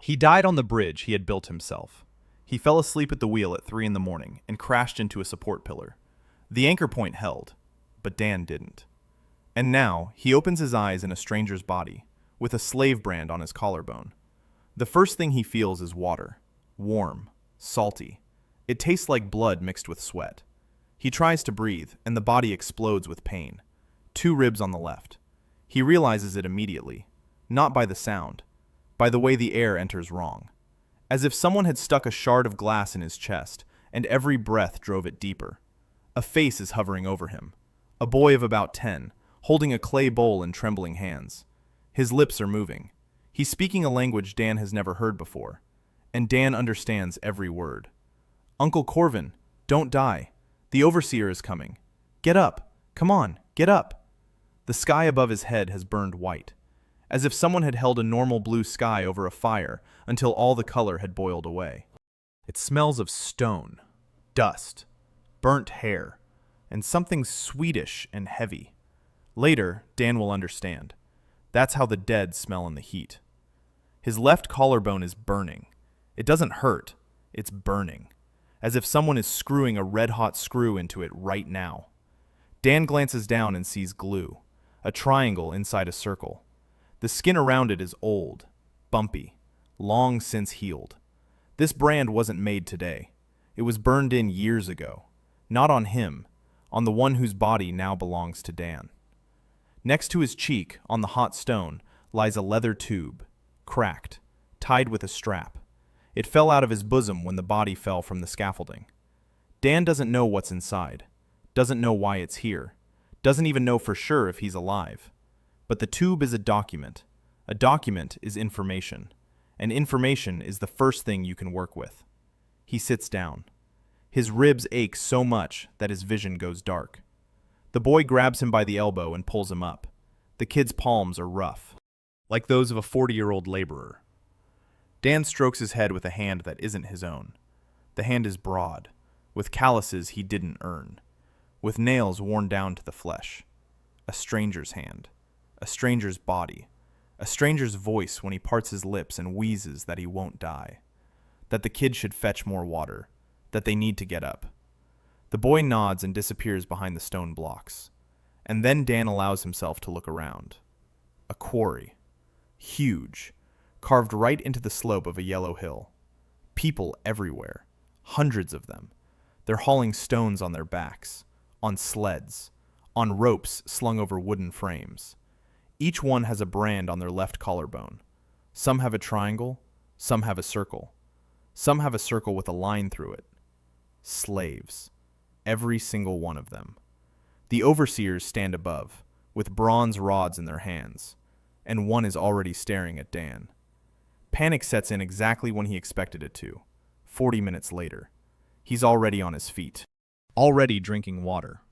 He died on the bridge he had built himself. He fell asleep at the wheel at 3 in the morning and crashed into a support pillar. The anchor point held, but Dan didn't. And now he opens his eyes in a stranger's body, with a slave brand on his collarbone. The first thing he feels is water. Warm, salty. It tastes like blood mixed with sweat. He tries to breathe, and the body explodes with pain. 2 ribs on the left. He realizes it immediately, not by the sound, by the way the air enters wrong. As if someone had stuck a shard of glass in his chest, and every breath drove it deeper. A face is hovering over him. A boy of about 10, holding a clay bowl in trembling hands. His lips are moving. He's speaking a language Dan has never heard before, and Dan understands every word. "Uncle Corvin, don't die. The overseer is coming. Get up. Come on, get up." The sky above his head has burned white, as if someone had held a normal blue sky over a fire until all the color had boiled away. It smells of stone, dust, burnt hair, and something sweetish and heavy. Later, Dan will understand. That's how the dead smell in the heat. His left collarbone is burning. It doesn't hurt, it's burning, as if someone is screwing a red-hot screw into it right now. Dan glances down and sees glue, a triangle inside a circle. The skin around it is old, bumpy, long since healed. This brand wasn't made today. It was burned in years ago. Not on him, on the one whose body now belongs to Dan. Next to his cheek, on the hot stone, lies a leather tube, cracked, tied with a strap. It fell out of his bosom when the body fell from the scaffolding. Dan doesn't know what's inside, doesn't know why it's here, doesn't even know for sure if he's alive. But the tube is a document. A document is information, and information is the first thing you can work with. He sits down. His ribs ache so much that his vision goes dark. The boy grabs him by the elbow and pulls him up. The kid's palms are rough, like those of a 40-year-old laborer. Dan strokes his head with a hand that isn't his own. The hand is broad, with calluses he didn't earn, with nails worn down to the flesh. A stranger's hand, a stranger's body, a stranger's voice when he parts his lips and wheezes that he won't die, that the kid should fetch more water, that they need to get up. The boy nods and disappears behind the stone blocks, and then Dan allows himself to look around. A quarry, huge, carved right into the slope of a yellow hill. People everywhere, hundreds of them. They're hauling stones on their backs, on sleds, on ropes slung over wooden frames. Each one has a brand on their left collarbone. Some have a triangle, some have a circle. Some have a circle with a line through it. Slaves. Every single one of them. The overseers stand above, with bronze rods in their hands, and one is already staring at Dan. Panic sets in exactly when he expected it to. 40 minutes later. He's already on his feet. Already drinking water.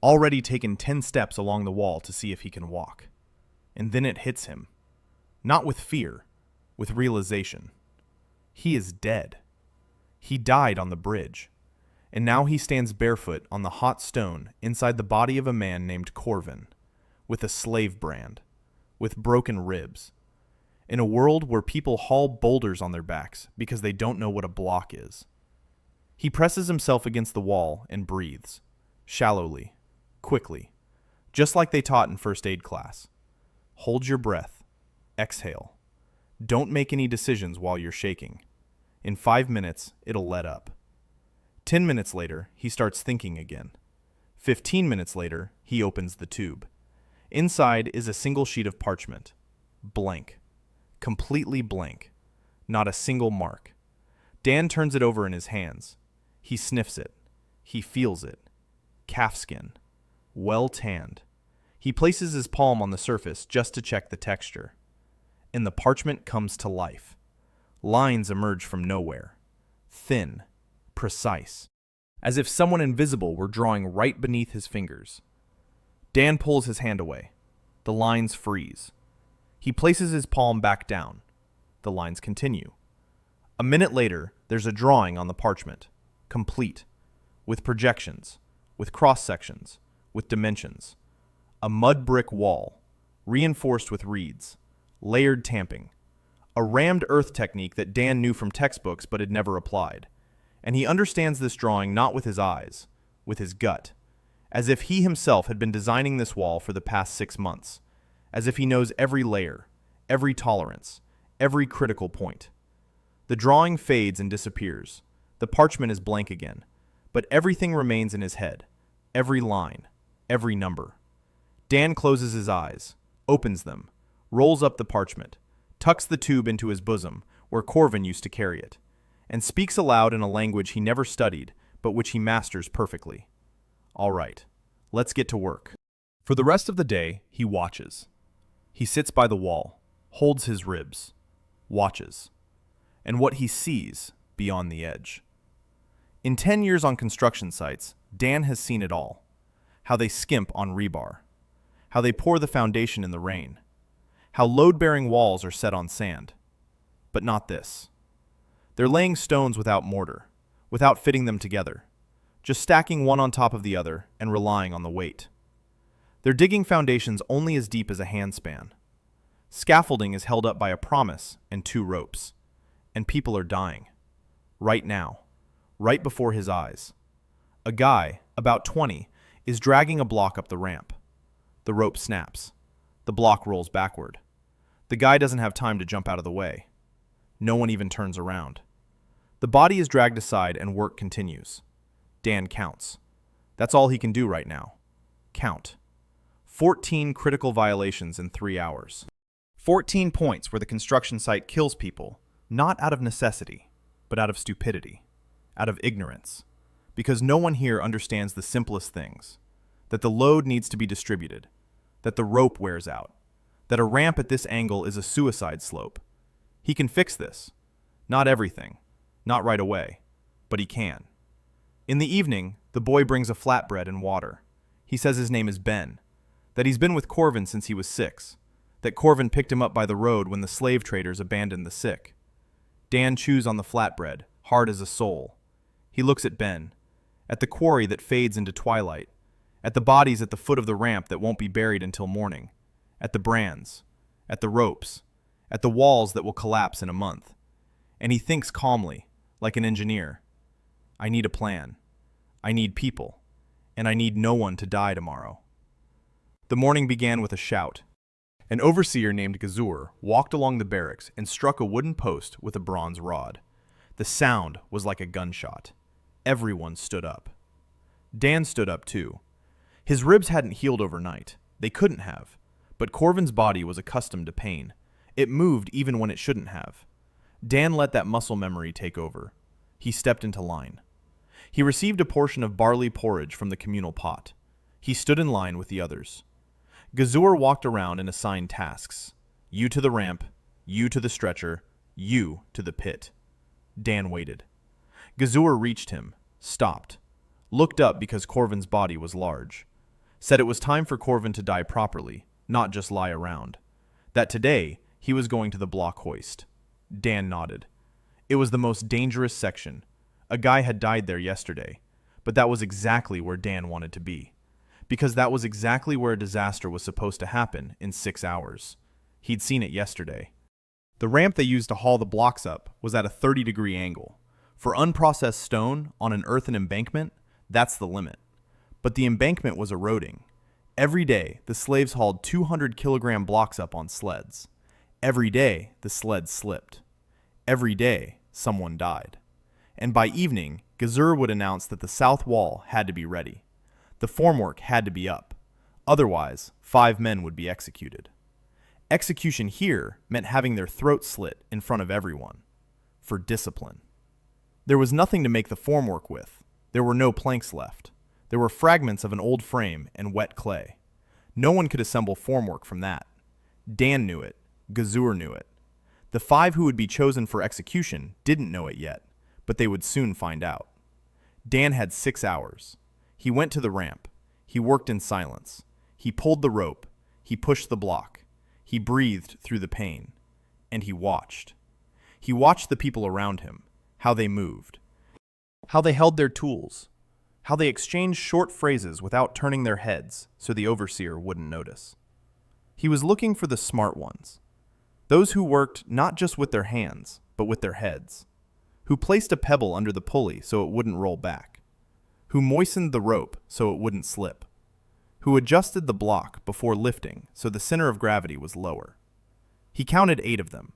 Already taken 10 steps along the wall to see if he can walk. And then it hits him. Not with fear, with realization. He is dead. He died on the bridge. And now he stands barefoot on the hot stone inside the body of a man named Corvin, with a slave brand, with broken ribs. In a world where people haul boulders on their backs because they don't know what a block is. He presses himself against the wall and breathes, shallowly, quickly, just like they taught in first aid class. Hold your breath. Exhale. Don't make any decisions while you're shaking. In 5 minutes, it'll let up. 10 minutes later, he starts thinking again. 15 minutes later, he opens the tube. Inside is a single sheet of parchment. Blank. Completely blank. Not a single mark. Dan turns it over in his hands. He sniffs it. He feels it. Calfskin. Well tanned. He places his palm on the surface just to check the texture. And the parchment comes to life. Lines emerge from nowhere. Thin. Precise. As if someone invisible were drawing right beneath his fingers. Dan pulls his hand away. The lines freeze. He places his palm back down. The lines continue. A minute later, there's a drawing on the parchment. Complete. With projections. With cross-sections. With dimensions. A mud brick wall. Reinforced with reeds. Layered tamping. a rammed earth technique that Dan knew from textbooks but had never applied. And he understands this drawing not with his eyes, with his gut, as if he himself had been designing this wall for the past 6 months, as if he knows every layer, every tolerance, every critical point. The drawing fades and disappears. The parchment is blank again, but everything remains in his head, every line, every number. Dan closes his eyes, opens them, rolls up the parchment, tucks the tube into his bosom, where Corvin used to carry it, and speaks aloud in a language he never studied, but which he masters perfectly. All right, let's get to work. For the rest of the day, he watches. He sits by the wall, holds his ribs, watches, and what he sees beyond the edge. In 10 years on construction sites, Dan has seen it all. How they skimp on rebar, how they pour the foundation in the rain, how load-bearing walls are set on sand. But not this. They're laying stones without mortar, without fitting them together, just stacking one on top of the other and relying on the weight. They're digging foundations only as deep as a handspan. Scaffolding is held up by a promise and 2 ropes, and people are dying. Right now, right before his eyes. A guy, about 20, is dragging a block up the ramp. The rope snaps. The block rolls backward. The guy doesn't have time to jump out of the way. No one even turns around. The body is dragged aside and work continues. Dan counts. That's all he can do right now. Count. 14 critical violations in 3 hours. 14 points where the construction site kills people, not out of necessity, but out of stupidity, out of ignorance. Because no one here understands the simplest things. That the load needs to be distributed. That the rope wears out. That a ramp at this angle is a suicide slope. He can fix this. Not everything. Not right away. But he can. In the evening, the boy brings a flatbread and water. He says his name is Ben. That he's been with Corvin since he was 6. That Corvin picked him up by the road when the slave traders abandoned the sick. Dan chews on the flatbread, hard as a soul. He looks at Ben. At the quarry that fades into twilight. At the bodies at the foot of the ramp that won't be buried until morning. At the brands. At the ropes. At the walls that will collapse in a month. And he thinks calmly, like an engineer. I need a plan. I need people. And I need no one to die tomorrow. The morning began with a shout. An overseer named Gazur walked along the barracks and struck a wooden post with a bronze rod. The sound was like a gunshot. Everyone stood up. Dan stood up too. His ribs hadn't healed overnight. They couldn't have. But Corvin's body was accustomed to pain. It moved even when it shouldn't have. Dan let that muscle memory take over. He stepped into line. He received a portion of barley porridge from the communal pot. He stood in line with the others. Gazur walked around and assigned tasks. You to the ramp, you to the stretcher, you to the pit. Dan waited. Gazur reached him, stopped, looked up because Corvin's body was large. Said it was time for Corvin to die properly, not just lie around. That today, he was going to the block hoist. Dan nodded. It was the most dangerous section. A guy had died there yesterday, but that was exactly where Dan wanted to be. Because that was exactly where a disaster was supposed to happen in 6 hours. He'd seen it yesterday. The ramp they used to haul the blocks up was at a 30-degree angle. For unprocessed stone on an earthen embankment, that's the limit. But the embankment was eroding. Every day, the slaves hauled 200-kilogram blocks up on sleds. Every day, the sleds slipped. Every day, someone died. And by evening, Gazur would announce that the south wall had to be ready. The formwork had to be up. Otherwise, 5 men would be executed. Execution here meant having their throats slit in front of everyone. For discipline. There was nothing to make the formwork with. There were no planks left. There were fragments of an old frame and wet clay. No one could assemble formwork from that. Dan knew it. Gazur knew it. The 5 who would be chosen for execution didn't know it yet, but they would soon find out. Dan had 6 hours. He went to the ramp. He worked in silence. He pulled the rope. He pushed the block. He breathed through the pain. And he watched. He watched the people around him, how they moved, how they held their tools, how they exchanged short phrases without turning their heads so the overseer wouldn't notice. He was looking for the smart ones, Those who worked not just with their hands, but with their heads. Who placed a pebble under the pulley so it wouldn't roll back. Who moistened the rope so it wouldn't slip. Who adjusted the block before lifting so the center of gravity was lower. He counted 8 of them.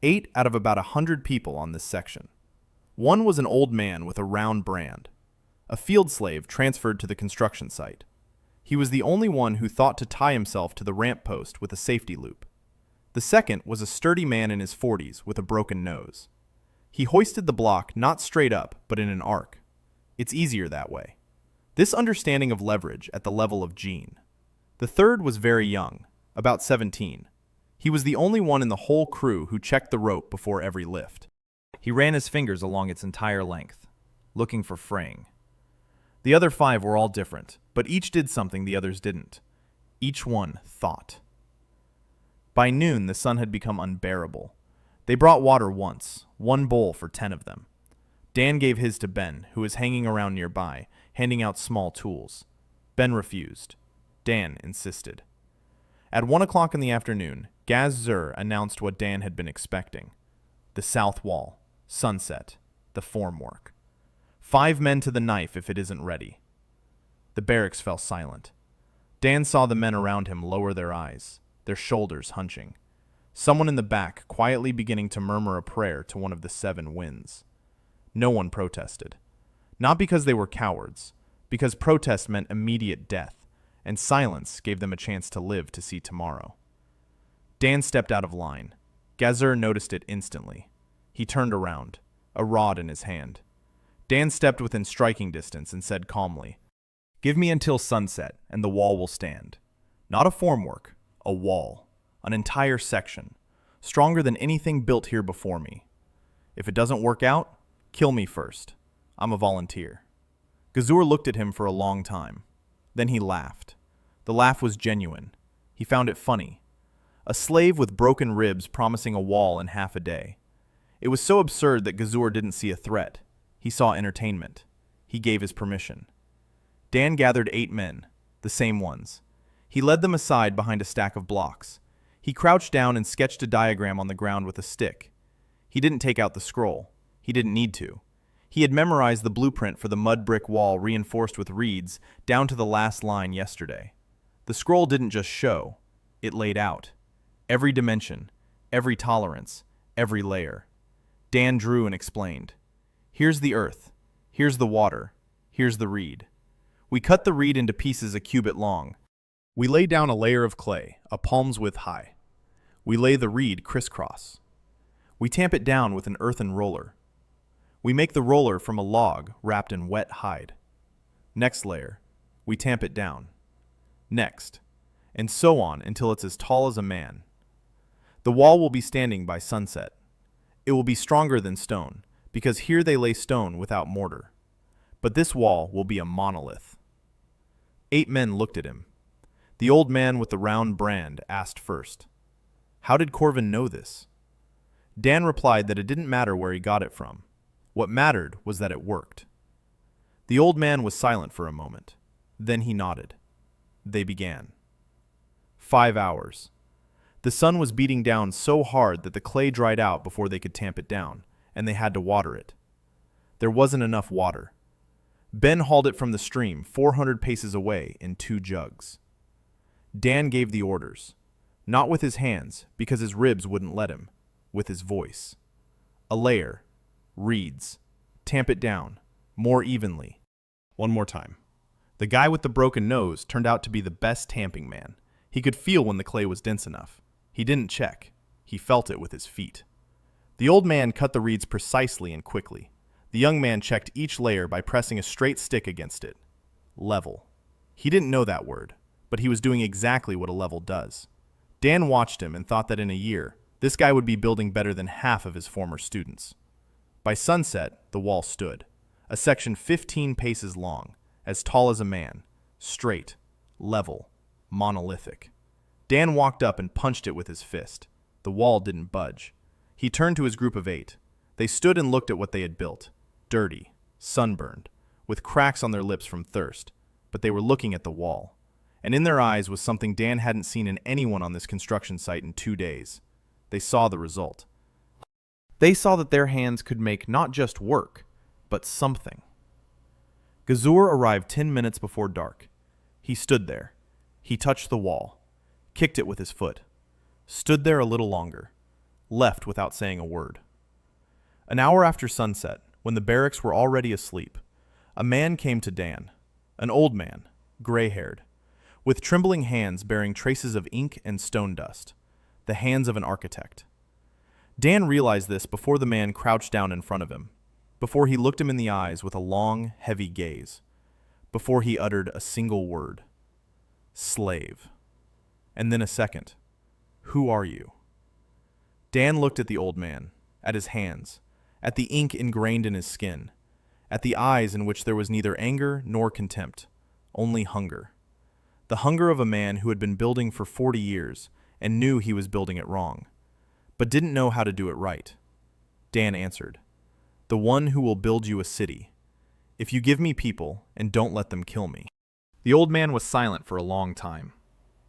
8 out of about 100 people on this section. One was an old man with a round brand, a field slave transferred to the construction site. He was the only one who thought to tie himself to the ramp post with a safety loop. The second was a sturdy man in his 40s with a broken nose. He hoisted the block not straight up, but in an arc. It's easier that way. This understanding of leverage at the level of gene. The third was very young, about 17. He was the only one in the whole crew who checked the rope before every lift. He ran his fingers along its entire length, looking for fraying. The other 5 were all different, but each did something the others didn't. Each one thought. By noon, the sun had become unbearable. They brought water once, 1 bowl for 10 of them. Dan gave his to Ben, who was hanging around nearby, handing out small tools. Ben refused. Dan insisted. At 1 o'clock in the afternoon, Gaz-Zur announced what Dan had been expecting. The south wall, sunset, the formwork. 5 men to the knife if it isn't ready. The barracks fell silent. Dan saw the men around him lower their eyes, their shoulders hunching. Someone in the back quietly beginning to murmur a prayer to one of the 7 winds. No one protested. Not because they were cowards, because protest meant immediate death, and silence gave them a chance to live to see tomorrow. Dan stepped out of line. Gaz-Zur noticed it instantly. He turned around, a rod in his hand. Dan stepped within striking distance and said calmly, "Give me until sunset, and the wall will stand. Not a formwork, a wall, an entire section, stronger than anything built here before me. If it doesn't work out, kill me first. I'm a volunteer." Gaz-Zur looked at him for a long time. Then he laughed. The laugh was genuine. He found it funny. A slave with broken ribs promising a wall in half a day. It was so absurd that Gaz-Zur didn't see a threat. He saw entertainment. He gave his permission. Dan gathered 8 men, the same ones. He led them aside behind a stack of blocks. He crouched down and sketched a diagram on the ground with a stick. He didn't take out the scroll. He didn't need to. He had memorized the blueprint for the mud brick wall reinforced with reeds down to the last line yesterday. The scroll didn't just show. It laid out. Every dimension, every tolerance, every layer. Dan drew and explained. Here's the earth. Here's the water. Here's the reed. We cut the reed into pieces a cubit long. We lay down a layer of clay, a palm's width high. We lay the reed crisscross. We tamp it down with an earthen roller. We make the roller from a log wrapped in wet hide. Next layer. We tamp it down. Next. And so on until it's as tall as a man. The wall will be standing by sunset. It will be stronger than stone, because here they lay stone without mortar. But this wall will be a monolith. 8 men looked at him. The old man with the round brand asked first, "How did Corvin know this?" Dan replied that it didn't matter where he got it from. What mattered was that it worked. The old man was silent for a moment. Then he nodded. They began. 5 hours. The sun was beating down so hard that the clay dried out before they could tamp it down, and they had to water it. There wasn't enough water. Ben hauled it from the stream 400 paces away in 2 jugs. Dan gave the orders, not with his hands, because his ribs wouldn't let him, with his voice. A layer, reeds, tamp it down, more evenly. One more time. The guy with the broken nose turned out to be the best tamping man. He could feel when the clay was dense enough. He didn't check. He felt it with his feet. The old man cut the reeds precisely and quickly. The young man checked each layer by pressing a straight stick against it. Level. He didn't know that word, but he was doing exactly what a level does. Dan watched him and thought that in a year, this guy would be building better than half of his former students. By sunset, the wall stood, a section 15 paces long, as tall as a man, straight, level, monolithic. Dan walked up and punched it with his fist. The wall didn't budge. He turned to his group of 8. They stood and looked at what they had built, dirty, sunburned, with cracks on their lips from thirst, but they were looking at the wall. And in their eyes was something Dan hadn't seen in anyone on this construction site in 2 days. They saw the result. They saw that their hands could make not just work, but something. Gazur arrived 10 minutes before dark. He stood there. He touched the wall, kicked it with his foot, stood there a little longer, left without saying a word. An hour after sunset, when the barracks were already asleep, a man came to Dan, an old man, gray-haired, with trembling hands bearing traces of ink and stone dust, the hands of an architect. Dan realized this before the man crouched down in front of him, before he looked him in the eyes with a long, heavy gaze, before he uttered a single word. Slave. And then a second. Who are you? Dan looked at the old man, at his hands, at the ink ingrained in his skin, at the eyes in which there was neither anger nor contempt, only hunger. The hunger of a man who had been building for 40 years and knew he was building it wrong, but didn't know how to do it right. Dan answered, "The one who will build you a city, if you give me people and don't let them kill me." The old man was silent for a long time.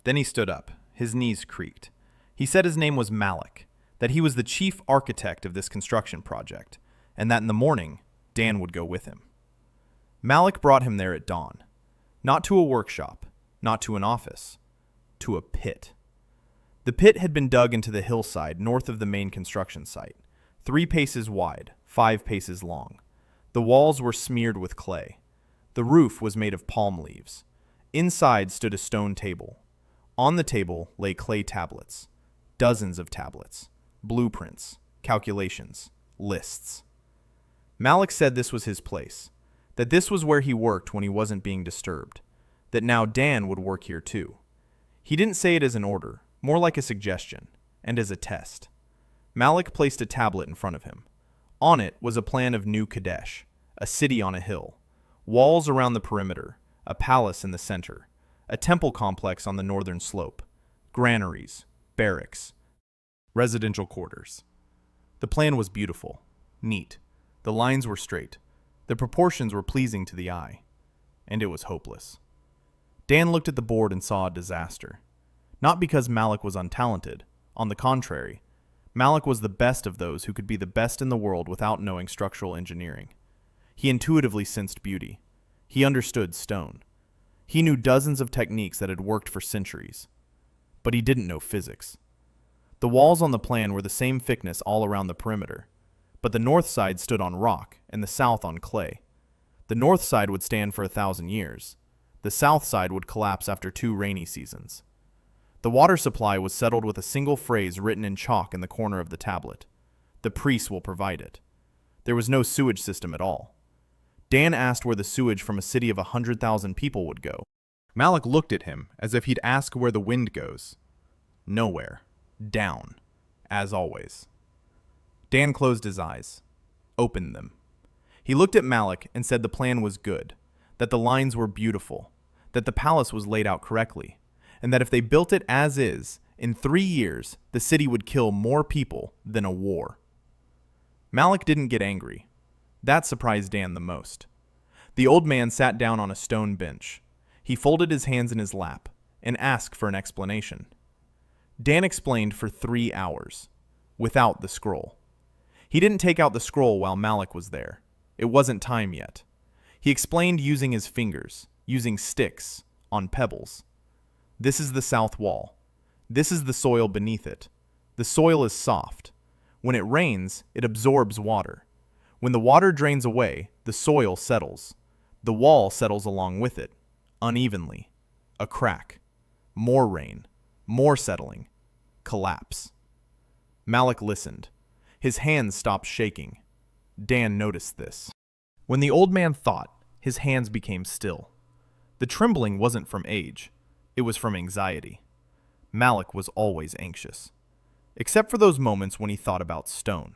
Then he stood up. His knees creaked. He said his name was Malik, that he was the chief architect of this construction project, and that in the morning, Dan would go with him. Malik brought him there at dawn, not to a workshop, not to an office, to a pit. The pit had been dug into the hillside north of the main construction site, 3 paces wide, 5 paces long. The walls were smeared with clay. The roof was made of palm leaves. Inside stood a stone table. On the table lay clay tablets, dozens of tablets, blueprints, calculations, lists. Malik said this was his place, that this was where he worked when he wasn't being disturbed, that now Dan would work here too. He didn't say it as an order, more like a suggestion, and as a test. Malik placed a tablet in front of him. On it was a plan of New Kadesh, a city on a hill, walls around the perimeter, a palace in the center, a temple complex on the northern slope, granaries, barracks, residential quarters. The plan was beautiful, neat. The lines were straight. The proportions were pleasing to the eye. And it was hopeless. Dan looked at the board and saw a disaster. Not because Malik was untalented. On the contrary, Malik was the best of those who could be the best in the world without knowing structural engineering. He intuitively sensed beauty. He understood stone. He knew dozens of techniques that had worked for centuries. But he didn't know physics. The walls on the plan were the same thickness all around the perimeter, but the north side stood on rock and the south on clay. The north side would stand for 1,000 years. The south side would collapse after 2 rainy seasons. The water supply was settled with a single phrase written in chalk in the corner of the tablet. The priests will provide it. There was no sewage system at all. Dan asked where the sewage from a city of 100,000 people would go. Malik looked at him as if he'd ask where the wind goes. Nowhere. Down. As always. Dan closed his eyes. Opened them. He looked at Malik and said the plan was good, that the lines were beautiful, that the palace was laid out correctly, and that if they built it as is, in 3 years, the city would kill more people than a war. Malik didn't get angry. That surprised Dan the most. The old man sat down on a stone bench. He folded his hands in his lap and asked for an explanation. Dan explained for 3 hours, without the scroll. He didn't take out the scroll while Malik was there. It wasn't time yet. He explained using his fingers, using sticks, on pebbles. This is the south wall. This is the soil beneath it. The soil is soft. When it rains, it absorbs water. When the water drains away, the soil settles. The wall settles along with it, unevenly. A crack. More rain. More settling. Collapse. Malik listened. His hands stopped shaking. Dan noticed this. When the old man thought, his hands became still. The trembling wasn't from age. It was from anxiety. Malik was always anxious, except for those moments when he thought about stone.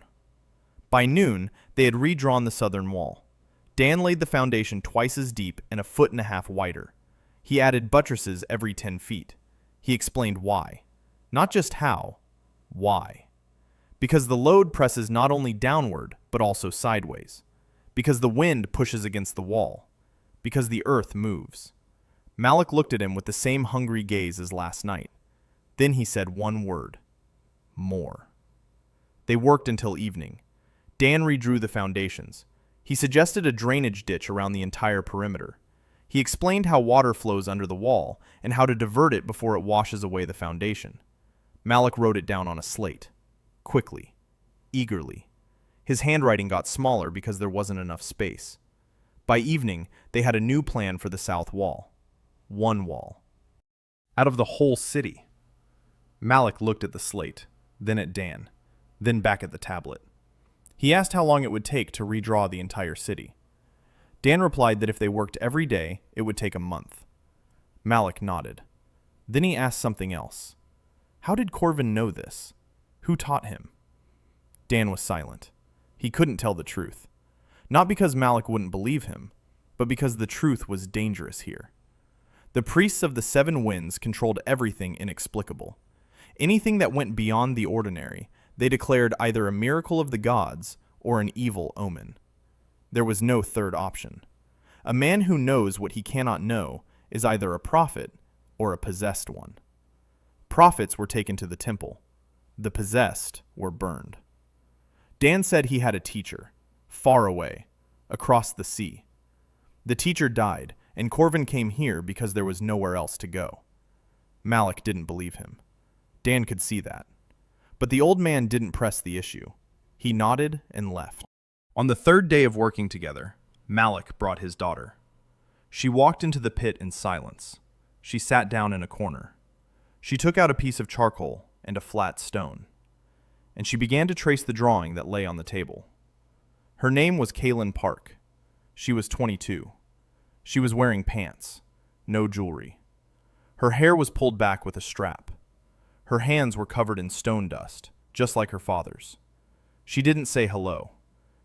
By noon, they had redrawn the southern wall. Dan laid the foundation twice as deep and 1.5 feet wider. He added buttresses every 10 feet. He explained why. Not just how, why. Because the load presses not only downward, but also sideways. Because the wind pushes against the wall. Because the earth moves. Malik looked at him with the same hungry gaze as last night. Then he said one word. More. They worked until evening. Dan redrew the foundations. He suggested a drainage ditch around the entire perimeter. He explained how water flows under the wall and how to divert it before it washes away the foundation. Malik wrote it down on a slate. Quickly. Eagerly. His handwriting got smaller because there wasn't enough space. By evening, they had a new plan for the south wall. One wall. Out of the whole city. Malik looked at the slate, then at Dan, then back at the tablet. He asked how long it would take to redraw the entire city. Dan replied that if they worked every day, it would take a month. Malik nodded. Then he asked something else. How did Corvin know this? Who taught him? Dan was silent. He couldn't tell the truth. Not because Malik wouldn't believe him, but because the truth was dangerous here. The priests of the Seven Winds controlled everything inexplicable. Anything that went beyond the ordinary, they declared either a miracle of the gods or an evil omen. There was no third option. A man who knows what he cannot know is either a prophet or a possessed one. Prophets were taken to the temple. The possessed were burned. Dan said he had a teacher, far away, across the sea. The teacher died, and Corvin came here because there was nowhere else to go. Malik didn't believe him. Dan could see that. But the old man didn't press the issue. He nodded and left. On the third day of working together, Malik brought his daughter. She walked into the pit in silence. She sat down in a corner. She took out a piece of charcoal and a flat stone, and she began to trace the drawing that lay on the table. Her name was Kaylin Park. She was 22. She was wearing pants, no jewelry. Her hair was pulled back with a strap. Her hands were covered in stone dust, just like her father's. She didn't say hello.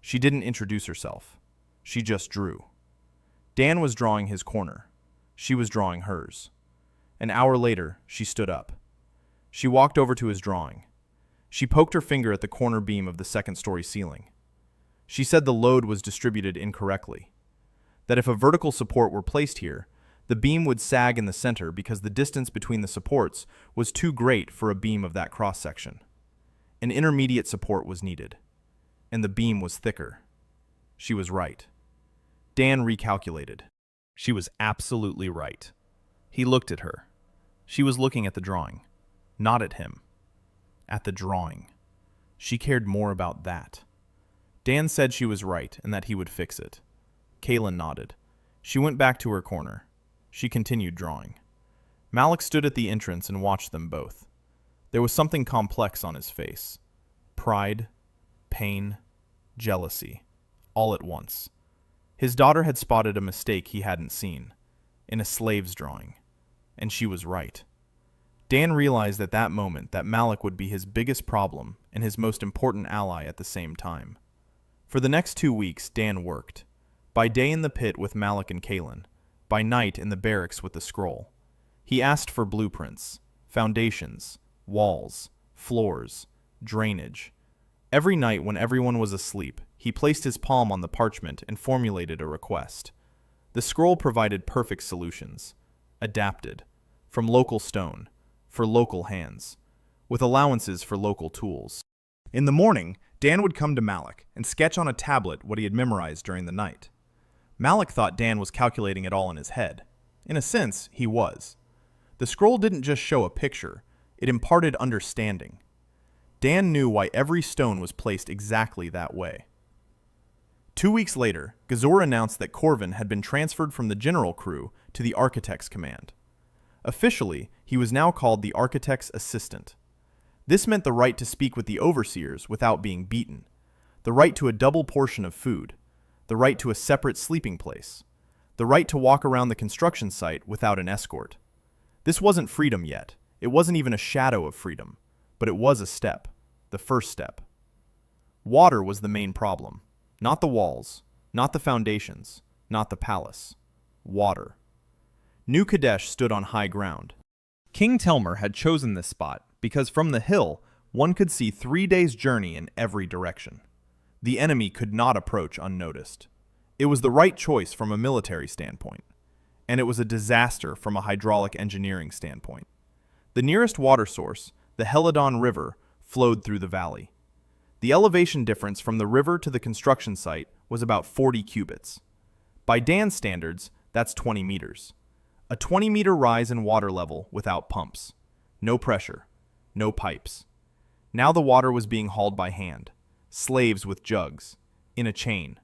She didn't introduce herself. She just drew. Dan was drawing his corner. She was drawing hers. An hour later, she stood up. She walked over to his drawing. She poked her finger at the corner beam of the second-story ceiling. She said the load was distributed incorrectly. That if a vertical support were placed here, the beam would sag in the center because the distance between the supports was too great for a beam of that cross-section. An intermediate support was needed, and the beam was thicker. She was right. Dan recalculated. She was absolutely right. He looked at her. She was looking at the drawing, not at him. At the drawing. She cared more about that. Dan said she was right and that he would fix it. Kaylin nodded. She went back to her corner. She continued drawing. Malik stood at the entrance and watched them both. There was something complex on his face. Pride, pain, jealousy, all at once. His daughter had spotted a mistake he hadn't seen, in a slave's drawing, and she was right. Dan realized at that moment that Malik would be his biggest problem and his most important ally at the same time. For the next 2 weeks, Dan worked. By day in the pit with Malik and Kaylin, by night in the barracks with the scroll. He asked for blueprints, foundations, walls, floors, drainage. Every night when everyone was asleep, he placed his palm on the parchment and formulated a request. The scroll provided perfect solutions, adapted, from local stone, for local hands, with allowances for local tools. In the morning, Dan would come to Malik and sketch on a tablet what he had memorized during the night. Malik thought Dan was calculating it all in his head. In a sense, he was. The scroll didn't just show a picture, it imparted understanding. Dan knew why every stone was placed exactly that way. 2 weeks later, Gazor announced that Corvin had been transferred from the general crew to the architect's command. Officially, he was now called the architect's assistant. This meant the right to speak with the overseers without being beaten, the right to a double portion of food, the right to a separate sleeping place, the right to walk around the construction site without an escort. This wasn't freedom yet. It wasn't even a shadow of freedom, but it was a step, the first step. Water was the main problem, not the walls, not the foundations, not the palace. Water. New Kadesh stood on high ground. King Telmer had chosen this spot because from the hill, one could see 3 days' journey in every direction. The enemy could not approach unnoticed. It was the right choice from a military standpoint, and it was a disaster from a hydraulic engineering standpoint. The nearest water source, the Heladon River, flowed through the valley. The elevation difference from the river to the construction site was about 40 cubits. By Dan's standards, that's 20 meters. A 20-meter rise in water level without pumps. No pressure. No pipes. Now the water was being hauled by hand. Slaves with jugs. In a chain.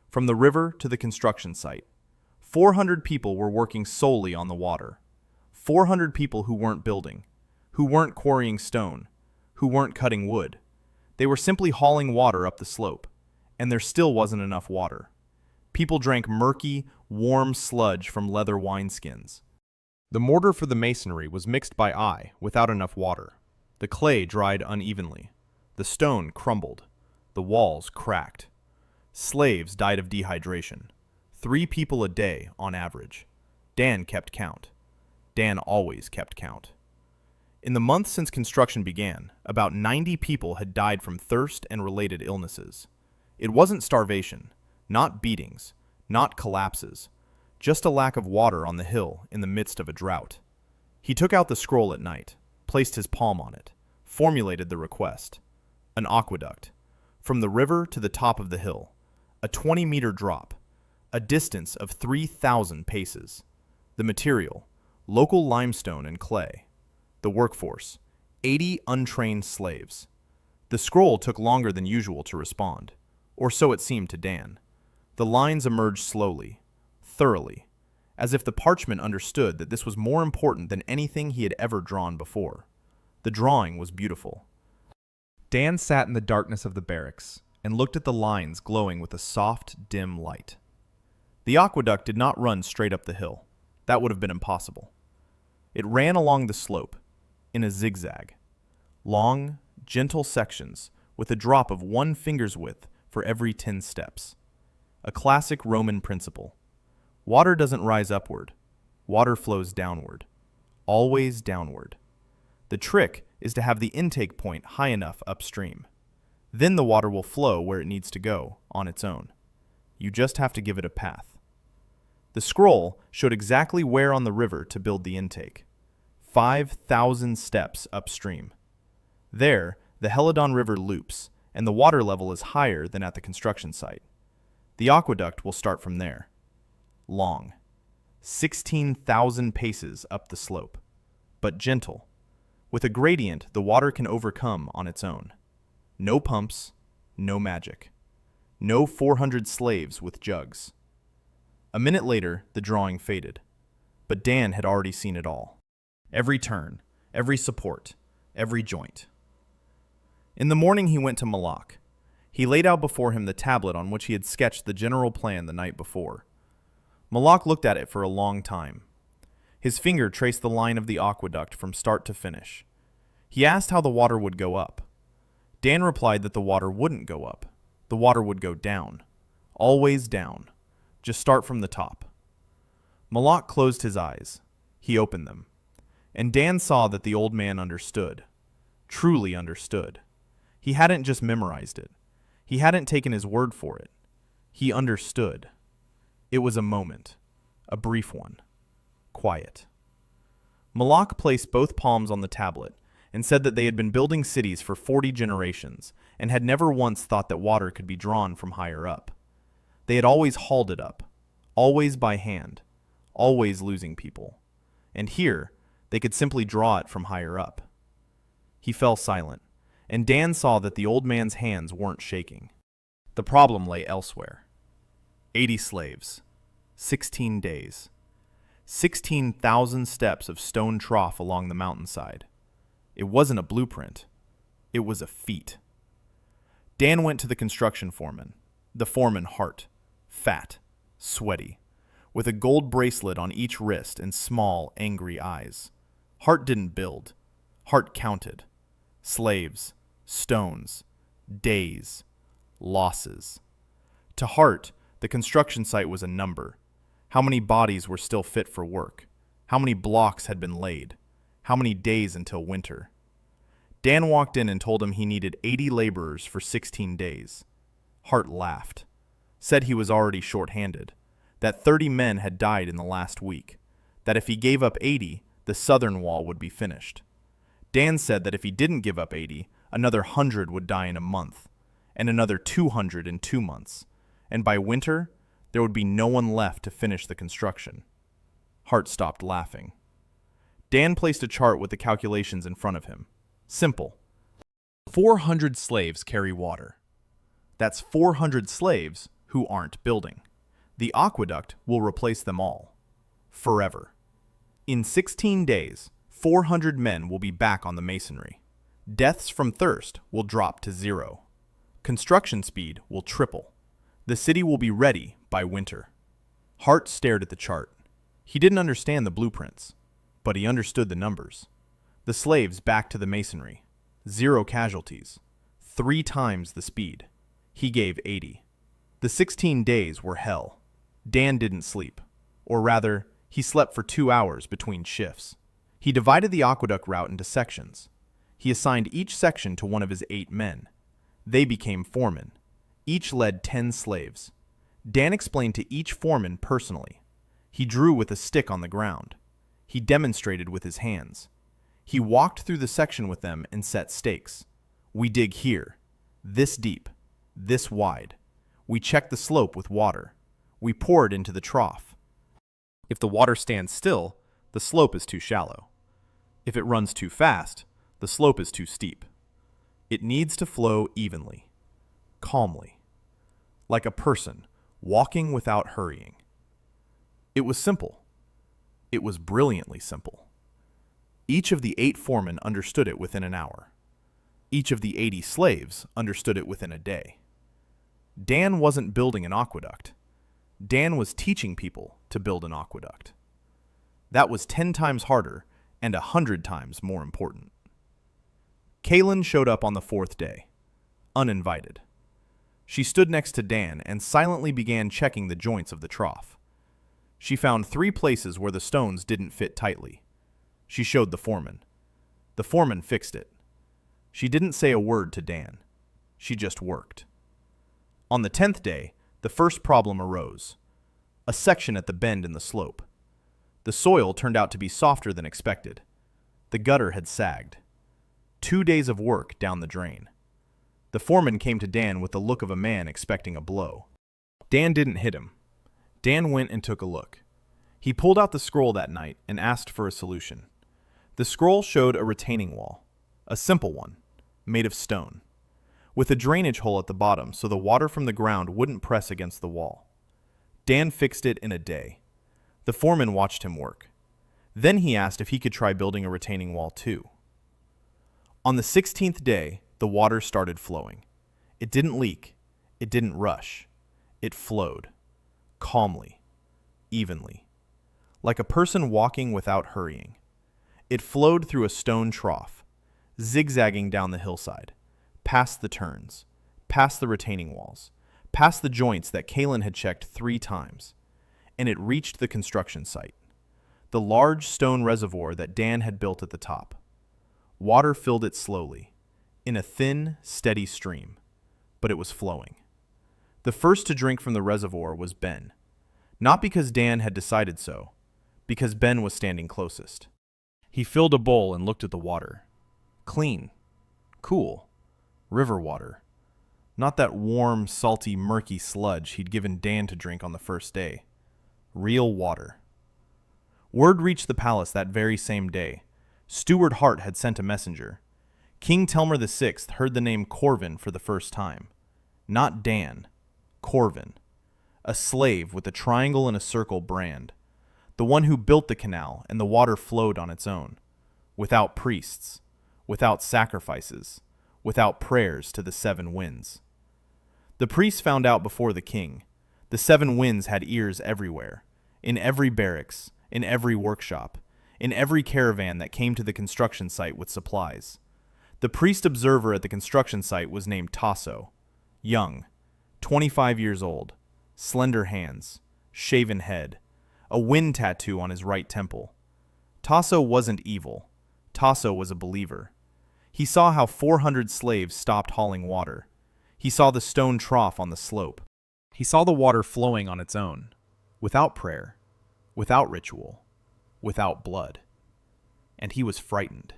From the river to the construction site. 400 people were working solely on the water. 400 people who weren't building. Who weren't quarrying stone. Who weren't cutting wood. They were simply hauling water up the slope. And there still wasn't enough water. People drank murky, warm sludge from leather wineskins. The mortar for the masonry was mixed by eye without enough water. The clay dried unevenly. The stone crumbled. The walls cracked. Slaves died of dehydration. 3 people a day on average. Dan kept count. Dan always kept count. In the months since construction began, about 90 people had died from thirst and related illnesses. It wasn't starvation, not beatings, not collapses, just a lack of water on the hill in the midst of a drought. He took out the scroll at night, placed his palm on it, formulated the request. An aqueduct, from the river to the top of the hill, a 20-meter drop, a distance of 3,000 paces. The material, local limestone and clay. The workforce, 80 untrained slaves. The scroll took longer than usual to respond, or so it seemed to Dan. The lines emerged slowly, thoroughly, as if the parchment understood that this was more important than anything he had ever drawn before. The drawing was beautiful. Dan sat in the darkness of the barracks and looked at the lines glowing with a soft, dim light. The aqueduct did not run straight up the hill. That would have been impossible. It ran along the slope, in a zigzag. Long, gentle sections with a drop of 1 finger's width for every 10 steps. A classic Roman principle. Water doesn't rise upward. Water flows downward. Always downward. The trick is to have the intake point high enough upstream. Then the water will flow where it needs to go, on its own. You just have to give it a path. The scroll showed exactly where on the river to build the intake. 5,000 steps upstream. There, the Helidon River loops, and the water level is higher than at the construction site. The aqueduct will start from there. Long. 16,000 paces up the slope. But gentle. With a gradient the water can overcome on its own. No pumps, no magic. No 400 slaves with jugs. A minute later, the drawing faded. But Dan had already seen it all. Every turn, every support, every joint. In the morning he went to Malak. He laid out before him the tablet on which he had sketched the general plan the night before. Malak looked at it for a long time. His finger traced the line of the aqueduct from start to finish. He asked how the water would go up. Dan replied that the water wouldn't go up. The water would go down. Always down. Just start from the top. Malak closed his eyes. He opened them. And Dan saw that the old man understood. Truly understood. He hadn't just memorized it. He hadn't taken his word for it. He understood. It was a moment. A brief one. Quiet. Malak placed both palms on the tablet and said that they had been building cities for 40 generations and had never once thought that water could be drawn from higher up. They had always hauled it up, always by hand, always losing people. And here, they could simply draw it from higher up. He fell silent, and Dan saw that the old man's hands weren't shaking. The problem lay elsewhere. 80 slaves. 16 days. 16,000 steps of stone trough along the mountainside. It wasn't a blueprint. It was a feat. Dan went to the construction foreman, the foreman Hart, fat, sweaty, with a gold bracelet on each wrist and small, angry eyes. Hart didn't build. Hart counted. Slaves, stones, days, losses. To Hart, the construction site was a number. How many bodies were still fit for work? How many blocks had been laid? How many days until winter? Dan walked in and told him he needed 80 laborers for 16 days. Hart laughed, said he was already short-handed, that 30 men had died in the last week, that if he gave up 80, the southern wall would be finished. Dan said that if he didn't give up 80, another 100 would die in a month, and another 200 in 2 months, and by winter, there would be no one left to finish the construction. Hart stopped laughing. Dan placed a chart with the calculations in front of him. Simple. 400 slaves carry water. That's 400 slaves who aren't building. The aqueduct will replace them all. Forever. In 16 days, 400 men will be back on the masonry. Deaths from thirst will drop to 0. Construction speed will triple. The city will be ready by winter. Hart stared at the chart. He didn't understand the blueprints, but he understood the numbers. The slaves back to the masonry. 0 casualties. 3 times the speed. He gave 80. The 16 days were hell. Dan didn't sleep. Or rather, he slept for 2 hours between shifts. He divided the aqueduct route into sections. He assigned each section to one of his 8 men. They became foremen. Each led 10 slaves. Dan explained to each foreman personally. He drew with a stick on the ground. He demonstrated with his hands. He walked through the section with them and set stakes. We dig here, this deep, this wide. We check the slope with water. We pour it into the trough. If the water stands still, the slope is too shallow. If it runs too fast, the slope is too steep. It needs to flow evenly, calmly, like a person walking without hurrying. It was simple. It was brilliantly simple. Each of the 8 foremen understood it within an hour. Each of the 80 slaves understood it within a day. Dan wasn't building an aqueduct. Dan was teaching people to build an aqueduct. That was 10 times harder and 100 times more important. Kaylin showed up on the 4th day, uninvited. She stood next to Dan and silently began checking the joints of the trough. She found 3 places where the stones didn't fit tightly. She showed the foreman. The foreman fixed it. She didn't say a word to Dan. She just worked. On the 10th day, the first problem arose. A section at the bend in the slope. The soil turned out to be softer than expected. The gutter had sagged. 2 days of work down the drain. The foreman came to Dan with the look of a man expecting a blow. Dan didn't hit him. Dan went and took a look. He pulled out the scroll that night and asked for a solution. The scroll showed a retaining wall, a simple one, made of stone, with a drainage hole at the bottom so the water from the ground wouldn't press against the wall. Dan fixed it in a day. The foreman watched him work. Then he asked if he could try building a retaining wall too. On the 16th day, the water started flowing. It didn't leak. It didn't rush. It flowed, calmly, evenly, like a person walking without hurrying. It flowed through a stone trough, zigzagging down the hillside, past the turns, past the retaining walls, past the joints that Kaylin had checked 3 times, and it reached the construction site, the large stone reservoir that Dan had built at the top. Water filled it slowly, in a thin, steady stream, but it was flowing. The first to drink from the reservoir was Ben, not because Dan had decided so, because Ben was standing closest. He filled a bowl and looked at the water. Clean, cool, river water. Not that warm, salty, murky sludge he'd given Dan to drink on the first day. Real water. Word reached the palace that very same day. Steward Hart had sent a messenger. King Telmer VI heard the name Corvin for the first time. Not Dan. Corvin. A slave with a triangle and a circle brand. The one who built the canal and the water flowed on its own. Without priests. Without sacrifices. Without prayers to the 7 winds. The priests found out before the king. The 7 winds had ears everywhere. In every barracks. In every workshop. In every caravan that came to the construction site with supplies. The priest observer at the construction site was named Tasso. Young. 25 years old. Slender hands. Shaven head. A wind tattoo on his right temple. Tasso wasn't evil. Tasso was a believer. He saw how 400 slaves stopped hauling water. He saw the stone trough on the slope. He saw the water flowing on its own, without prayer, without ritual, without blood. And he was frightened.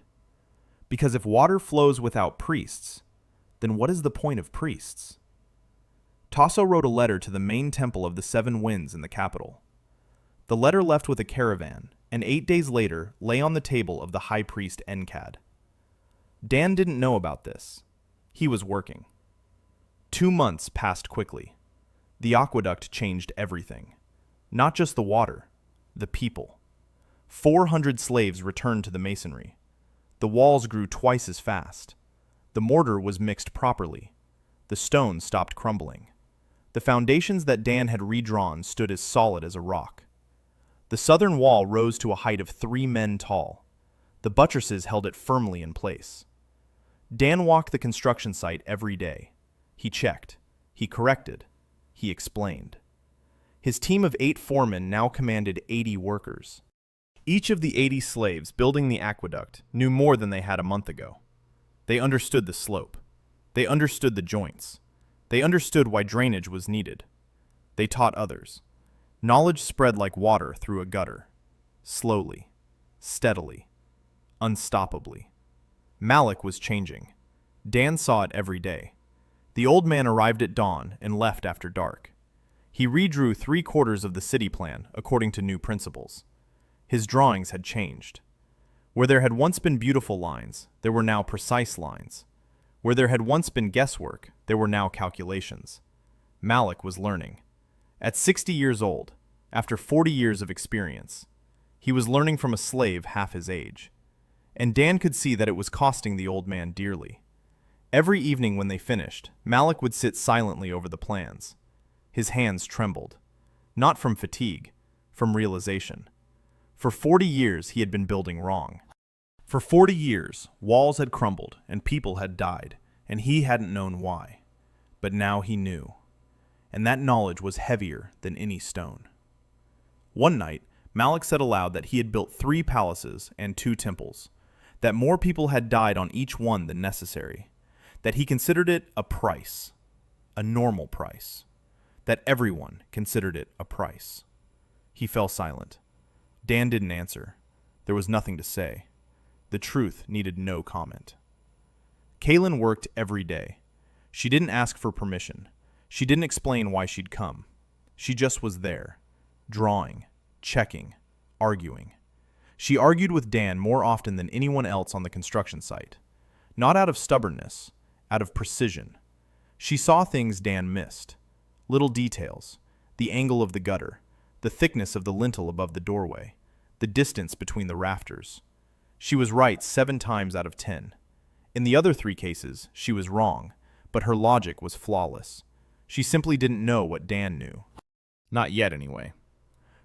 Because if water flows without priests, then what is the point of priests? Tasso wrote a letter to the main temple of the Seven Winds in the capital. The letter left with a caravan, and 8 days later lay on the table of the high priest Enkad. Dan didn't know about this. He was working. 2 months passed quickly. The aqueduct changed everything. Not just the water, the people. 400 slaves returned to the masonry. The walls grew twice as fast. The mortar was mixed properly. The stone stopped crumbling. The foundations that Dan had redrawn stood as solid as a rock. The southern wall rose to a height of 3 men tall. The buttresses held it firmly in place. Dan walked the construction site every day. He checked. He corrected. He explained. His team of 8 foremen now commanded 80 workers. Each of the 80 slaves building the aqueduct knew more than they had a month ago. They understood the slope. They understood the joints. They understood why drainage was needed. They taught others. Knowledge spread like water through a gutter. Slowly, steadily, unstoppably. Malik was changing. Dan saw it every day. The old man arrived at dawn and left after dark. He redrew 3/4 of the city plan according to new principles. His drawings had changed. Where there had once been beautiful lines, there were now precise lines. Where there had once been guesswork, there were now calculations. Malik was learning. At 60 years old, after 40 years of experience, he was learning from a slave half his age. And Dan could see that it was costing the old man dearly. Every evening when they finished, Malik would sit silently over the plans. His hands trembled. Not from fatigue, from realization. For 40 years he had been building wrong. For 40 years, walls had crumbled and people had died, and he hadn't known why. But now he knew. And that knowledge was heavier than any stone. One night, Malik said aloud that he had built 3 palaces and 2 temples, that more people had died on each one than necessary, that he considered it a price, a normal price, that everyone considered it a price. He fell silent. Dan didn't answer. There was nothing to say. The truth needed no comment. Kaylin worked every day. She didn't ask for permission. She didn't explain why she'd come. She just was there, drawing, checking, arguing. She argued with Dan more often than anyone else on the construction site. Not out of stubbornness, out of precision. She saw things Dan missed. Little details, the angle of the gutter, the thickness of the lintel above the doorway, the distance between the rafters. She was right 7 times out of 10. In the other 3 cases, she was wrong, but her logic was flawless. She simply didn't know what Dan knew. Not yet, anyway.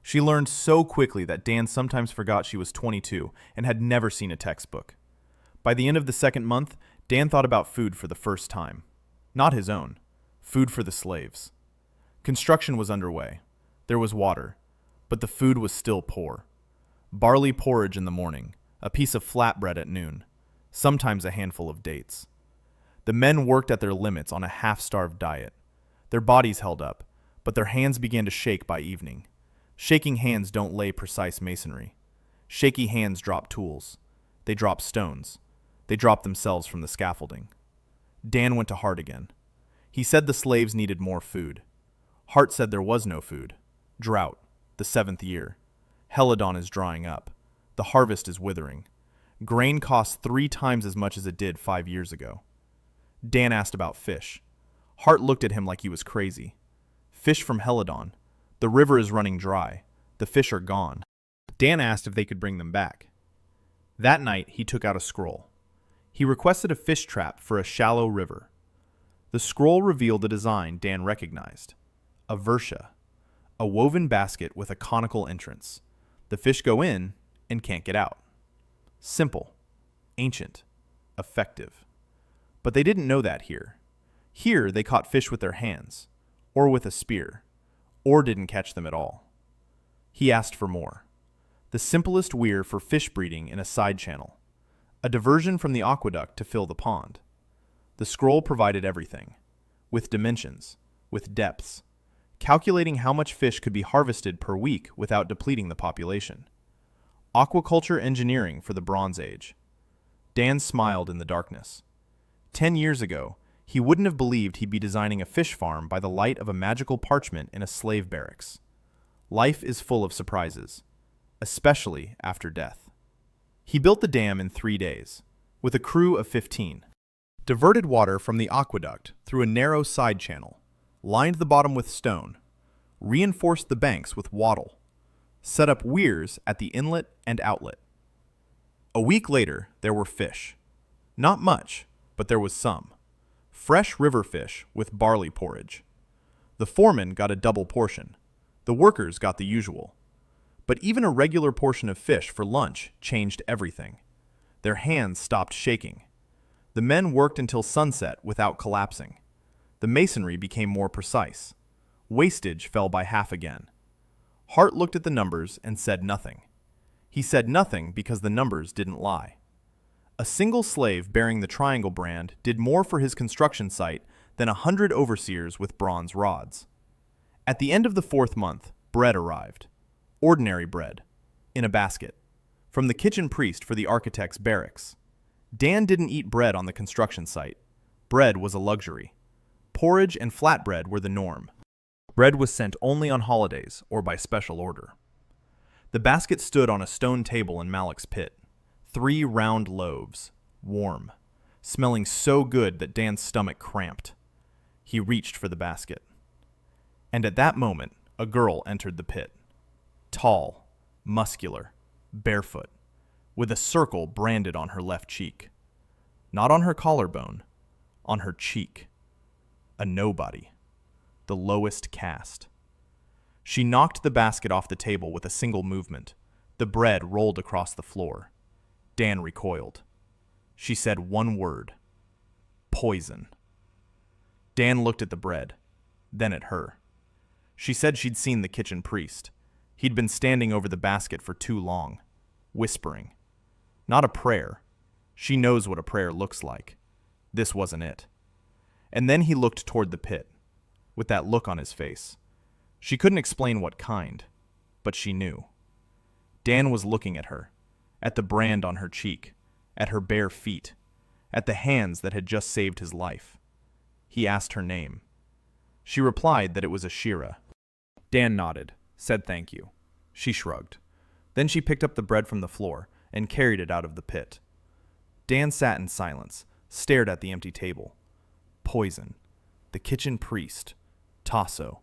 She learned so quickly that Dan sometimes forgot she was 22 and had never seen a textbook. By the end of the 2nd month, Dan thought about food for the first time. Not his own. Food for the slaves. Construction was underway. There was water, but the food was still poor. Barley porridge in the morning, a piece of flatbread at noon, sometimes a handful of dates. The men worked at their limits on a half-starved diet. Their bodies held up, but their hands began to shake by evening. Shaking hands don't lay precise masonry. Shaky hands drop tools. They drop stones. They drop themselves from the scaffolding. Dan went to Hart again. He said the slaves needed more food. Hart said there was no food. Drought, the 7th year. Heladon is drying up. The harvest is withering. Grain costs 3 times as much as it did 5 years ago. Dan asked about fish. Hart looked at him like he was crazy. Fish from Heladon. The river is running dry. The fish are gone. Dan asked if they could bring them back. That night, he took out a scroll. He requested a fish trap for a shallow river. The scroll revealed a design Dan recognized. A versha. A woven basket with a conical entrance. The fish go in and can't get out. Simple, ancient, effective. But they didn't know that here. Here they caught fish with their hands, or with a spear, or didn't catch them at all. He asked for more. The simplest weir for fish breeding in a side channel. A diversion from the aqueduct to fill the pond. The scroll provided everything, with dimensions, with depths, calculating how much fish could be harvested per week without depleting the population. Aquaculture engineering for the Bronze Age. Dan smiled in the darkness. 10 years ago, he wouldn't have believed he'd be designing a fish farm by the light of a magical parchment in a slave barracks. Life is full of surprises, especially after death. He built the dam in 3 days, with a crew of 15. Diverted water from the aqueduct through a narrow side channel, lined the bottom with stone, reinforced the banks with wattle, set up weirs at the inlet and outlet. A week later, there were fish. Not much, but there was some. Fresh river fish with barley porridge. The foreman got a double portion. The workers got the usual. But even a regular portion of fish for lunch changed everything. Their hands stopped shaking. The men worked until sunset without collapsing. The masonry became more precise. Wastage fell by half again. Hart looked at the numbers and said nothing. He said nothing because the numbers didn't lie. A single slave bearing the triangle brand did more for his construction site than 100 overseers with bronze rods. At the end of the 4th month, bread arrived. Ordinary bread, in a basket, from the kitchen priest for the architect's barracks. Dan didn't eat bread on the construction site. Bread was a luxury. Porridge and flatbread were the norm. Bread was sent only on holidays or by special order. The basket stood on a stone table in Malik's pit. 3 round loaves, warm, smelling so good that Dan's stomach cramped. He reached for the basket. And at that moment, a girl entered the pit. Tall, muscular, barefoot, with a circle branded on her left cheek. Not on her collarbone, on her cheek. A nobody. The lowest caste. She knocked the basket off the table with a single movement. The bread rolled across the floor. Dan recoiled. She said one word. Poison. Dan looked at the bread, then at her. She said she'd seen the kitchen priest. He'd been standing over the basket for too long, whispering. Not a prayer. She knows what a prayer looks like. This wasn't it. And then he looked toward the pit, with that look on his face. She couldn't explain what kind, but she knew. Dan was looking at her, at the brand on her cheek, at her bare feet, at the hands that had just saved his life. He asked her name. She replied that it was Ashira. Dan nodded, said thank you. She shrugged. Then she picked up the bread from the floor and carried it out of the pit. Dan sat in silence, stared at the empty table. Poison. The kitchen priest. Tasso.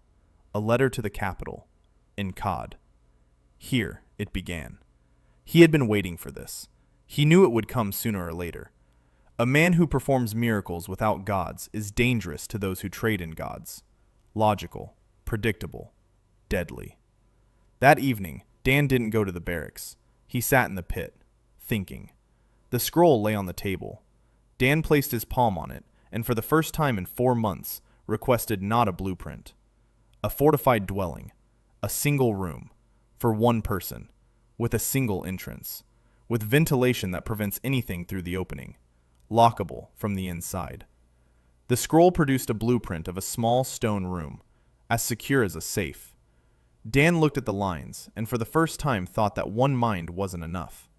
A letter to the capital. In Cod. Here it began. He had been waiting for this. He knew it would come sooner or later. A man who performs miracles without gods is dangerous to those who trade in gods. Logical, predictable, deadly. That evening, Dan didn't go to the barracks. He sat in the pit, thinking. The scroll lay on the table. Dan placed his palm on it, and for the first time in 4 months, requested not a blueprint. A fortified dwelling, a single room, for one person, with a single entrance, with ventilation that prevents anything through the opening, lockable from the inside. The scroll produced a blueprint of a small stone room, as secure as a safe. Dan looked at the lines, and for the first time thought that one mind wasn't enough.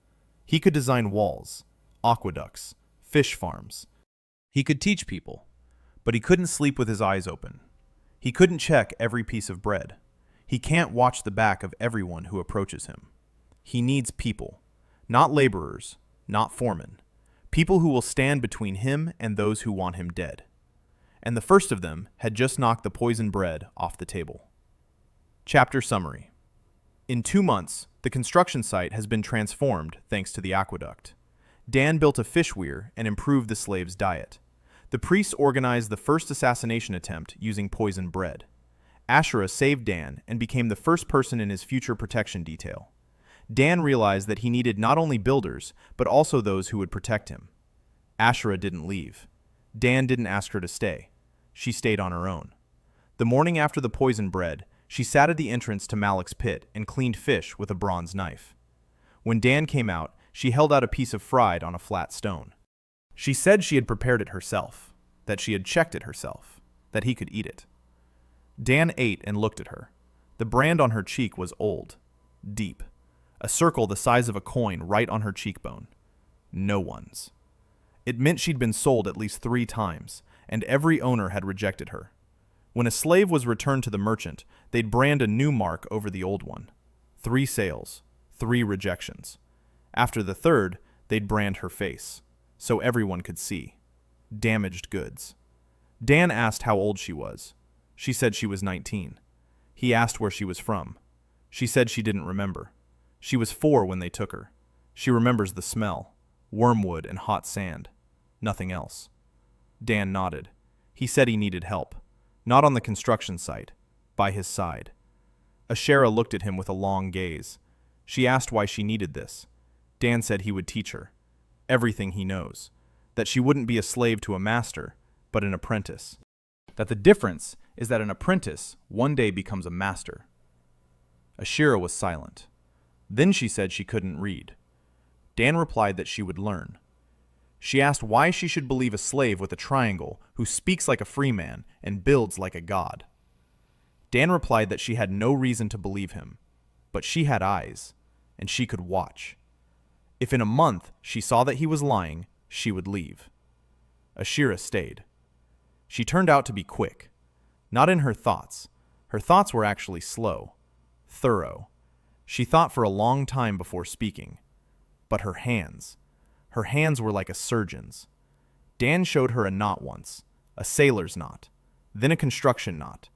He could design walls, aqueducts, fish farms. He could teach people, but he couldn't sleep with his eyes open. He couldn't check every piece of bread. He can't watch the back of everyone who approaches him. He needs people, not laborers, not foremen, people who will stand between him and those who want him dead. And the first of them had just knocked the poisoned bread off the table. Chapter summary. In 2 months, the construction site has been transformed thanks to the aqueduct. Dan built a fish weir and improved the slaves' diet. The priests organized the first assassination attempt using poisoned bread. Ashura saved Dan and became the first person in his future protection detail. Dan realized that he needed not only builders, but also those who would protect him. Ashura didn't leave. Dan didn't ask her to stay. She stayed on her own. The morning after the poisoned bread, she sat at the entrance to Malik's pit and cleaned fish with a bronze knife. When Dan came out, she held out a piece of fried on a flat stone. She said she had prepared it herself, that she had checked it herself, that he could eat it. Dan ate and looked at her. The brand on her cheek was old, deep, a circle the size of a coin right on her cheekbone. No one's. It meant she'd been sold at least 3 times, and every owner had rejected her. When a slave was returned to the merchant, they'd brand a new mark over the old one. 3 sales, 3 rejections. After the third, they'd brand her face, so everyone could see. Damaged goods. Dan asked how old she was. She said she was 19. He asked where she was from. She said she didn't remember. She was 4 when they took her. She remembers the smell, wormwood and hot sand. Nothing else. Dan nodded. He said he needed help. Not on the construction site, by his side. Ashera looked at him with a long gaze. She asked why she needed this. Dan said he would teach her. Everything he knows. That she wouldn't be a slave to a master, but an apprentice. That the difference is that an apprentice one day becomes a master. Ashera was silent. Then she said she couldn't read. Dan replied that she would learn. She asked why she should believe a slave with a triangle who speaks like a free man and builds like a god. Dan replied that she had no reason to believe him, but she had eyes, and she could watch. If in a month she saw that he was lying, she would leave. Ashera stayed. She turned out to be quick. Not in her thoughts. Her thoughts were actually slow, thorough. She thought for a long time before speaking. But her hands were like a surgeon's. Dan showed her a knot once, a sailor's knot, then a construction knot,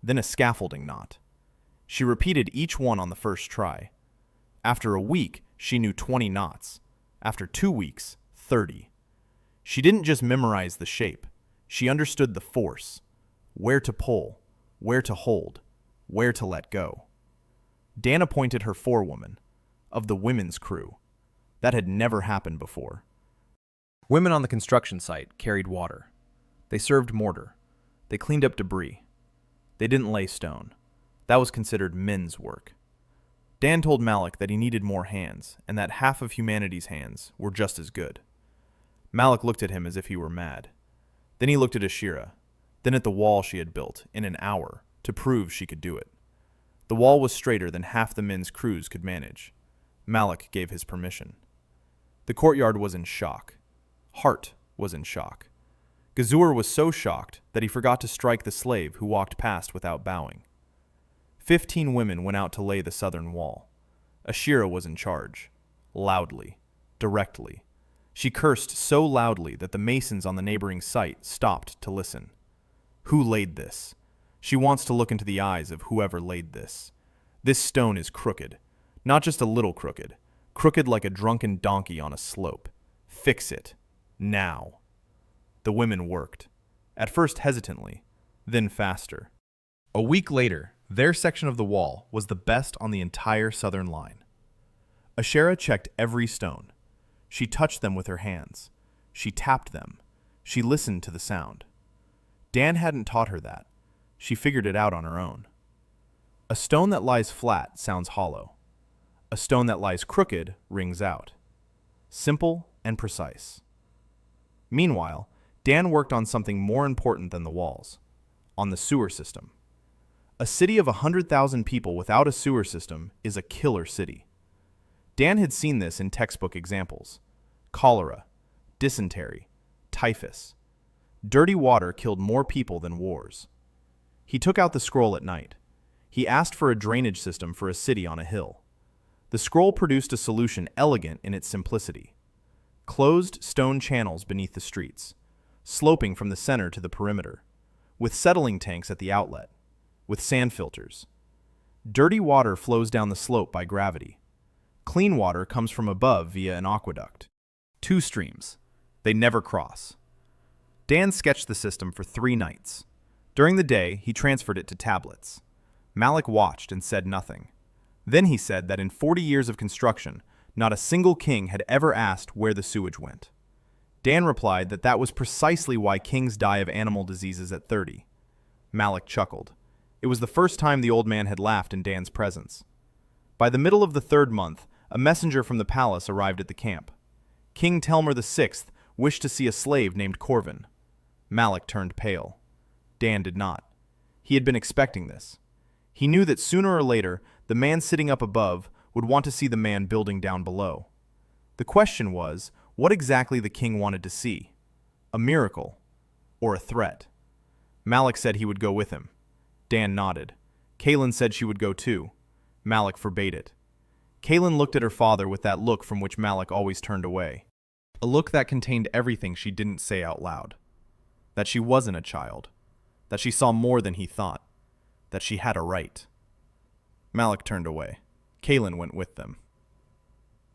then a scaffolding knot. She repeated each one on the first try. After a week, she knew 20 knots. After 2 weeks, 30. She didn't just memorize the shape. She understood the force, where to pull, where to hold, where to let go. Dan appointed her forewoman, of the women's crew. That had never happened before. Women on the construction site carried water. They served mortar. They cleaned up debris. They didn't lay stone. That was considered men's work. Dan told Malik that he needed more hands, and that half of humanity's hands were just as good. Malik looked at him as if he were mad. Then he looked at Ashera, then at the wall she had built in an hour to prove she could do it. The wall was straighter than half the men's crews could manage. Malik gave his permission. The courtyard was in shock. Hart was in shock. Gazur was so shocked that he forgot to strike the slave who walked past without bowing. 15 women went out to lay the southern wall. Ashera was in charge. Loudly. Directly. She cursed so loudly that the masons on the neighboring site stopped to listen. Who laid this? She wants to look into the eyes of whoever laid this. This stone is crooked. Not just a little crooked. Crooked like a drunken donkey on a slope. Fix it. Now. The women worked. At first hesitantly, then faster. A week later, their section of the wall was the best on the entire southern line. Ashera checked every stone. She touched them with her hands. She tapped them. She listened to the sound. Dan hadn't taught her that. She figured it out on her own. A stone that lies flat sounds hollow. A stone that lies crooked rings out. Simple and precise. Meanwhile, Dan worked on something more important than the walls. On the sewer system. A city of 100,000 people without a sewer system is a killer city. Dan had seen this in textbook examples. Cholera, dysentery, typhus. Dirty water killed more people than wars. He took out the scroll at night. He asked for a drainage system for a city on a hill. The scroll produced a solution elegant in its simplicity. Closed stone channels beneath the streets, sloping from the center to the perimeter, with settling tanks at the outlet, with sand filters. Dirty water flows down the slope by gravity. Clean water comes from above via an aqueduct. 2 streams. They never cross. Dan sketched the system for 3 nights. During the day, he transferred it to tablets. Malik watched and said nothing. Then he said that in 40 years of construction, not a single king had ever asked where the sewage went. Dan replied that that was precisely why kings die of animal diseases at 30. Malik chuckled. It was the first time the old man had laughed in Dan's presence. By the middle of the 3rd month, a messenger from the palace arrived at the camp. King Telmer VI wished to see a slave named Corvin. Malik turned pale. Dan did not. He had been expecting this. He knew that sooner or later, the man sitting up above would want to see the man building down below. The question was, what exactly the king wanted to see? A miracle or a threat? Malik said he would go with him. Dan nodded. Kaylin said she would go too. Malik forbade it. Kaylin looked at her father with that look from which Malik always turned away. A look that contained everything she didn't say out loud. That she wasn't a child. That she saw more than he thought. That she had a right. Malik turned away. Kaylin went with them.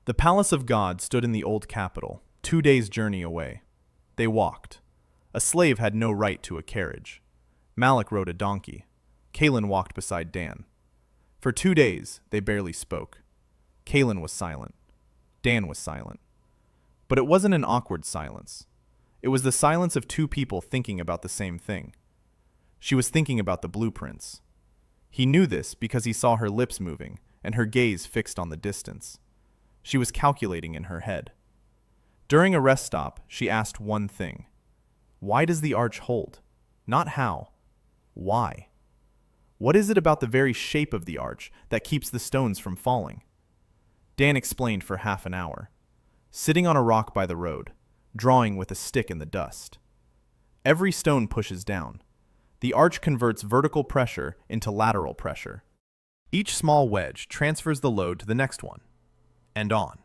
The Palace of God stood in the old capital, 2 days' journey away. They walked. A slave had no right to a carriage. Malik rode a donkey. Kaylin walked beside Dan. For 2 days, they barely spoke. Kaylin was silent. Dan was silent. But it wasn't an awkward silence. It was the silence of two people thinking about the same thing. She was thinking about the blueprints. He knew this because he saw her lips moving and her gaze fixed on the distance. She was calculating in her head. During a rest stop, she asked one thing. Why does the arch hold? Not how. Why? What is it about the very shape of the arch that keeps the stones from falling? Dan explained for half an hour, sitting on a rock by the road, drawing with a stick in the dust. Every stone pushes down. The arch converts vertical pressure into lateral pressure. Each small wedge transfers the load to the next one, and on,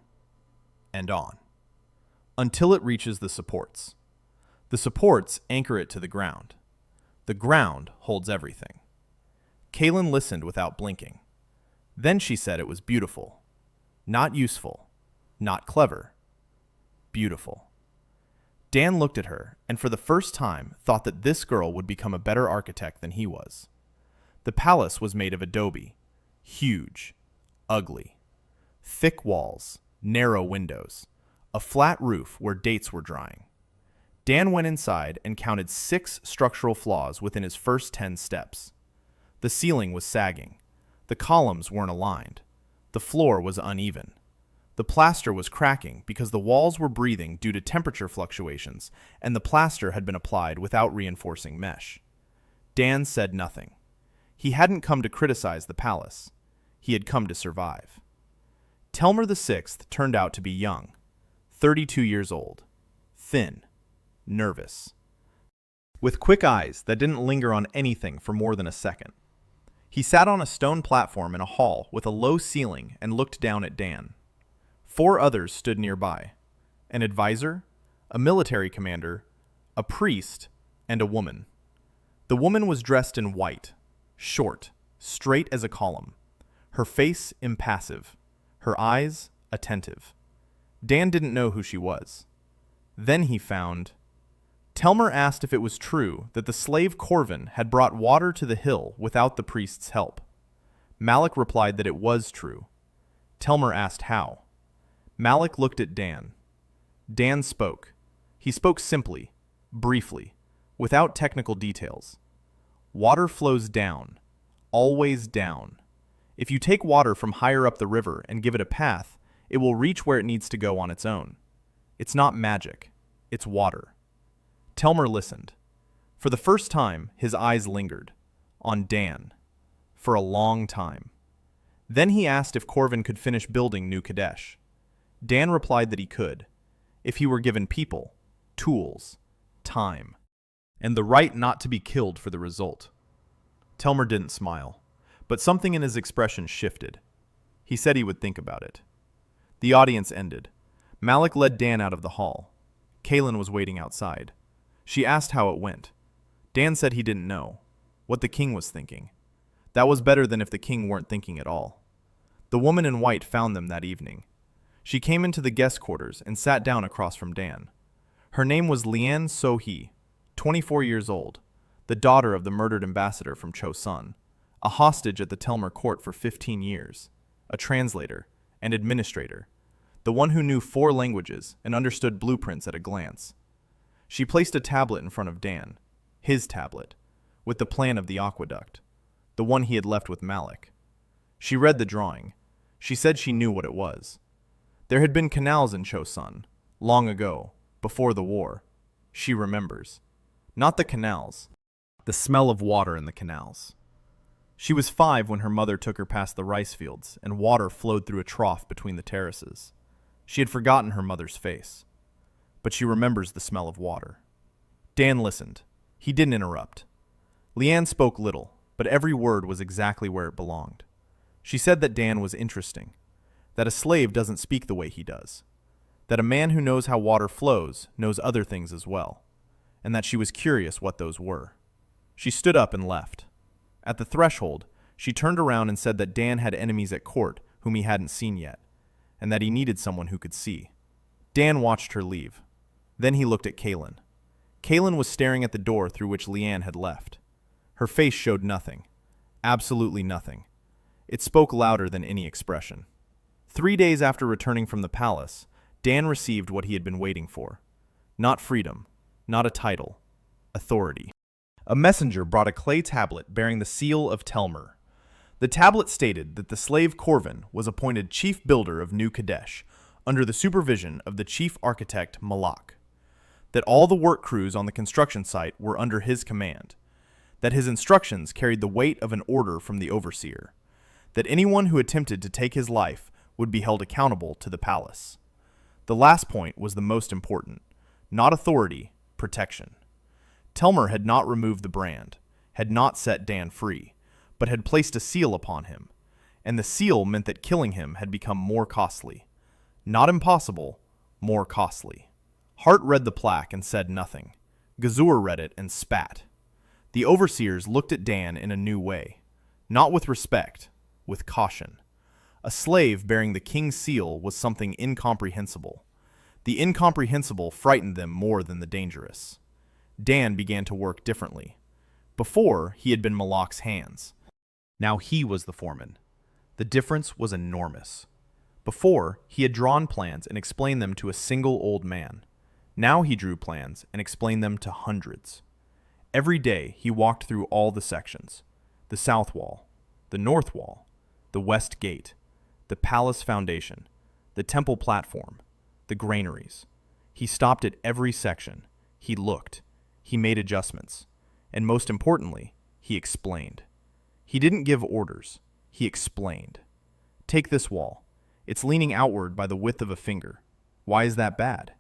until it reaches the supports. The supports anchor it to the ground. The ground holds everything. Kaylin listened without blinking. Then she said it was beautiful. Not useful. Not clever. Beautiful. Dan looked at her and for the first time thought that this girl would become a better architect than he was. The palace was made of adobe. Huge. Ugly. Thick walls. Narrow windows. A flat roof where dates were drying. Dan went inside and counted 6 structural flaws within his first 10 steps. The ceiling was sagging. The columns weren't aligned. The floor was uneven. The plaster was cracking because the walls were breathing due to temperature fluctuations, and the plaster had been applied without reinforcing mesh. Dan said nothing. He hadn't come to criticize the palace. He had come to survive. Telmer VI turned out to be young, 32 years old, thin, nervous, with quick eyes that didn't linger on anything for more than a second. He sat on a stone platform in a hall with a low ceiling and looked down at Dan. 4 others stood nearby, an advisor, a military commander, a priest, and a woman. The woman was dressed in white, short, straight as a column, her face impassive, her eyes attentive. Dan didn't know who she was. Then he found... Telmer asked if it was true that the slave Corvin had brought water to the hill without the priest's help. Malik replied that it was true. Telmer asked how. Malik looked at Dan. Dan spoke. He spoke simply, briefly, without technical details. Water flows down, always down. If you take water from higher up the river and give it a path, it will reach where it needs to go on its own. It's not magic. It's water. Telmer listened. For the first time, his eyes lingered. On Dan. For a long time. Then he asked if Corvin could finish building New Kadesh. Dan replied that he could, if he were given people, tools, time, and the right not to be killed for the result. Telmer didn't smile, but something in his expression shifted. He said he would think about it. The audience ended. Malik led Dan out of the hall. Kaylin was waiting outside. She asked how it went. Dan said he didn't know, what the king was thinking. That was better than if the king weren't thinking at all. The woman in white found them that evening. She came into the guest quarters and sat down across from Dan. Her name was Lian So-hee, 24 years old, the daughter of the murdered ambassador from Chosun, a hostage at the Telmer court for 15 years, a translator, and administrator, the one who knew 4 languages and understood blueprints at a glance. She placed a tablet in front of Dan, his tablet, with the plan of the aqueduct, the one he had left with Malik. She read the drawing. She said she knew what it was. There had been canals in Chosun, long ago, before the war. She remembers. Not the canals, the smell of water in the canals. She was 5 when her mother took her past the rice fields, and water flowed through a trough between the terraces. She had forgotten her mother's face, but she remembers the smell of water. Dan listened, He didn't interrupt. Leanne spoke little, but every word was exactly where it belonged. She said that Dan was interesting, that a slave doesn't speak the way he does, that a man who knows how water flows knows other things as well, and that she was curious what those were. She stood up and left. At the threshold, she turned around and said that Dan had enemies at court whom he hadn't seen yet, and that he needed someone who could see. Dan watched her leave. Then he looked at Kaylin. Kaylin was staring at the door through which Leanne had left. Her face showed nothing. Absolutely nothing. It spoke louder than any expression. 3 days after returning from the palace, Dan received what he had been waiting for. Not freedom, not a title, authority. A messenger brought a clay tablet bearing the seal of Telmer. The tablet stated that the slave Corvin was appointed chief builder of New Kadesh under the supervision of the chief architect Malak, that all the work crews on the construction site were under his command, that his instructions carried the weight of an order from the overseer, that anyone who attempted to take his life would be held accountable to the palace. The last point was the most important. Not authority, protection. Telmer had not removed the brand, had not set Dan free, but had placed a seal upon him, and the seal meant that killing him had become more costly. Not impossible, more costly. Hart read the plaque and said nothing. Gazur read it and spat. The overseers looked at Dan in a new way, not with respect, with caution. A slave bearing the king's seal was something incomprehensible. The incomprehensible frightened them more than the dangerous. Dan began to work differently. Before, he had been Malak's hands. Now he was the foreman. The difference was enormous. Before, he had drawn plans and explained them to a single old man. Now he drew plans and explained them to hundreds. Every day he walked through all the sections: the south wall, the north wall, the west gate, the palace foundation, the temple platform, the granaries. He stopped at every section. He looked. He made adjustments. And most importantly, he explained. He didn't give orders. He explained. Take this wall. It's leaning outward by the width of a finger. Why is that bad?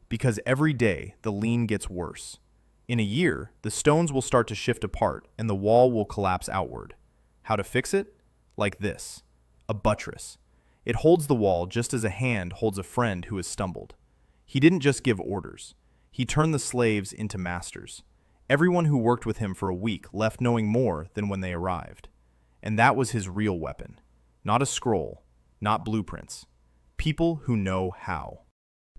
Because every day the lean gets worse. In a year, the stones will start to shift apart and the wall will collapse outward. How to fix it? Like this. A buttress. It holds the wall just as a hand holds a friend who has stumbled. He didn't just give orders. He turned the slaves into masters. Everyone who worked with him for a week left knowing more than when they arrived. And that was his real weapon. Not a scroll, not blueprints. People who know how.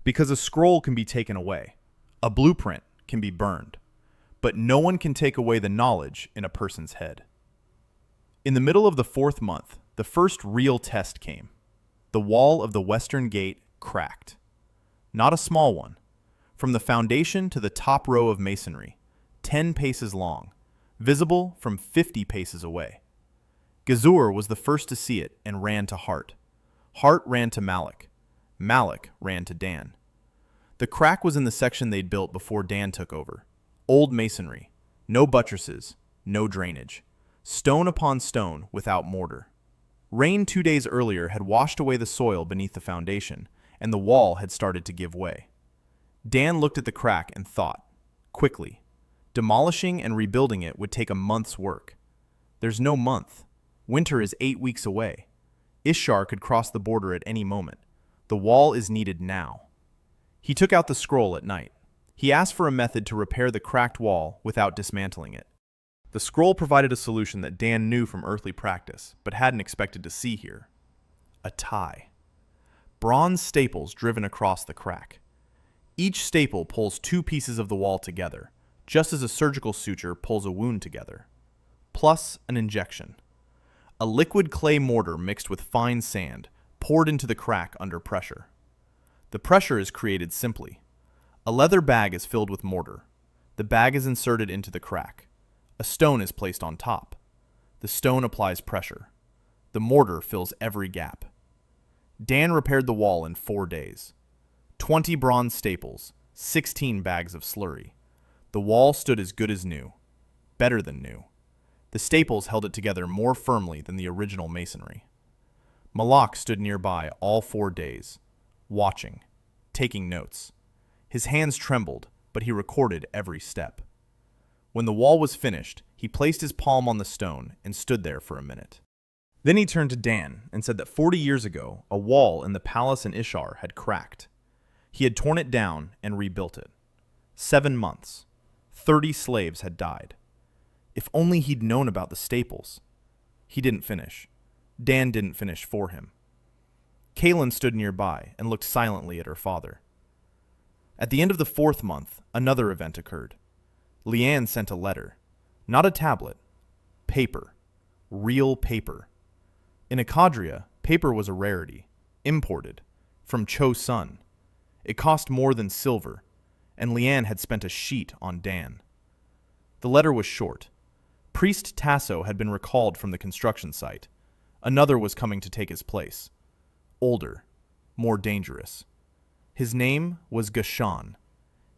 Because a scroll can be taken away. A blueprint can be burned. But no one can take away the knowledge in a person's head. In the middle of the 4th month, the first real test came. The wall of the western gate cracked. Not a small one. From the foundation to the top row of masonry, 10 paces long, visible from 50 paces away. Gazur was the first to see it and ran to Hart. Hart ran to Malik. Malik ran to Dan. The crack was in the section they'd built before Dan took over. Old masonry, no buttresses, no drainage. Stone upon stone without mortar. Rain 2 days earlier had washed away the soil beneath the foundation, and the wall had started to give way. Dan looked at the crack and thought, quickly. Demolishing and rebuilding it would take a month's work. There's no month. Winter is 8 weeks away. Ishtar could cross the border at any moment. The wall is needed now. He took out the scroll at night. He asked for a method to repair the cracked wall without dismantling it. The scroll provided a solution that Dan knew from earthly practice, but hadn't expected to see here. A tie. Bronze staples driven across the crack. Each staple pulls 2 pieces of the wall together, just as a surgical suture pulls a wound together. Plus an injection. A liquid clay mortar mixed with fine sand, poured into the crack under pressure. The pressure is created simply. A leather bag is filled with mortar. The bag is inserted into the crack. A stone is placed on top. The stone applies pressure. The mortar fills every gap. Dan repaired the wall in 4 days. 20 bronze staples, 16 bags of slurry. The wall stood as good as new. Better than new. The staples held it together more firmly than the original masonry. Malak stood nearby all 4 days, watching, taking notes. His hands trembled, but he recorded every step. When the wall was finished, he placed his palm on the stone and stood there for a minute. Then he turned to Dan and said that 40 years ago, a wall in the palace in Ishar had cracked. He had torn it down and rebuilt it. 7 months. 30 slaves had died. If only he'd known about the staples. He didn't finish. Dan didn't finish for him. Kaylin stood nearby and looked silently at her father. At the end of the 4th month, another event occurred. Leanne sent a letter. Not a tablet. Paper. Real paper. In Akadria, paper was a rarity. Imported. From Cho-sun. It cost more than silver, and Leanne had spent a sheet on Dan. The letter was short. Priest Tasso had been recalled from the construction site. Another was coming to take his place. Older. More dangerous. His name was Gashan.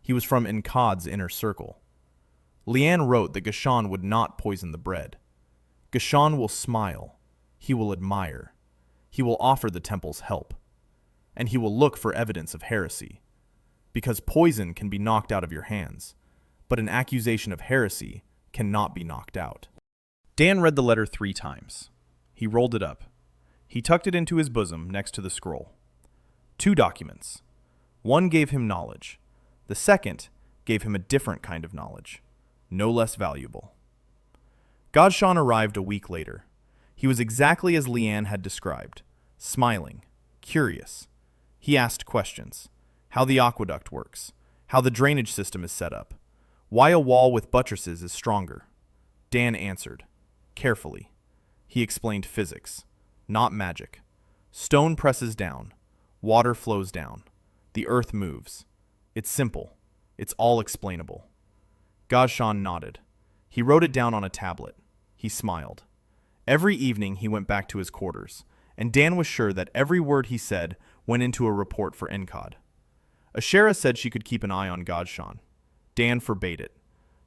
He was from Enkad's inner circle. Leanne wrote that Gashan would not poison the bread. Gashan will smile. He will admire. He will offer the temple's help. And he will look for evidence of heresy. Because poison can be knocked out of your hands, but an accusation of heresy cannot be knocked out. Dan read the letter 3 times. He rolled it up. He tucked it into his bosom next to the scroll. 2 documents. One gave him knowledge. The second gave him a different kind of knowledge, no less valuable. Gashan arrived a week later. He was exactly as Leanne had described, smiling, curious. He asked questions. How the aqueduct works, how the drainage system is set up, why a wall with buttresses is stronger. Dan answered, carefully. He explained physics, not magic. Stone presses down, water flows down, the earth moves. It's simple, it's all explainable. Gashan nodded. He wrote it down on a tablet. He smiled. Every evening he went back to his quarters, and Dan was sure that every word he said went into a report for Enkad. Ashera said she could keep an eye on Gashan. Dan forbade it.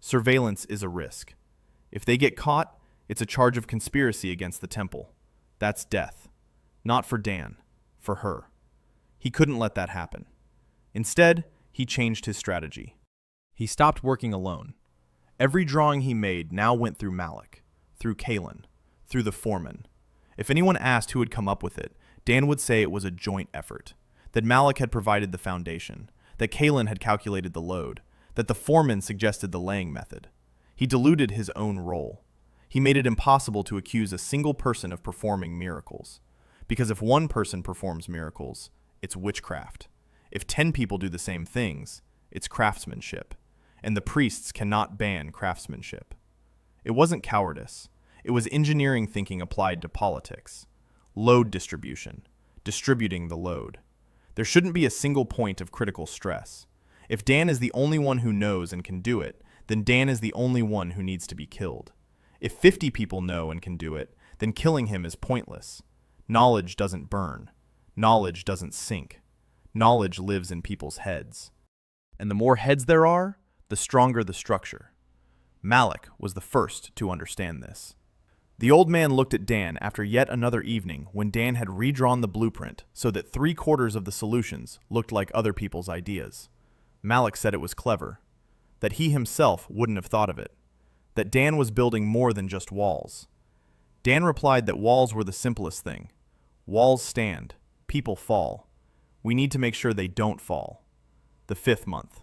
Surveillance is a risk. If they get caught, it's a charge of conspiracy against the temple. That's death. Not for Dan, for her. He couldn't let that happen. Instead, he changed his strategy. He stopped working alone. Every drawing he made now went through Malik, through Kaylin, through the foreman. If anyone asked who had come up with it, Dan would say it was a joint effort, that Malik had provided the foundation, that Kaylin had calculated the load, that the foreman suggested the laying method. He diluted his own role. He made it impossible to accuse a single person of performing miracles. Because if one person performs miracles, it's witchcraft. If 10 people do the same things, it's craftsmanship. And the priests cannot ban craftsmanship. It wasn't cowardice. It was engineering thinking applied to politics. Load distribution. Distributing the load. There shouldn't be a single point of critical stress. If Dan is the only one who knows and can do it, then Dan is the only one who needs to be killed. If 50 people know and can do it, then killing him is pointless. Knowledge doesn't burn. Knowledge doesn't sink. Knowledge lives in people's heads. And the more heads there are, the stronger the structure. Malik was the first to understand this. The old man looked at Dan after yet another evening when Dan had redrawn the blueprint so that 3/4 of the solutions looked like other people's ideas. Malik said it was clever, that he himself wouldn't have thought of it, that Dan was building more than just walls. Dan replied that walls were the simplest thing. Walls stand, people fall. We need to make sure they don't fall. The 5th month.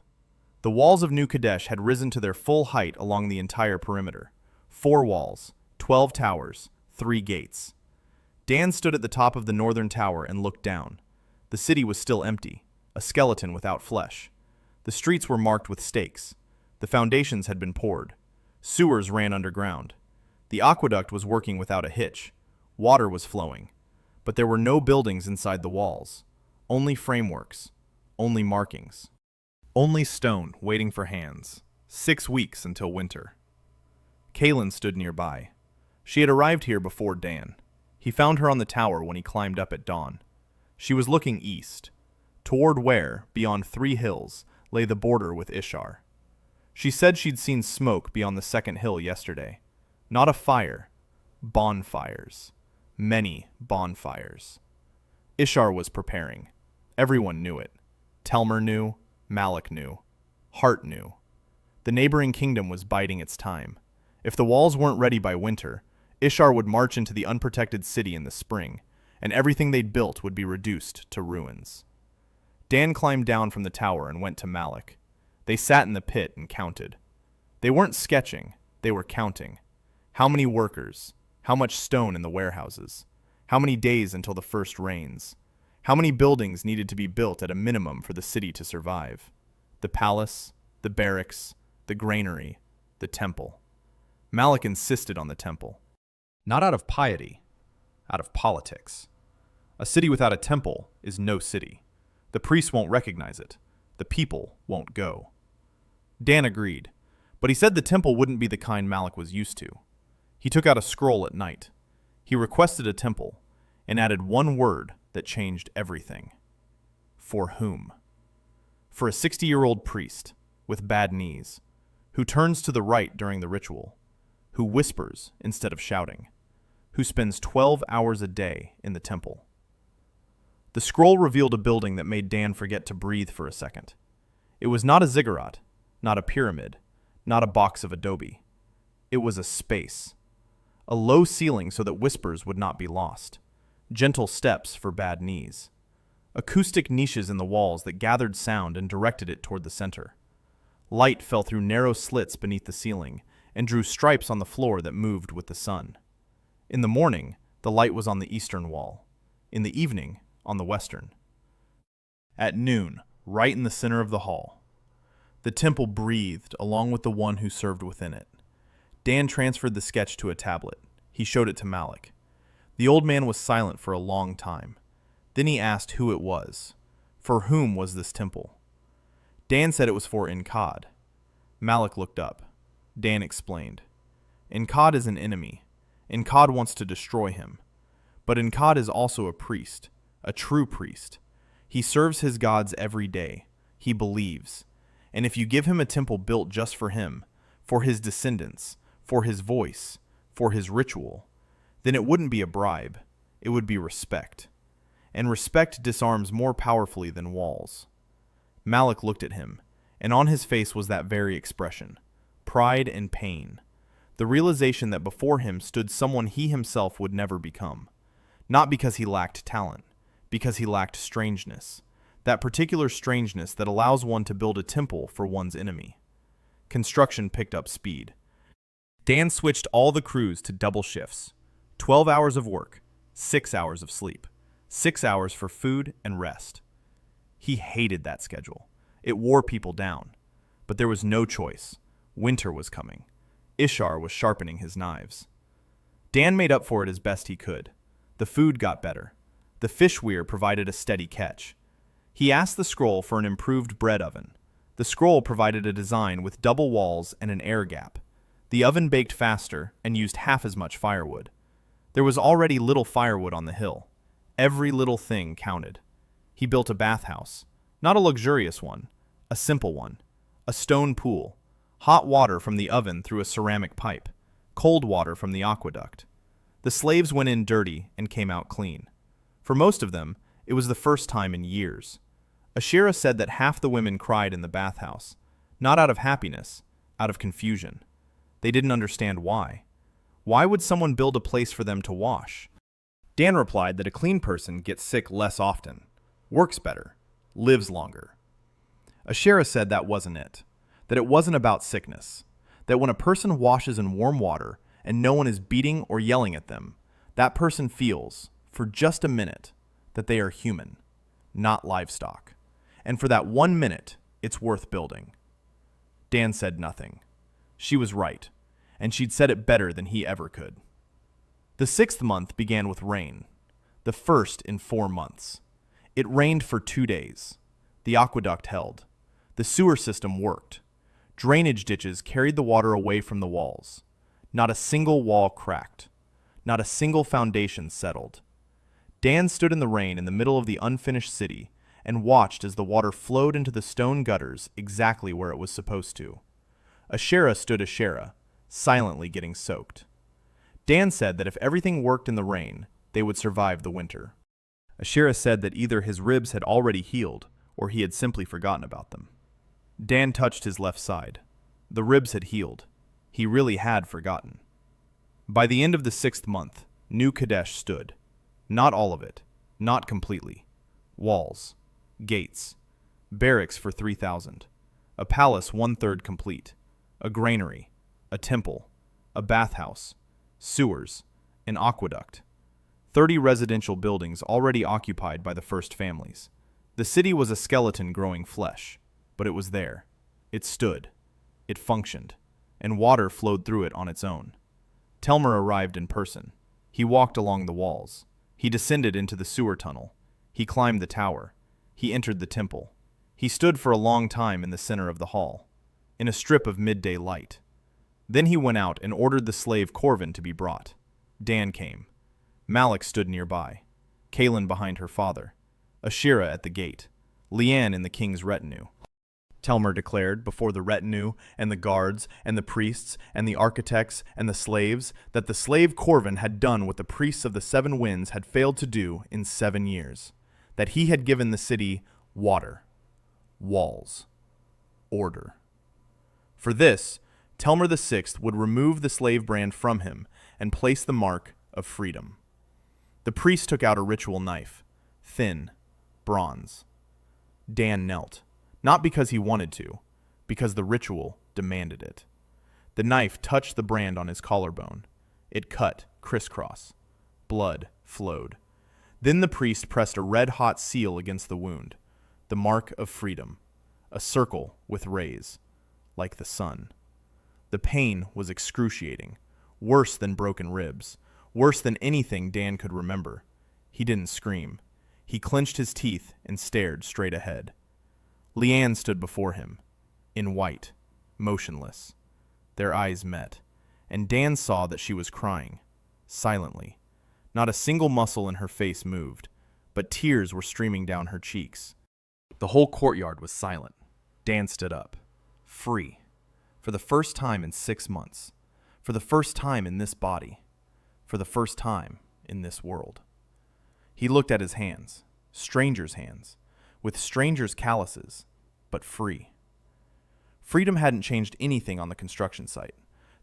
The walls of New Kadesh had risen to their full height along the entire perimeter. 4 walls, 12 towers, 3 gates. Dan stood at the top of the northern tower and looked down. The city was still empty, a skeleton without flesh. The streets were marked with stakes. The foundations had been poured. Sewers ran underground. The aqueduct was working without a hitch. Water was flowing. But there were no buildings inside the walls. Only frameworks. Only markings. Only stone waiting for hands. 6 weeks until winter. Kaylin stood nearby. She had arrived here before Dan. He found her on the tower when he climbed up at dawn. She was looking east, toward where, beyond 3 hills, lay the border with Ishar. She said she'd seen smoke beyond the 2nd hill yesterday. Not a fire. Bonfires. Many bonfires. Ishar was preparing. Everyone knew it. Telmer knew. Malik knew. Hart knew. The neighboring kingdom was biding its time. If the walls weren't ready by winter, Ishtar would march into the unprotected city in the spring, and everything they'd built would be reduced to ruins. Dan climbed down from the tower and went to Malik. They sat in the pit and counted. They weren't sketching, they were counting. How many workers? How much stone in the warehouses? How many days until the first rains? How many buildings needed to be built at a minimum for the city to survive? The palace, the barracks, the granary, the temple. Malik insisted on the temple. Not out of piety, out of politics. A city without a temple is no city. The priests won't recognize it. The people won't go. Dan agreed, but he said the temple wouldn't be the kind Malik was used to. He took out a scroll at night. He requested a temple and added one word that changed everything. For whom? For a 60-year-old priest with bad knees, who turns to the right during the ritual, who whispers instead of shouting, who spends 12 hours a day in the temple. The scroll revealed a building that made Dan forget to breathe for a second. It was not a ziggurat, not a pyramid, not a box of adobe. It was a space. A low ceiling so that whispers would not be lost. Gentle steps for bad knees. Acoustic niches in the walls that gathered sound and directed it toward the center. Light fell through narrow slits beneath the ceiling and drew stripes on the floor that moved with the sun. In the morning, the light was on the eastern wall. In the evening, on the western. At noon, right in the center of the hall, the temple breathed along with the one who served within it. Dan transferred the sketch to a tablet. He showed it to Malik. The old man was silent for a long time. Then he asked who it was. For whom was this temple? Dan said it was for Inkad. Malik looked up. Dan explained. Inkad is an enemy. Inkad wants to destroy him. But Inkad is also a priest, a true priest. He serves his gods every day. He believes. And if you give him a temple built just for him, for his descendants, for his voice, for his ritual, then it wouldn't be a bribe. It would be respect. And respect disarms more powerfully than walls. Malik looked at him, and on his face was that very expression, pride and pain, the realization that before him stood someone he himself would never become, not because he lacked talent, because he lacked strangeness, that particular strangeness that allows one to build a temple for one's enemy. Construction picked up speed. Dan switched all the crews to double shifts, 12 hours of work, 6 hours of sleep, 6 hours for food and rest. He hated that schedule. It wore people down. But there was no choice. Winter was coming. Ishtar was sharpening his knives. Dan made up for it as best he could. The food got better. The fish weir provided a steady catch. He asked the scroll for an improved bread oven. The scroll provided a design with double walls and an air gap. The oven baked faster and used half as much firewood. There was already little firewood on the hill. Every little thing counted. He built a bathhouse, not a luxurious one, a simple one, a stone pool, hot water from the oven through a ceramic pipe, cold water from the aqueduct. The slaves went in dirty and came out clean. For most of them, it was the first time in years. Ashira said that half the women cried in the bathhouse, not out of happiness, out of confusion. They didn't understand why. Why would someone build a place for them to wash? Dan replied that a clean person gets sick less often, works better, lives longer. Ashira said that wasn't it, that it wasn't about sickness, that when a person washes in warm water and no one is beating or yelling at them, that person feels, for just a minute, that they are human, not livestock. And for that 1 minute, it's worth building. Dan said nothing. She was right, and she'd said it better than he ever could. The 6th month began with rain, the first in 4 months. It rained for 2 days. The aqueduct held. The sewer system worked. Drainage ditches carried the water away from the walls. Not a single wall cracked. Not a single foundation settled. Dan stood in the rain in the middle of the unfinished city and watched as the water flowed into the stone gutters exactly where it was supposed to. Ashera stood Ashera, silently getting soaked. Dan said that if everything worked in the rain, they would survive the winter. Ashera said that either his ribs had already healed or he had simply forgotten about them. Dan touched his left side. The ribs had healed. He really had forgotten. By the end of the 6th month, New Kadesh stood. Not all of it. Not completely. Walls. Gates. Barracks for 3,000. A palace 1/3 complete. A granary. A temple. A bathhouse. Sewers. An aqueduct. 30 residential buildings already occupied by the first families. The city was a skeleton growing flesh, but it was there. It stood. It functioned, and water flowed through it on its own. Telmer arrived in person. He walked along the walls. He descended into the sewer tunnel. He climbed the tower. He entered the temple. He stood for a long time in the center of the hall, in a strip of midday light. Then he went out and ordered the slave Corvin to be brought. Dan came. Malik stood nearby, Kaylin behind her father, Ashira at the gate, Leanne in the king's retinue. Telmer declared before the retinue and the guards and the priests and the architects and the slaves that the slave Corvin had done what the priests of the 7 winds had failed to do in 7 years, that he had given the city water, walls, order. For this, Telmer VI would remove the slave brand from him and place the mark of freedom. The priest took out a ritual knife, thin, bronze. Dan knelt, not because he wanted to, because the ritual demanded it. The knife touched the brand on his collarbone. It cut crisscross. Blood flowed. Then the priest pressed a red-hot seal against the wound, the mark of freedom, a circle with rays, like the sun. The pain was excruciating, worse than broken ribs, worse than anything Dan could remember. He didn't scream. He clenched his teeth and stared straight ahead. Leanne stood before him, in white, motionless. Their eyes met, and Dan saw that she was crying, silently. Not a single muscle in her face moved, but tears were streaming down her cheeks. The whole courtyard was silent. Dan stood up, free, for the first time in 6 months, for the first time in this body, for the first time in this world. He looked at his hands, strangers' hands, with strangers' calluses, but free. Freedom hadn't changed anything on the construction site.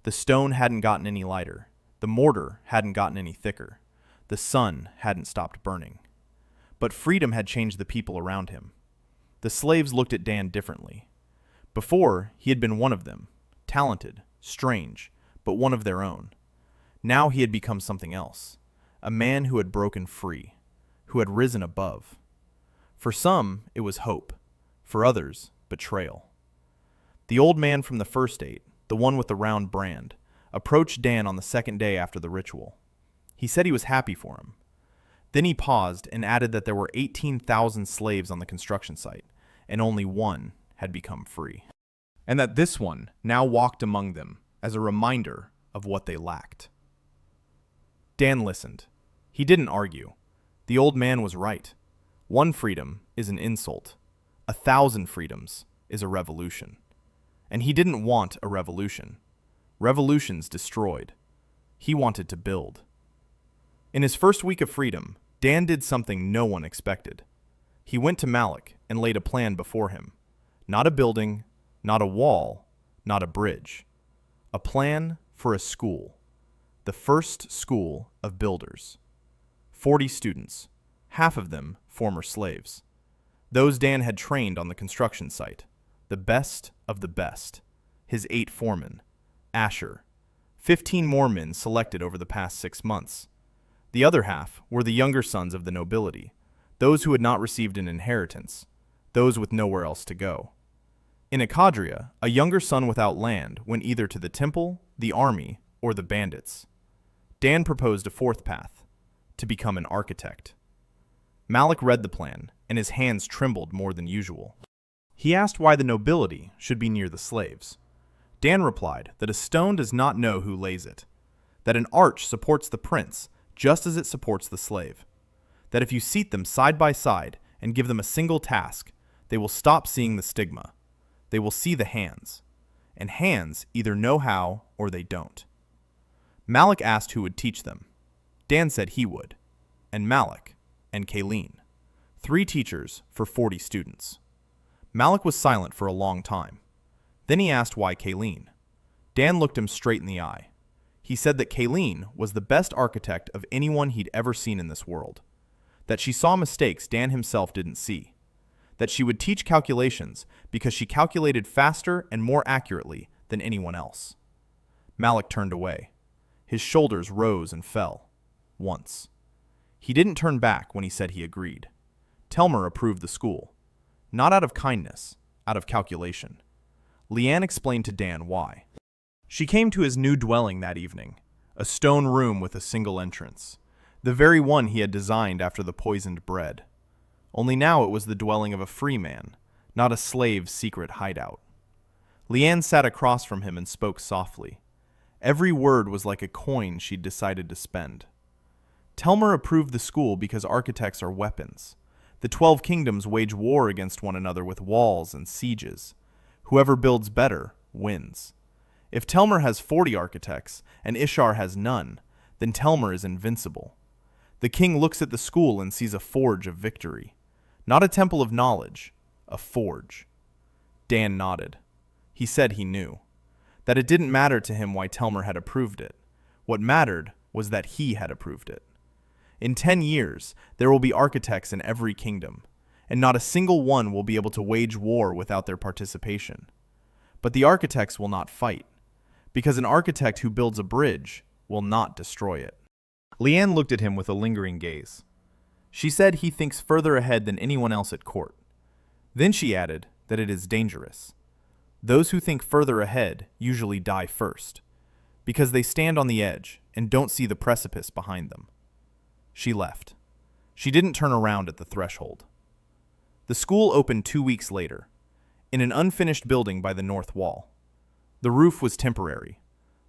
The stone hadn't gotten any lighter. The mortar hadn't gotten any thicker. The sun hadn't stopped burning. But freedom had changed the people around him. The slaves looked at Dan differently. Before, he had been one of them, talented, strange, but one of their own. Now he had become something else, a man who had broken free, who had risen above. For some, it was hope. For others, betrayal. The old man from the first 8, the one with the round brand, approached Dan on the 2nd day after the ritual. He said he was happy for him. Then he paused and added that there were 18,000 slaves on the construction site, and only one had become free. And that this one now walked among them as a reminder of what they lacked. Dan listened. He didn't argue. The old man was right. One freedom is an insult. 1,000 freedoms is a revolution. And he didn't want a revolution. Revolutions destroyed. He wanted to build. In his first week of freedom, Dan did something no one expected. He went to Malik and laid a plan before him. Not a building, not a wall, not a bridge. A plan for a school. The first school of builders. 40 students, half of them former slaves. Those Dan had trained on the construction site. The best of the best. His 8 foremen. Asher. 15 more men selected over the past 6 months. The other half were the younger sons of the nobility, those who had not received an inheritance, those with nowhere else to go. In Akadria, a younger son without land went either to the temple, the army, or the bandits. Dan proposed a 4th path, to become an architect. Malik read the plan, and his hands trembled more than usual. He asked why the nobility should be near the slaves. Dan replied that a stone does not know who lays it, that an arch supports the prince just as it supports the slave, that if you seat them side by side and give them a single task, they will stop seeing the stigma. They will see the hands, and hands either know how or they don't. Malik asked who would teach them. Dan said he would, and Malik, and Kayleen. 3 teachers for 40 students. Malik was silent for a long time. Then he asked why Kayleen. Dan looked him straight in the eye. He said that Kayleen was the best architect of anyone he'd ever seen in this world. That she saw mistakes Dan himself didn't see. That she would teach calculations because she calculated faster and more accurately than anyone else. Malik turned away. His shoulders rose and fell. Once. He didn't turn back when he said he agreed. Telmer approved the school. Not out of kindness, out of calculation. Leanne explained to Dan why. She came to his new dwelling that evening, a stone room with a single entrance, the very one he had designed after the poisoned bread. Only now it was the dwelling of a free man, not a slave's secret hideout. Leanne sat across from him and spoke softly. Every word was like a coin she'd decided to spend. Telmer approved the school because architects are weapons. The 12 kingdoms wage war against one another with walls and sieges. Whoever builds better wins. If Telmer has 40 architects and Ishar has none, then Telmer is invincible. The king looks at the school and sees a forge of victory. Not a temple of knowledge, a forge. Dan nodded. He said he knew. That it didn't matter to him why Telmer had approved it. What mattered was that he had approved it. In 10 years, there will be architects in every kingdom, and not a single one will be able to wage war without their participation. But the architects will not fight, because an architect who builds a bridge will not destroy it. Leanne looked at him with a lingering gaze. She said he thinks further ahead than anyone else at court. Then she added that it is dangerous. Those who think further ahead usually die first, because they stand on the edge and don't see the precipice behind them. She left. She didn't turn around at the threshold. The school opened 2 weeks later, in an unfinished building by the north wall. The roof was temporary.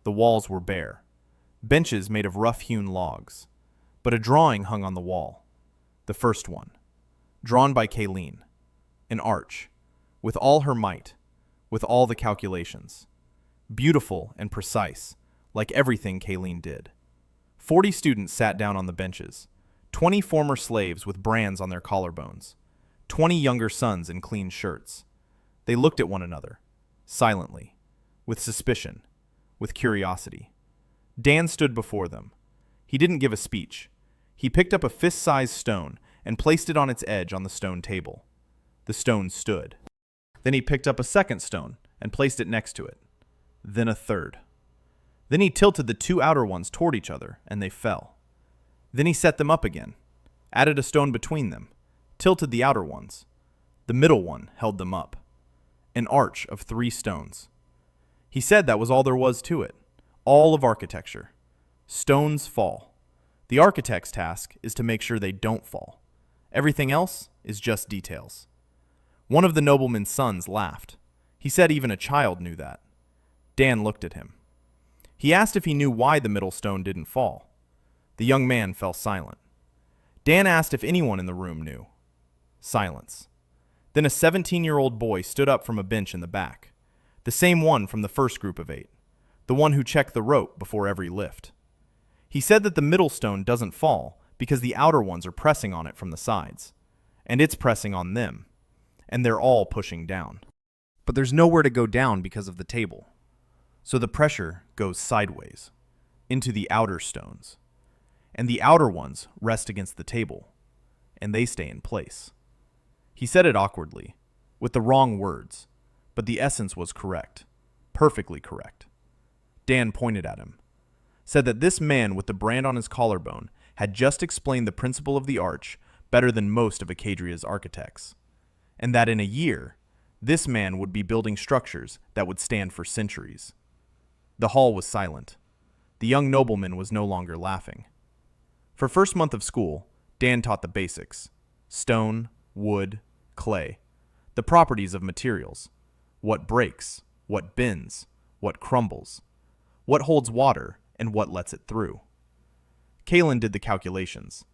The walls were bare. Benches made of rough-hewn logs. But a drawing hung on the wall. The first one. Drawn by Kayleen. An arch. With all her might. With all the calculations. Beautiful and precise, like everything Kayleen did. 40 students sat down on the benches. 20 former slaves with brands on their collarbones. 20 younger sons in clean shirts. They looked at one another, silently, with suspicion, with curiosity. Dan stood before them. He didn't give a speech. He picked up a fist-sized stone and placed it on its edge on the stone table. The stone stood. Then he picked up a second stone and placed it next to it. Then a third. Then he tilted the 2 outer ones toward each other, and they fell. Then he set them up again, added a stone between them, tilted the outer ones. The middle one held them up. An arch of 3 stones. He said that was all there was to it. All of architecture. Stones fall. The architect's task is to make sure they don't fall. Everything else is just details. One of the nobleman's sons laughed. He said even a child knew that. Dan looked at him. He asked if he knew why the middle stone didn't fall. The young man fell silent. Dan asked if anyone in the room knew. Silence. Then a 17-year-old boy stood up from a bench in the back. The same one from the first group of 8. The one who checked the rope before every lift. He said that the middle stone doesn't fall because the outer ones are pressing on it from the sides. And it's pressing on them. And they're all pushing down. But there's nowhere to go down because of the table. So the pressure goes sideways, into the outer stones. And the outer ones rest against the table, and they stay in place. He said it awkwardly, with the wrong words, but the essence was correct, perfectly correct. Dan pointed at him, said that this man with the brand on his collarbone had just explained the principle of the arch better than most of Acadria's architects, and that in a year, this man would be building structures that would stand for centuries. The hall was silent. The young nobleman was no longer laughing. For first month of school, Dan taught the basics. Stone, wood, clay. The properties of materials. What breaks, what bends, what crumbles. What holds water, and what lets it through. Kaylin did the calculations.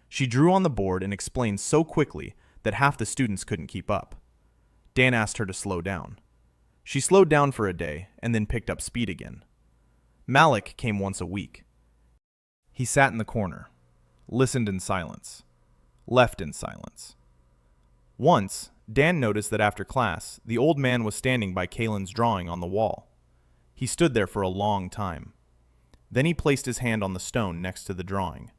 She drew on the board and explained so quickly that half the students couldn't keep up. Dan asked her to slow down. She slowed down for a day and then picked up speed again. Malik came once a week. He sat in the corner, listened in silence, left in silence. Once, Dan noticed that after class, the old man was standing by Kalen's drawing on the wall. He stood there for a long time. Then he placed his hand on the stone next to the drawing.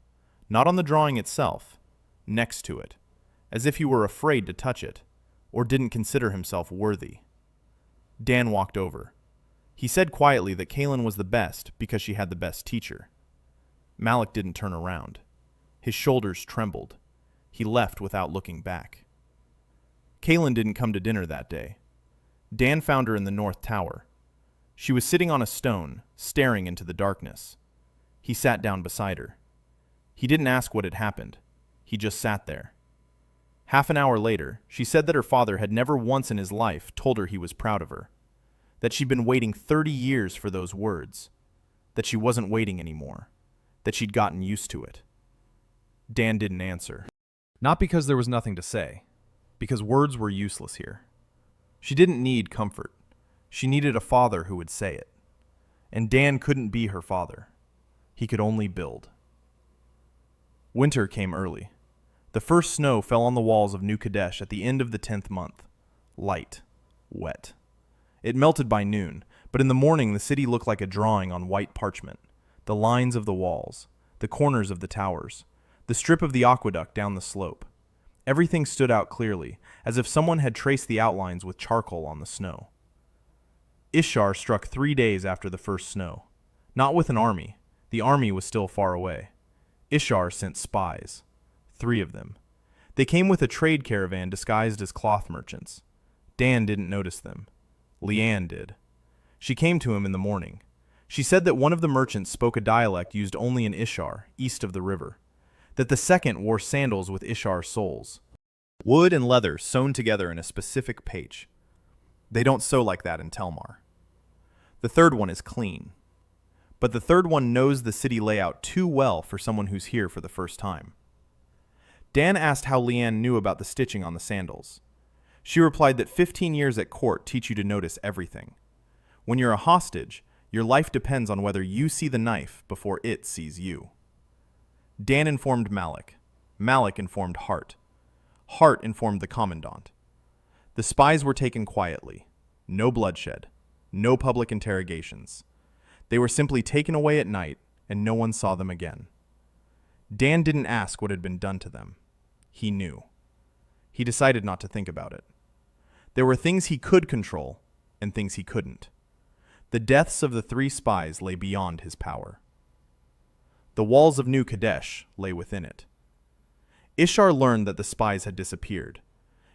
Not on the drawing itself, next to it, as if he were afraid to touch it, or didn't consider himself worthy. Dan walked over. He said quietly that Kalen was the best because she had the best teacher. Malik didn't turn around. His shoulders trembled. He left without looking back. Kalen didn't come to dinner that day. Dan found her in the North Tower. She was sitting on a stone, staring into the darkness. He sat down beside her. He didn't ask what had happened. He just sat there. Half an hour later, she said that her father had never once in his life told her he was proud of her, that she'd been waiting 30 years for those words, that she wasn't waiting anymore, that she'd gotten used to it. Dan didn't answer. Not because there was nothing to say, because words were useless here. She didn't need comfort. She needed a father who would say it. And Dan couldn't be her father. He could only build. Winter came early. The first snow fell on the walls of New Kadesh at the end of the 10th month. Light, wet. It melted by noon, but in the morning the city looked like a drawing on white parchment. The lines of the walls, the corners of the towers, the strip of the aqueduct down the slope. Everything stood out clearly, as if someone had traced the outlines with charcoal on the snow. Ishar struck 3 days after the first snow. Not with an army. The army was still far away. Ishar sent spies. 3 of them. They came with a trade caravan disguised as cloth merchants. Dan didn't notice them. Leanne did. She came to him in the morning. She said that one of the merchants spoke a dialect used only in Ishar, east of the river. That the second wore sandals with Ishar soles. Wood and leather sewn together in a specific patch. They don't sew like that in Telmar. The third one is clean. But the third one knows the city layout too well for someone who's here for the first time. Dan asked how Leanne knew about the stitching on the sandals. She replied that 15 years at court teach you to notice everything. When you're a hostage, your life depends on whether you see the knife before it sees you. Dan informed Malik. Malik informed Hart. Hart informed the commandant. The spies were taken quietly. No bloodshed. No public interrogations. They were simply taken away at night, and no one saw them again. Dan didn't ask what had been done to them. He knew. He decided not to think about it. There were things he could control, and things he couldn't. The deaths of the 3 spies lay beyond his power. The walls of New Kadesh lay within it. Ishar learned that the spies had disappeared,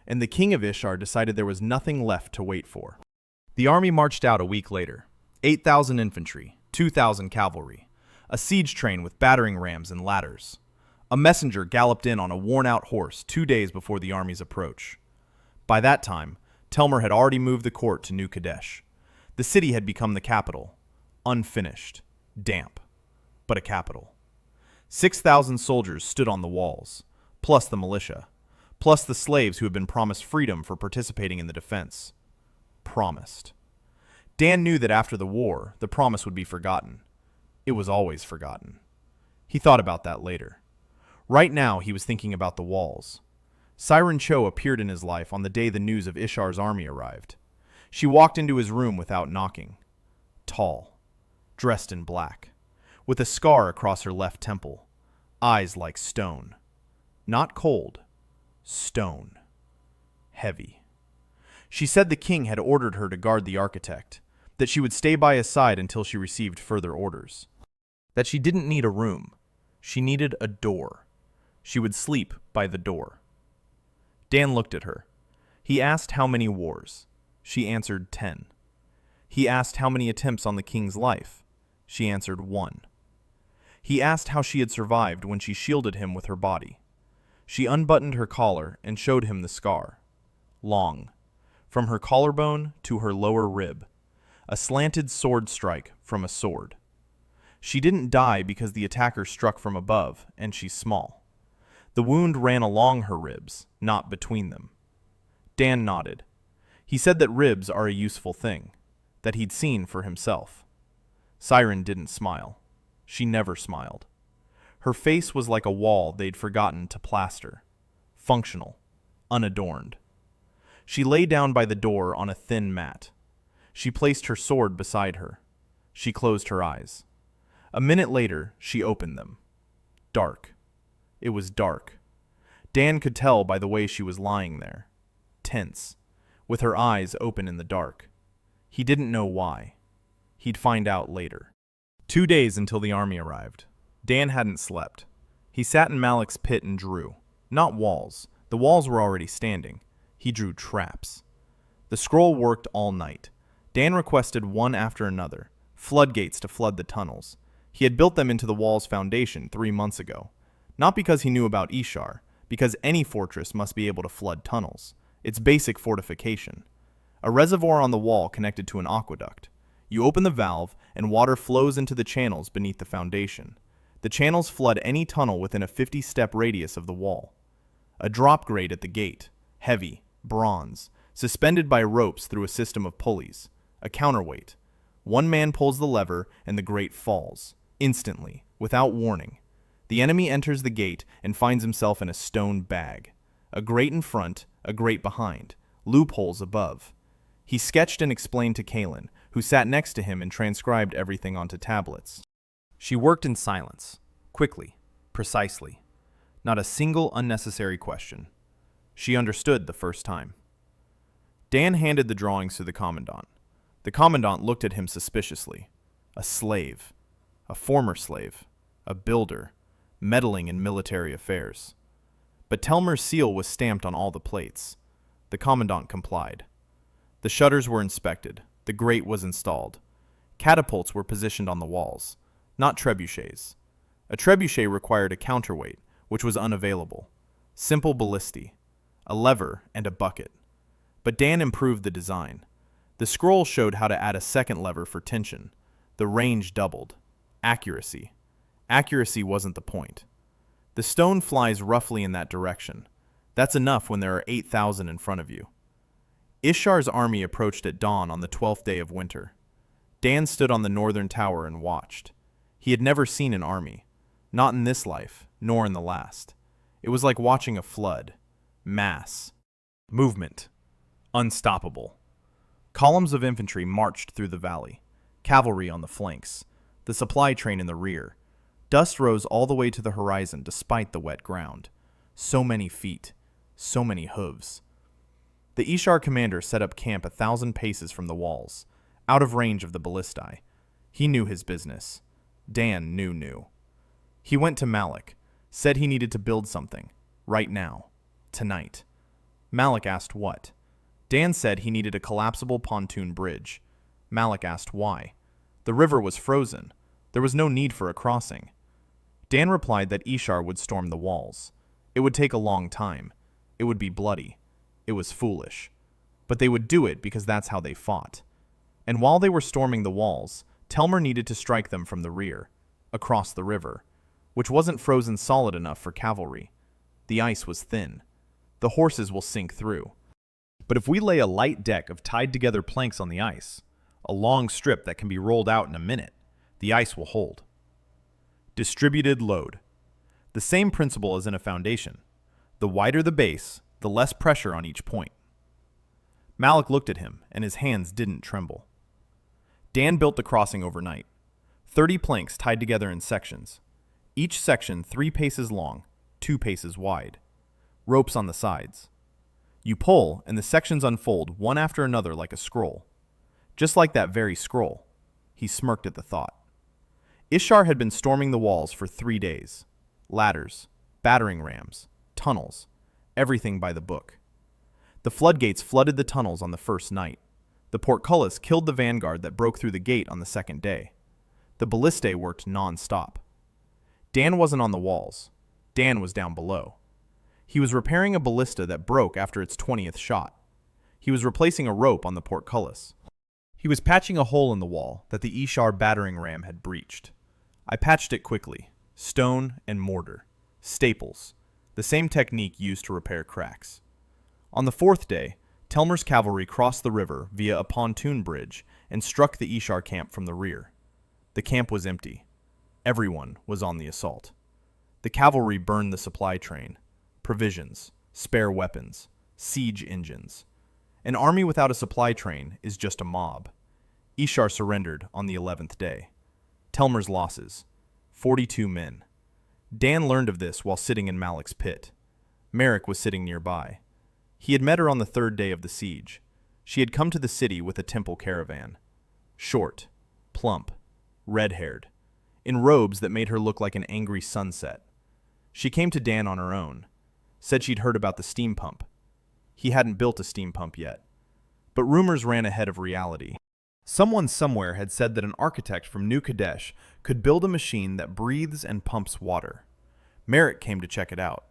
and the king of Ishar decided there was nothing left to wait for. The army marched out a week later. 8,000 infantry, 2,000 cavalry, a siege train with battering rams and ladders. A messenger galloped in on a worn-out horse 2 days before the army's approach. By that time, Telmar had already moved the court to New Kadesh. The city had become the capital, unfinished, damp, but a capital. 6,000 soldiers stood on the walls, plus the militia, plus the slaves who had been promised freedom for participating in the defense. Promised. Dan knew that after the war, the promise would be forgotten. It was always forgotten. He thought about that later. Right now, he was thinking about the walls. Siren Cho appeared in his life on the day the news of Ishar's army arrived. She walked into his room without knocking. Tall, dressed in black, with a scar across her left temple, eyes like stone. Not cold, stone. Heavy. She said the king had ordered her to guard the architect, that she would stay by his side until she received further orders. That she didn't need a room. She needed a door. She would sleep by the door. Dan looked at her. He asked how many wars. She answered 10. He asked how many attempts on the king's life. She answered 1. He asked how she had survived when she shielded him with her body. She unbuttoned her collar and showed him the scar. Long. From her collarbone to her lower rib. A slanted sword strike from a sword. She didn't die because the attacker struck from above, and she's small. The wound ran along her ribs, not between them. Dan nodded. He said that ribs are a useful thing, that he'd seen for himself. Siren didn't smile. She never smiled. Her face was like a wall they'd forgotten to plaster. Functional. Unadorned. She lay down by the door on a thin mat. She placed her sword beside her. She closed her eyes. A minute later, she opened them. Dark. It was dark. Dan could tell by the way she was lying there, tense, with her eyes open in the dark. He didn't know why. He'd find out later. 2 days until the army arrived. Dan hadn't slept. He sat in Malik's pit and drew. Not walls. The walls were already standing. He drew traps. The scroll worked all night. Dan requested one after another, floodgates to flood the tunnels. He had built them into the wall's foundation 3 months ago. Not because he knew about Ishar, because any fortress must be able to flood tunnels. It's basic fortification. A reservoir on the wall connected to an aqueduct. You open the valve, and water flows into the channels beneath the foundation. The channels flood any tunnel within a 50-step radius of the wall. A drop grate at the gate, heavy, bronze, suspended by ropes through a system of pulleys. A counterweight. One man pulls the lever, and the grate falls, instantly, without warning. The enemy enters the gate and finds himself in a stone bag. A grate in front, a grate behind, loopholes above. He sketched and explained to Kaylin, who sat next to him and transcribed everything onto tablets. She worked in silence, quickly, precisely. Not a single unnecessary question. She understood the first time. Dan handed the drawings to the commandant. The commandant looked at him suspiciously. A slave. A former slave. A builder. Meddling in military affairs. But Telmer's seal was stamped on all the plates. The commandant complied. The shutters were inspected. The grate was installed. Catapults were positioned on the walls, not trebuchets. A trebuchet required a counterweight, which was unavailable. Simple ballistae, a lever, and a bucket. But Dan improved the design. The scroll showed how to add a second lever for tension. The range doubled. Accuracy. Accuracy wasn't the point. The stone flies roughly in that direction. That's enough when there are 8,000 in front of you. Ishar's army approached at dawn on the 12th day of winter. Dan stood on the northern tower and watched. He had never seen an army. Not in this life, nor in the last. It was like watching a flood. Mass. Movement. Unstoppable. Columns of infantry marched through the valley. Cavalry on the flanks. The supply train in the rear. Dust rose all the way to the horizon despite the wet ground. So many feet. So many hooves. The Ishar commander set up camp 1,000 paces from the walls, out of range of the ballistae. He knew his business. Dan knew. He went to Malik, said he needed to build something, right now, tonight. Malik asked what. Dan said he needed a collapsible pontoon bridge. Malik asked why. The river was frozen. There was no need for a crossing. Dan replied that Ishar would storm the walls. It would take a long time. It would be bloody. It was foolish. But they would do it because that's how they fought. And while they were storming the walls, Telmer needed to strike them from the rear, across the river, which wasn't frozen solid enough for cavalry. The ice was thin. The horses will sink through. But if we lay a light deck of tied-together planks on the ice, a long strip that can be rolled out in a minute, the ice will hold. Distributed load. The same principle as in a foundation. The wider the base, the less pressure on each point. Malik looked at him, and his hands didn't tremble. Dan built the crossing overnight. 30 planks tied together in sections. Each section 3 paces long, 2 paces wide. Ropes on the sides. You pull, and the sections unfold one after another like a scroll. Just like that very scroll. He smirked at the thought. Ishar had been storming the walls for 3 days. Ladders, battering rams, tunnels, everything by the book. The floodgates flooded the tunnels on the first night. The portcullis killed the vanguard that broke through the gate on the second day. The ballistae worked non-stop. Dan wasn't on the walls. Dan was down below. He was repairing a ballista that broke after its 20th shot. He was replacing a rope on the portcullis. He was patching a hole in the wall that the Ishar battering ram had breached. I patched it quickly. Stone and mortar. Staples. The same technique used to repair cracks. On the 4th day, Telmer's cavalry crossed the river via a pontoon bridge and struck the Ishar camp from the rear. The camp was empty. Everyone was on the assault. The cavalry burned the supply train, provisions, spare weapons, siege engines. An army without a supply train is just a mob. Ishar surrendered on the 11th day. Telmer's losses: 42 men. Dan learned of this while sitting in Malik's pit. Merrick was sitting nearby. He had met her on the 3rd day of the siege. She had come to the city with a temple caravan. Short, plump, red-haired, in robes that made her look like an angry sunset. She came to Dan on her own, said she'd heard about the steam pump. He hadn't built a steam pump yet, but rumors ran ahead of reality. Someone somewhere had said that an architect from New Kadesh could build a machine that breathes and pumps water. Merrick came to check it out.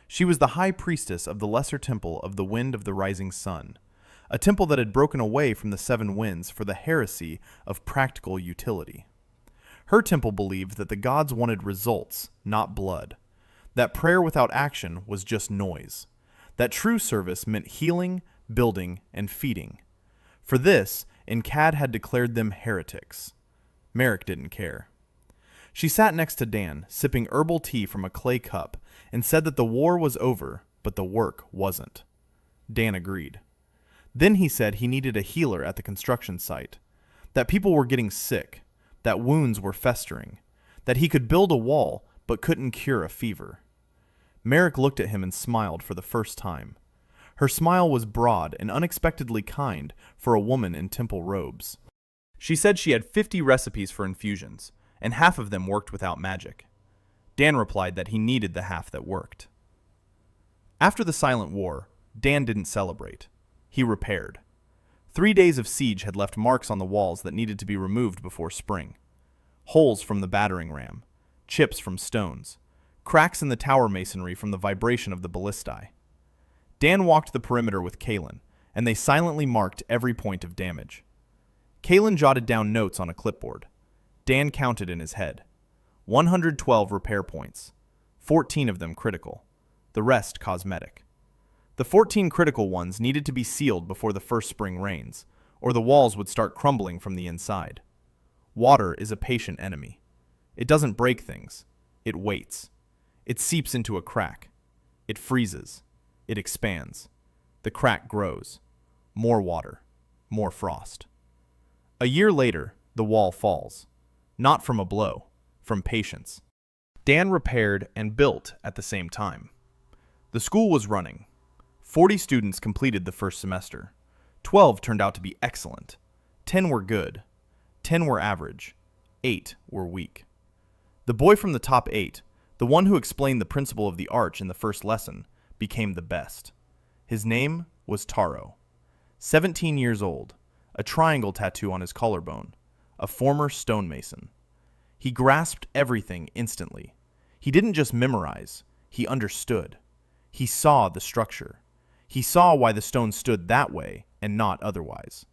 She was the high priestess of the lesser temple of the wind of the rising sun, a temple that had broken away from the 7 winds for the heresy of practical utility. Her temple believed that the gods wanted results, not blood, that prayer without action was just noise, that true service meant healing, building, and feeding. For this, Enkad had declared them heretics. Merrick didn't care. She sat next to Dan, sipping herbal tea from a clay cup, and said that the war was over, but the work wasn't. Dan agreed. Then he said he needed a healer at the construction site, that people were getting sick, that wounds were festering, that he could build a wall but couldn't cure a fever. Merrick looked at him and smiled for the first time. Her smile was broad and unexpectedly kind for a woman in temple robes. She said she had 50 recipes for infusions, and half of them worked without magic. Dan replied that he needed the half that worked. After the Silent War, Dan didn't celebrate. He repaired. 3 days of siege had left marks on the walls that needed to be removed before spring. Holes from the battering ram, chips from stones, cracks in the tower masonry from the vibration of the ballistae. Dan walked the perimeter with Kalen, and they silently marked every point of damage. Kalen jotted down notes on a clipboard. Dan counted in his head. 112 repair points, 14 of them critical, the rest cosmetic. The 14 critical ones needed to be sealed before the first spring rains, or the walls would start crumbling from the inside. Water is a patient enemy. It doesn't break things. It waits. It seeps into a crack. It freezes. It expands. The crack grows. More water. More frost. A year later, the wall falls. Not from a blow, from patience. Dan repaired and built at the same time. The school was running. 40 students completed the first semester. 12 turned out to be excellent. 10 were good. 10 were average. 8 were weak. The boy from the top 8, the one who explained the principle of the arch in the first lesson, became the best. His name was Taro. 17 years old, a triangle tattoo on his collarbone, a former stonemason. He grasped everything instantly. He didn't just memorize, he understood. He saw the structure. He saw why the stone stood that way and not otherwise.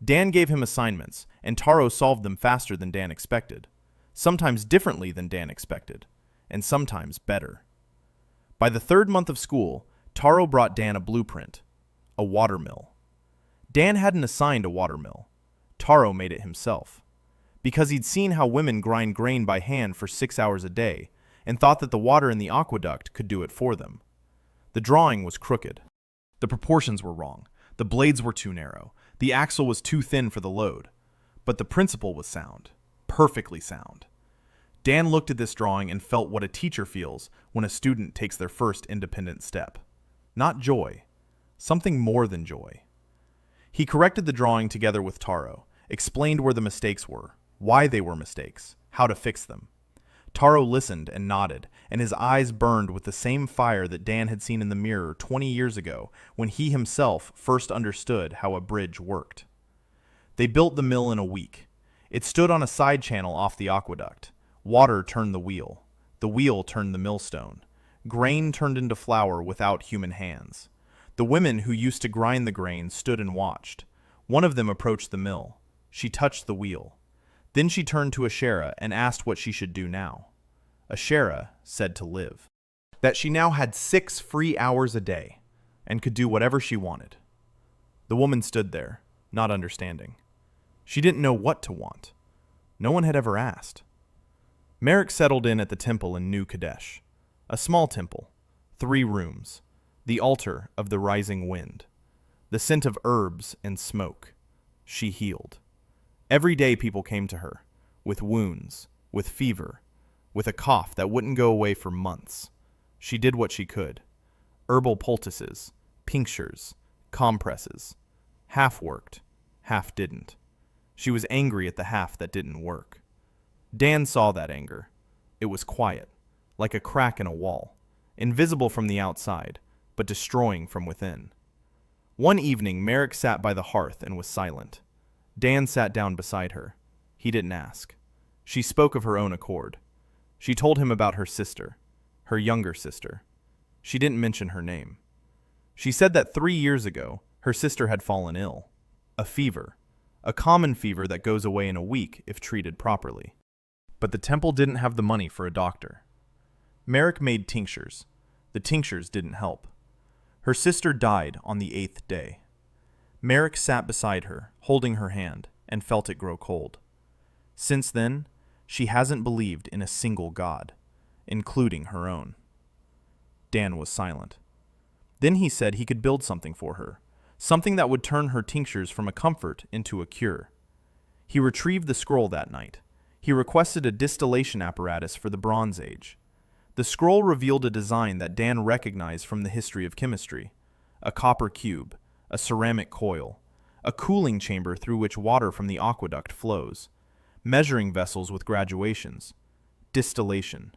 Dan gave him assignments, and Taro solved them faster than Dan expected, sometimes differently than Dan expected, and sometimes better. By the 3rd month of school, Taro brought Dan a blueprint, a watermill. Dan hadn't assigned a watermill. Taro made it himself, because he'd seen how women grind grain by hand for 6 hours a day and thought that the water in the aqueduct could do it for them. The drawing was crooked. The proportions were wrong. The blades were too narrow. The axle was too thin for the load. But the principle was sound, perfectly sound. Dan looked at this drawing and felt what a teacher feels when a student takes their first independent step. Not joy, something more than joy. He corrected the drawing together with Taro, explained where the mistakes were, why they were mistakes, how to fix them. Taro listened and nodded, and his eyes burned with the same fire that Dan had seen in the mirror 20 years ago when he himself first understood how a bridge worked. They built the mill in a week. It stood on a side channel off the aqueduct. Water turned the wheel. The wheel turned the millstone. Grain turned into flour without human hands. The women who used to grind the grain stood and watched. One of them approached the mill. She touched the wheel. Then she turned to Asherah and asked what she should do now. Asherah said to live. That she now had 6 free hours a day and could do whatever she wanted. The woman stood there, not understanding. She didn't know what to want. No one had ever asked. Merrick settled in at the temple in New Kadesh. A small temple, 3 rooms, the altar of the rising wind. the scent of herbs and smoke. She healed. Every day people came to her, with wounds, with fever, with a cough that wouldn't go away for months. She did what she could. Herbal poultices, tinctures, compresses. Half worked, half didn't. She was angry at the half that didn't work. Dan saw that anger. It was quiet, like a crack in a wall, invisible from the outside, but destroying from within. One evening, Merrick sat by the hearth and was silent. Dan sat down beside her. He didn't ask. She spoke of her own accord. She told him about her sister, her younger sister. She didn't mention her name. She said that 3 years ago, her sister had fallen ill. A fever. A common fever that goes away in a week if treated properly. But the temple didn't have the money for a doctor. Merrick made tinctures. The tinctures didn't help. Her sister died on the 8th day. Merrick sat beside her, holding her hand, and felt it grow cold. Since then, she hasn't believed in a single god, including her own. Dan was silent. Then he said he could build something for her, something that would turn her tinctures from a comfort into a cure. He retrieved the scroll that night. He requested a distillation apparatus for the Bronze Age. The scroll revealed a design that Dan recognized from the history of chemistry: a copper cube, a ceramic coil, a cooling chamber through which water from the aqueduct flows, measuring vessels with graduations, distillation,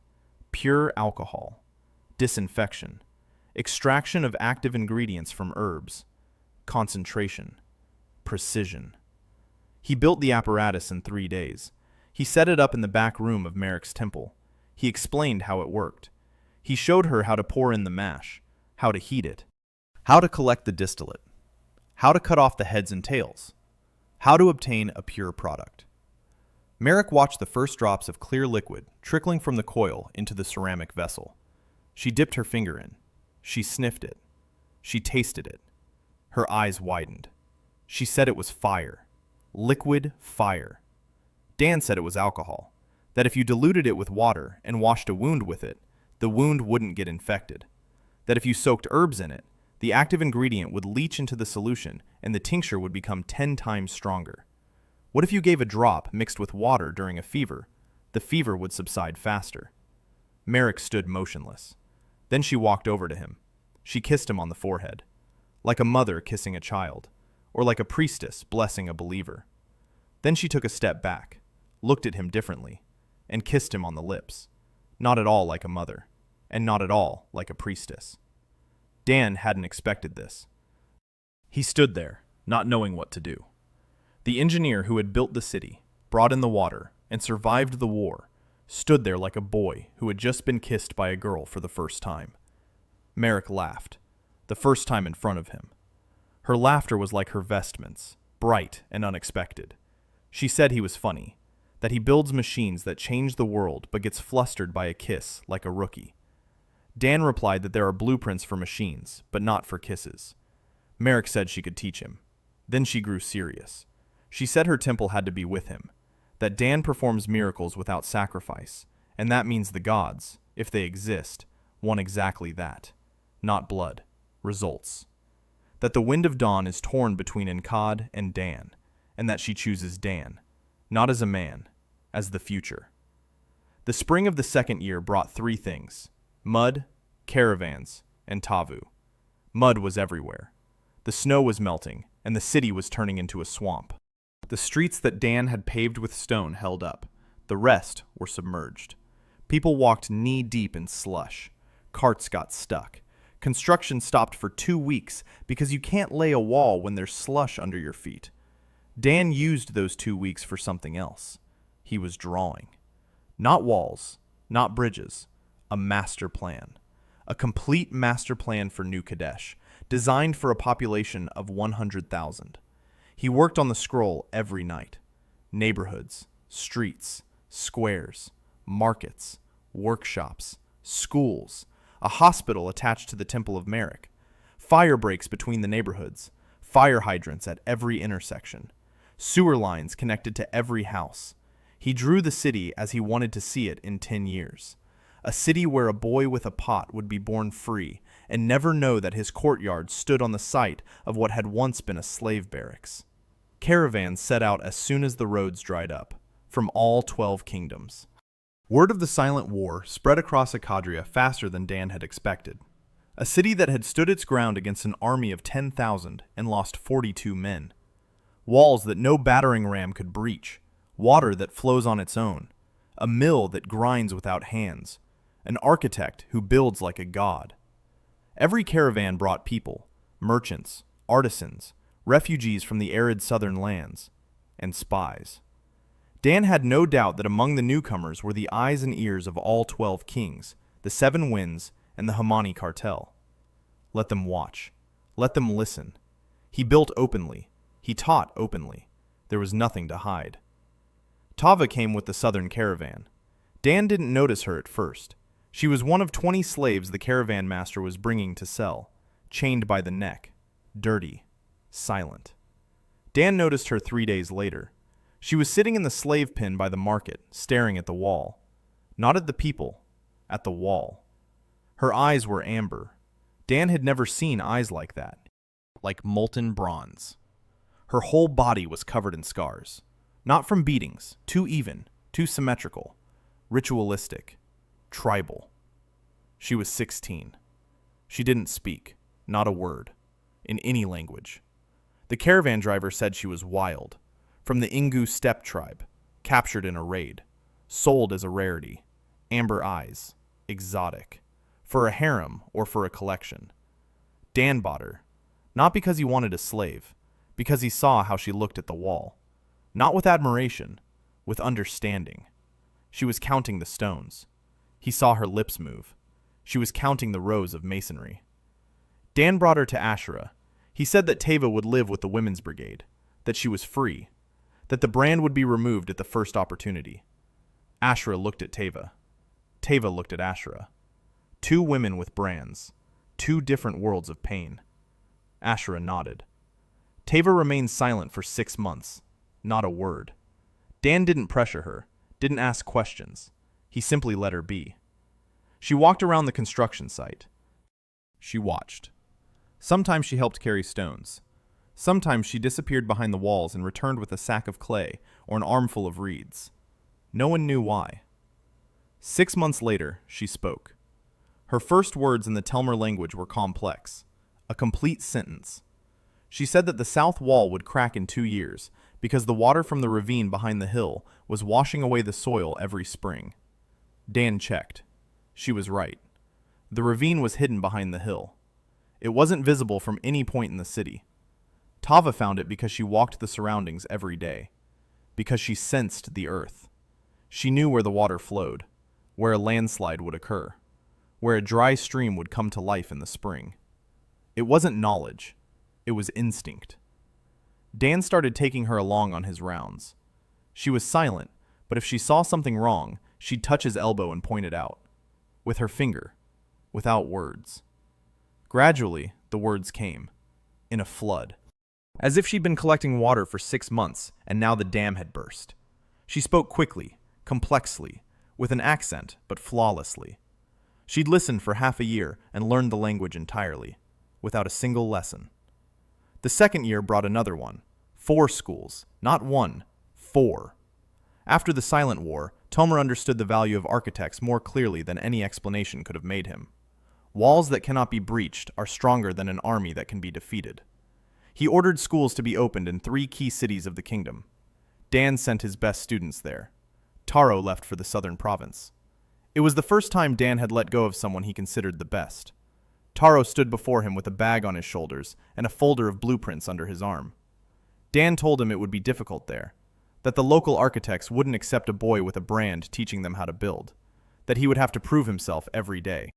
pure alcohol, disinfection, extraction of active ingredients from herbs, concentration, precision. He built the apparatus in 3 days. He set it up in the back room of Merrick's temple. He explained how it worked. He showed her how to pour in the mash, how to heat it, how to collect the distillate, how to cut off the heads and tails, how to obtain a pure product. Merrick watched the first drops of clear liquid trickling from the coil into the ceramic vessel. She dipped her finger in. She sniffed it. She tasted it. Her eyes widened. She said it was fire. Liquid fire. Dan said it was alcohol, that if you diluted it with water and washed a wound with it, the wound wouldn't get infected, that if you soaked herbs in it, the active ingredient would leach into the solution and the tincture would become 10 times stronger. What if you gave a drop mixed with water during a fever? The fever would subside faster. Merrick stood motionless. Then she walked over to him. She kissed him on the forehead, like a mother kissing a child, or like a priestess blessing a believer. Then she took a step back, looked at him differently, and kissed him on the lips, not at all like a mother, and not at all like a priestess. Dan hadn't expected this. He stood there, not knowing what to do. The engineer who had built the city, brought in the water, and survived the war, stood there like a boy who had just been kissed by a girl for the first time. Merrick laughed, the first time in front of him. Her laughter was like her vestments, bright and unexpected. She said he was funny, that he builds machines that change the world but gets flustered by a kiss like a rookie. Dan replied that there are blueprints for machines, but not for kisses. Merrick said she could teach him. Then she grew serious. She said her temple had to be with him, that Dan performs miracles without sacrifice, and that means the gods, if they exist, want exactly that. Not blood, results. That the wind of dawn is torn between Enkad and Dan, and that she chooses Dan, not as a man, as the future. The spring of the 2nd year brought 3 things: mud, caravans, and Tavu. Mud was everywhere. The snow was melting, and the city was turning into a swamp. The streets that Dan had paved with stone held up. The rest were submerged. People walked knee-deep in slush. Carts got stuck. Construction stopped for 2 weeks because you can't lay a wall when there's slush under your feet. Dan used those 2 weeks for something else. He was drawing. Not walls, not bridges, a master plan. A complete master plan for New Kadesh, designed for a population of 100,000. He worked on the scroll every night. Neighborhoods, streets, squares, markets, workshops, schools, a hospital attached to the Temple of Merrick, fire breaks between the neighborhoods, fire hydrants at every intersection, sewer lines connected to every house. He drew the city as he wanted to see it in 10 years. a city where a boy with a pot would be born free and never know that his courtyard stood on the site of what had once been a slave barracks. Caravans set out as soon as the roads dried up, from all 12 kingdoms. Word of the silent war spread across Akkadria faster than Dan had expected. A city that had stood its ground against an army of 10,000 and lost 42 men. Walls that no battering ram could breach, water that flows on its own, a mill that grinds without hands, an architect who builds like a god. Every caravan brought people, merchants, artisans, refugees from the arid southern lands, and spies. Dan had no doubt that among the newcomers were the eyes and ears of all 12 kings, the 7 winds, and the Hamani cartel. Let them watch. Let them listen. He built openly. He taught openly. There was nothing to hide. Tava came with the southern caravan. Dan didn't notice her at first. She was one of 20 slaves the caravan master was bringing to sell, chained by the neck, dirty, silent. Dan noticed her 3 days later. She was sitting in the slave pen by the market, staring at the wall. Not at the people, at the wall. Her eyes were amber. Dan had never seen eyes like that, like molten bronze. Her whole body was covered in scars. Not from beatings, too even, too symmetrical, ritualistic, tribal. She was 16. She didn't speak, not a word, in any language. The caravan driver said she was wild, from the Ingu steppe tribe, captured in a raid, sold as a rarity, amber eyes, exotic, for a harem or for a collection. Dan bought her, not because he wanted a slave, because he saw how she looked at the wall. Not with admiration, with understanding. She was counting the stones. He saw her lips move. She was counting the rows of masonry. Dan brought her to Ashura. He said that Teva would live with the women's brigade, that she was free, that the brand would be removed at the first opportunity. Ashura looked at Teva. Teva looked at Ashura. 2 women with brands, 2 different worlds of pain. Ashura nodded. Teva remained silent for 6 months. Not a word. Dan didn't pressure her, didn't ask questions. He simply let her be. She walked around the construction site. She watched. Sometimes she helped carry stones. Sometimes she disappeared behind the walls and returned with a sack of clay or an armful of reeds. No one knew why. 6 months later, she spoke. Her first words in the Telmer language were complex, a complete sentence. She said that the south wall would crack in 2 years because the water from the ravine behind the hill was washing away the soil every spring. Dan checked. She was right. The ravine was hidden behind the hill. It wasn't visible from any point in the city. Tava found it because she walked the surroundings every day, because she sensed the earth. She knew where the water flowed, where a landslide would occur, where a dry stream would come to life in the spring. It wasn't knowledge. It was instinct. Dan started taking her along on his rounds. She was silent, but if she saw something wrong, she'd touch his elbow and point it out. With her finger, without words. Gradually, the words came, in a flood. As if she'd been collecting water for 6 months, and now the dam had burst. She spoke quickly, complexly, with an accent, but flawlessly. She'd listened for half a year and learned the language entirely, without a single lesson. The second year brought another one. 4 schools, not 1, 4. After the Silent War, Tomer understood the value of architects more clearly than any explanation could have made him. Walls that cannot be breached are stronger than an army that can be defeated. He ordered schools to be opened in 3 key cities of the kingdom. Dan sent his best students there. Taro left for the southern province. It was the first time Dan had let go of someone he considered the best. Taro stood before him with a bag on his shoulders and a folder of blueprints under his arm. Dan told him it would be difficult there, that the local architects wouldn't accept a boy with a brand teaching them how to build, that he would have to prove himself every day.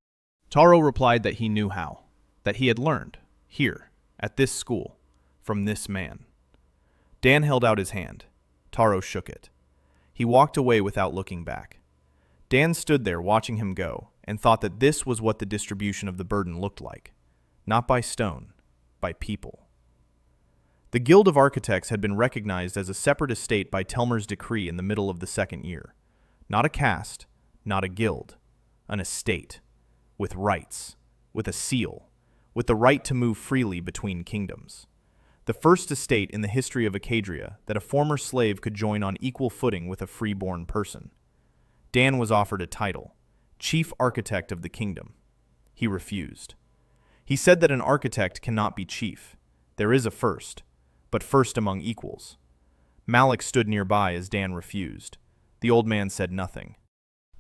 Taro replied that he knew how, that he had learned, here, at this school, from this man. Dan held out his hand. Taro shook it. He walked away without looking back. Dan stood there watching him go and thought that this was what the distribution of the burden looked like. Not by stone, by people. The Guild of Architects had been recognized as a separate estate by Telmer's decree in the middle of the second year. Not a caste, not a guild. an estate, with rights, with a seal, with the right to move freely between kingdoms. The first estate in the history of Acadria that a former slave could join on equal footing with a freeborn person. Dan was offered a title, Chief Architect of the Kingdom. He refused. He said that an architect cannot be chief. There is a first, but first among equals. Malik stood nearby as Dan refused. The old man said nothing.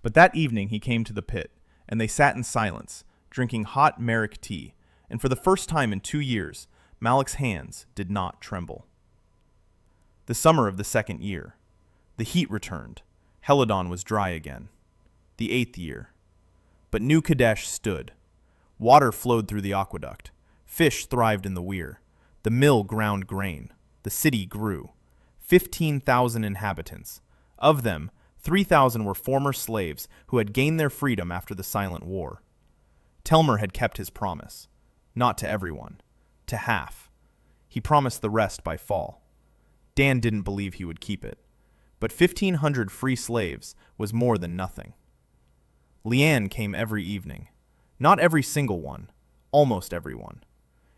But that evening he came to the pit, and they sat in silence, drinking hot Merrick tea, and for the first time in 2 years, Malik's hands did not tremble. The summer of the 2nd year. The heat returned. Heladon was dry again. The 8th year. But New Kadesh stood. Water flowed through the aqueduct. Fish thrived in the weir. The mill ground grain. The city grew. 15,000 inhabitants. Of them, 3,000 were former slaves who had gained their freedom after the Silent War. Telmer had kept his promise. Not to everyone. To half. He promised the rest by fall. Dan didn't believe he would keep it. But 1,500 free slaves was more than nothing. Leanne came every evening. Not every single one. Almost everyone.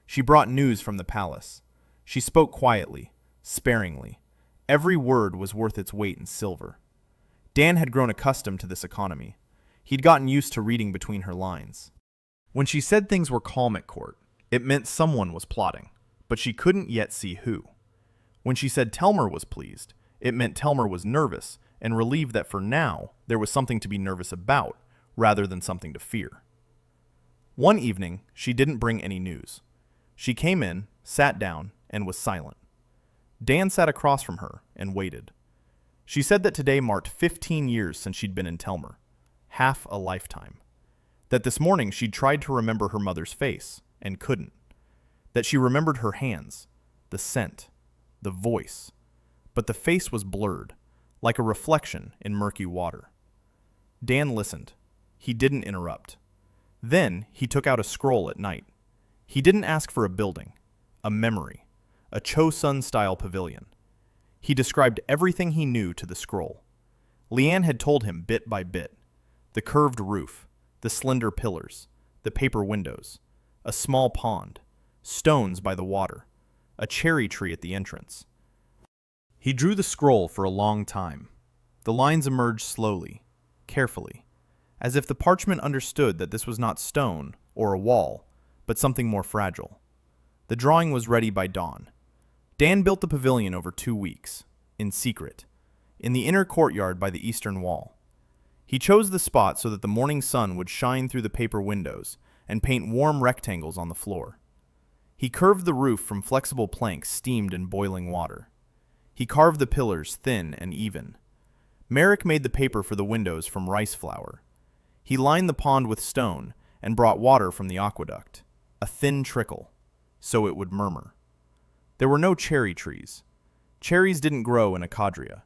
She brought news from the palace. She spoke quietly, sparingly. Every word was worth its weight in silver. Dan had grown accustomed to this economy. He'd gotten used to reading between her lines. When she said things were calm at court, it meant someone was plotting, but she couldn't yet see who. When she said Telmer was pleased, it meant Telmer was nervous and relieved that for now there was something to be nervous about rather than something to fear. One evening, she didn't bring any news. She came in, sat down, and was silent. Dan sat across from her and waited. She said that today marked 15 years since she'd been in Telmer, half a lifetime. That this morning she'd tried to remember her mother's face and couldn't. That she remembered her hands, the scent, the voice, but the face was blurred, like a reflection in murky water. Dan listened. He didn't interrupt. Then he took out a scroll at night. He didn't ask for a building, a memory, a Chosun-style pavilion. He described everything he knew to the scroll. Leanne had told him bit by bit. The curved roof, the slender pillars, the paper windows, a small pond, stones by the water, a cherry tree at the entrance. He drew the scroll for a long time. The lines emerged slowly, carefully, as if the parchment understood that this was not stone or a wall, but something more fragile. The drawing was ready by dawn. Dan built the pavilion over 2 weeks, in secret, in the inner courtyard by the eastern wall. He chose the spot so that the morning sun would shine through the paper windows and paint warm rectangles on the floor. He curved the roof from flexible planks steamed in boiling water. He carved the pillars thin and even. Merrick made the paper for the windows from rice flour. He lined the pond with stone and brought water from the aqueduct, a thin trickle, so it would murmur. There were no cherry trees. Cherries didn't grow in Acadria.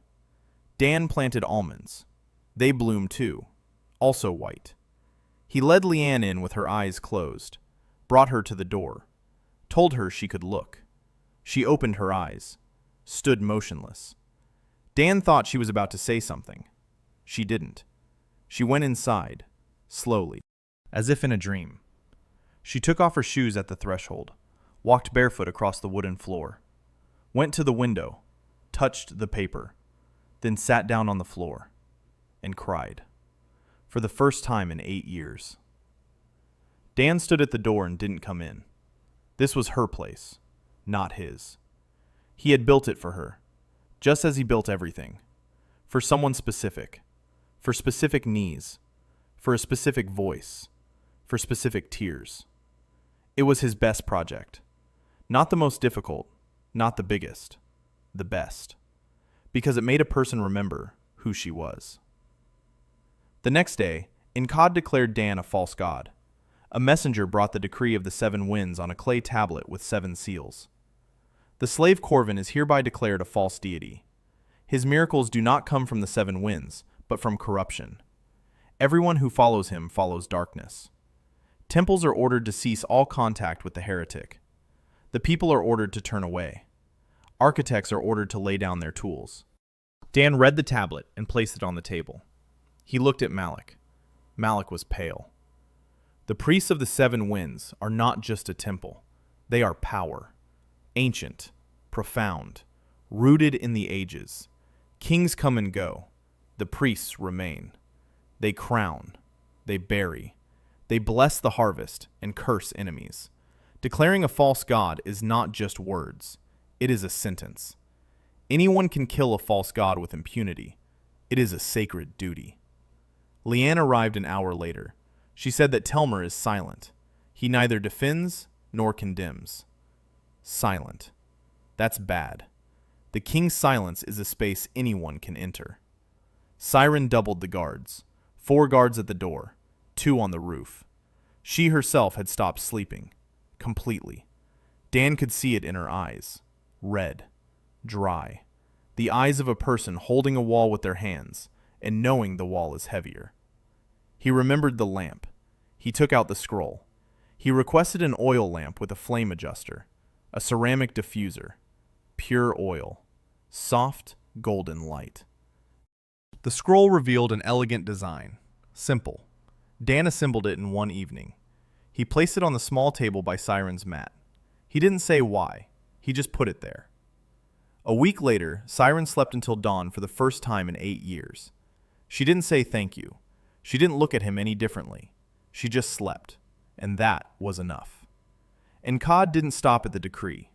Dan planted almonds. They bloomed too, also white. He led Leanne in with her eyes closed, brought her to the door, told her she could look. She opened her eyes, stood motionless. Dan thought she was about to say something. She didn't. She went inside, slowly, as if in a dream. She took off her shoes at the threshold, walked barefoot across the wooden floor, went to the window, touched the paper, then sat down on the floor and cried. For the first time in 8 years. Dan stood at the door and didn't come in. This was her place, not his. He had built it for her, just as he built everything. For someone specific, for specific knees, for a specific voice, for specific tears. It was his best project. Not the most difficult, not the biggest, the best. Because it made a person remember who she was. The next day, Inkad declared Dan a false god. A messenger brought the decree of the 7 winds on a clay tablet with 7 seals. The slave Corvin is hereby declared a false deity. His miracles do not come from the 7 winds, but from corruption. Everyone who follows him follows darkness. Temples are ordered to cease all contact with the heretic. The people are ordered to turn away. Architects are ordered to lay down their tools. Dan read the tablet and placed it on the table. He looked at Malik. Malik was pale. The priests of the seven winds are not just a temple. They are power. Ancient, profound, rooted in the ages. Kings come and go. The priests remain. They crown. They bury. They bless the harvest and curse enemies. Declaring a false god is not just words. It is a sentence. Anyone can kill a false god with impunity. It is a sacred duty. Leanne arrived an hour later. She said that Telmer is silent. He neither defends nor condemns. Silent. That's bad. The king's silence is a space anyone can enter. Siren doubled the guards. 4 guards at the door, 2 on the roof. She herself had stopped sleeping. Completely. Dan could see it in her eyes. Red. Dry. The eyes of a person holding a wall with their hands and knowing the wall is heavier. He remembered the lamp. He took out the scroll. He requested an oil lamp with a flame adjuster, a ceramic diffuser, pure oil, soft, golden light. The scroll revealed an elegant design, simple. Dan assembled it in one evening. He placed it on the small table by Siren's mat. He didn't say why. He just put it there. A week later, Siren slept until dawn for the first time in 8 years. She didn't say thank you. She didn't look at him any differently. She just slept, and that was enough. And Cod didn't stop at the decree.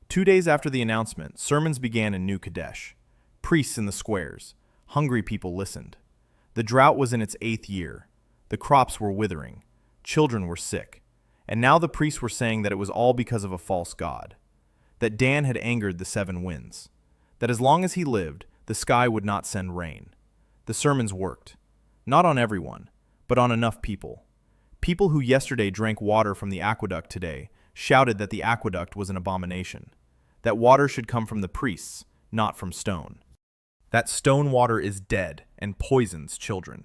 2 days after the announcement, sermons began in New Kadesh. Priests in the squares. Hungry people listened. The drought was in its 8th year. The crops were withering. Children were sick. And now the priests were saying that it was all because of a false god. That Dan had angered the 7 winds. That as long as he lived, the sky would not send rain. The sermons worked. Not on everyone, but on enough people. People who yesterday drank water from the aqueduct today shouted that the aqueduct was an abomination. That water should come from the priests, not from stone. That stone water is dead and poisons children.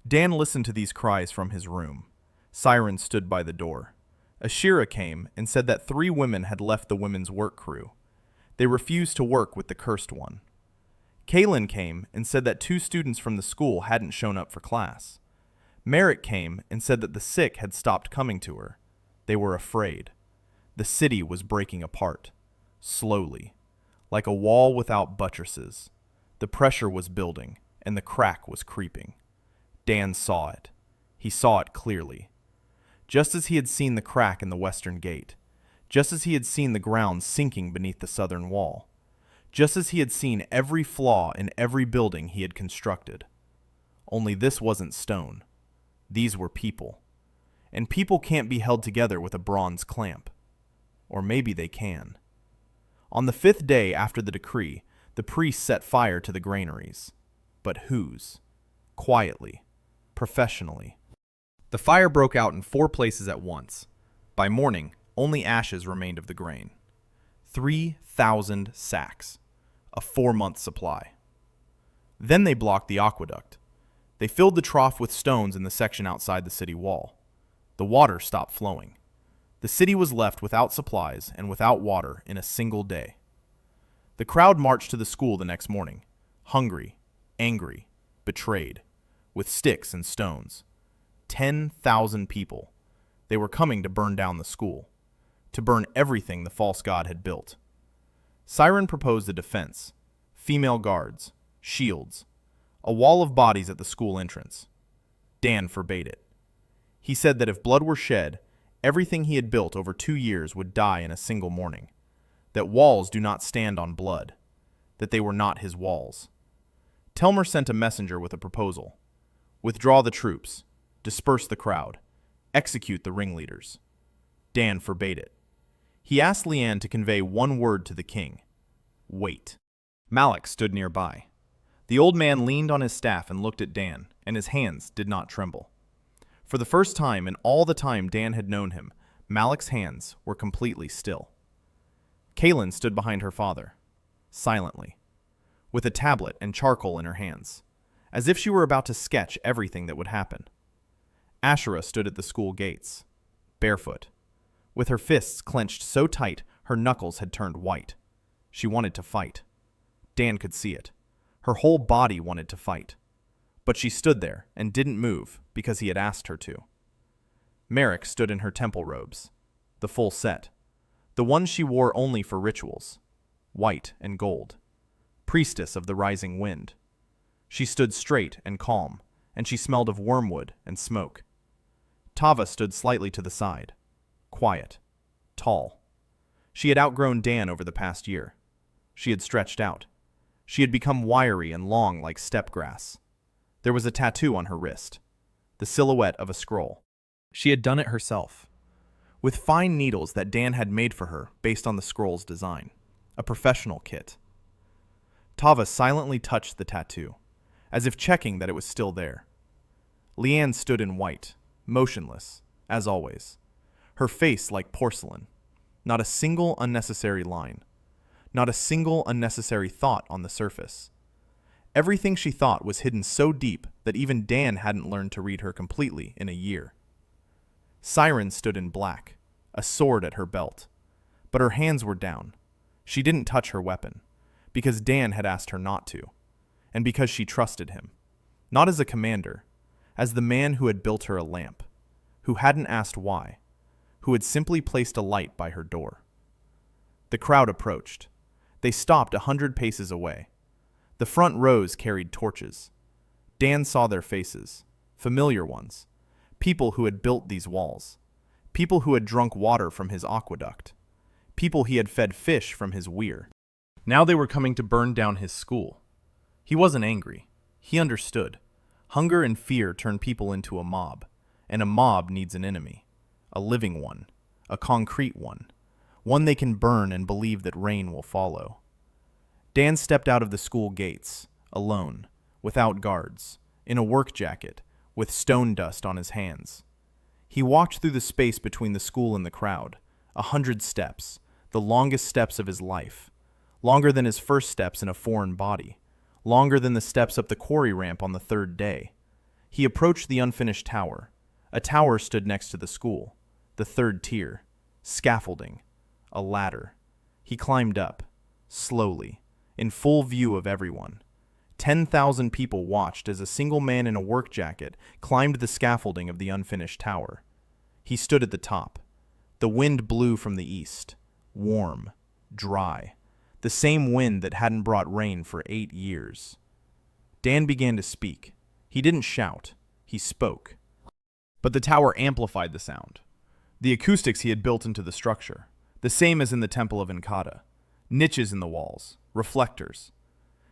Dan listened to these cries from his room. Siren stood by the door. Ashira came and said that 3 women had left the women's work crew. They refused to work with the cursed one. Kaylin came and said that 2 students from the school hadn't shown up for class. Merrick came and said that the sick had stopped coming to her. They were afraid. The city was breaking apart. Slowly. Like a wall without buttresses. The pressure was building, and the crack was creeping. Dan saw it. He saw it clearly. Just as he had seen the crack in the western gate. Just as he had seen the ground sinking beneath the southern wall. Just as he had seen every flaw in every building he had constructed. Only this wasn't stone. These were people. And people can't be held together with a bronze clamp. Or maybe they can. On the 5th day after the decree, the priests set fire to the granaries. But whose? Quietly. Professionally. The fire broke out in 4 places at once. By morning, only ashes remained of the grain. 3,000 sacks. A 4-month supply. Then they blocked the aqueduct. They filled the trough with stones in the section outside the city wall. The water stopped flowing. The city was left without supplies and without water in a single day. The crowd marched to the school the next morning, hungry, angry, betrayed, with sticks and stones. 10,000 people. They were coming to burn down the school, to burn everything the false god had built. Siren proposed a defense, female guards, shields, a wall of bodies at the school entrance. Dan forbade it. He said that if blood were shed, everything he had built over 2 years would die in a single morning, that walls do not stand on blood, that they were not his walls. Telmer sent a messenger with a proposal. Withdraw the troops, disperse the crowd, execute the ringleaders. Dan forbade it. He asked Leanne to convey one word to the king. Wait. Malik stood nearby. The old man leaned on his staff and looked at Dan, and his hands did not tremble. For the first time in all the time Dan had known him, Malik's hands were completely still. Kaylin stood behind her father, silently, with a tablet and charcoal in her hands, as if she were about to sketch everything that would happen. Ashera stood at the school gates, barefoot, with her fists clenched so tight her knuckles had turned white. She wanted to fight. Dan could see it. Her whole body wanted to fight. But she stood there and didn't move because he had asked her to. Merrick stood in her temple robes, the full set, the ones she wore only for rituals, white and gold, priestess of the rising wind. She stood straight and calm, and she smelled of wormwood and smoke. Tava stood slightly to the side, quiet, tall. She had outgrown Dan over the past year. She had stretched out. She had become wiry and long like steppe grass. There was a tattoo on her wrist, the silhouette of a scroll. She had done it herself, with fine needles that Dan had made for her based on the scroll's design, a professional kit. Tava silently touched the tattoo, as if checking that it was still there. Leanne stood in white, motionless, as always, her face like porcelain. Not a single unnecessary line. Not a single unnecessary thought on the surface. Everything she thought was hidden so deep that even Dan hadn't learned to read her completely in a year. Siren stood in black, a sword at her belt. But her hands were down. She didn't touch her weapon, because Dan had asked her not to, and because she trusted him. Not as a commander, as the man who had built her a lamp, who hadn't asked why, who had simply placed a light by her door. The crowd approached. They stopped 100 paces away. The front rows carried torches. Dan saw their faces, familiar ones, people who had built these walls, people who had drunk water from his aqueduct, people he had fed fish from his weir. Now they were coming to burn down his school. He wasn't angry. He understood. Hunger and fear turn people into a mob, and a mob needs an enemy, a living one, a concrete one they can burn and believe that rain will follow. Dan stepped out of the school gates, alone, without guards, in a work jacket, with stone dust on his hands. He walked through the space between the school and the crowd, 100 steps, the longest steps of his life, longer than his first steps in a foreign body, longer than the steps up the quarry ramp on the third day. He approached the unfinished tower. A tower stood next to the school, the third tier, scaffolding, a ladder. He climbed up, slowly, in full view of everyone. 10,000 people watched as a single man in a work jacket climbed the scaffolding of the unfinished tower. He stood at the top. The wind blew from the east, warm, dry, the same wind that hadn't brought rain for 8 years. Dan began to speak. He didn't shout. He spoke. But the tower amplified the sound. The acoustics he had built into the structure, the same as in the Temple of Nkata. Niches in the walls, reflectors.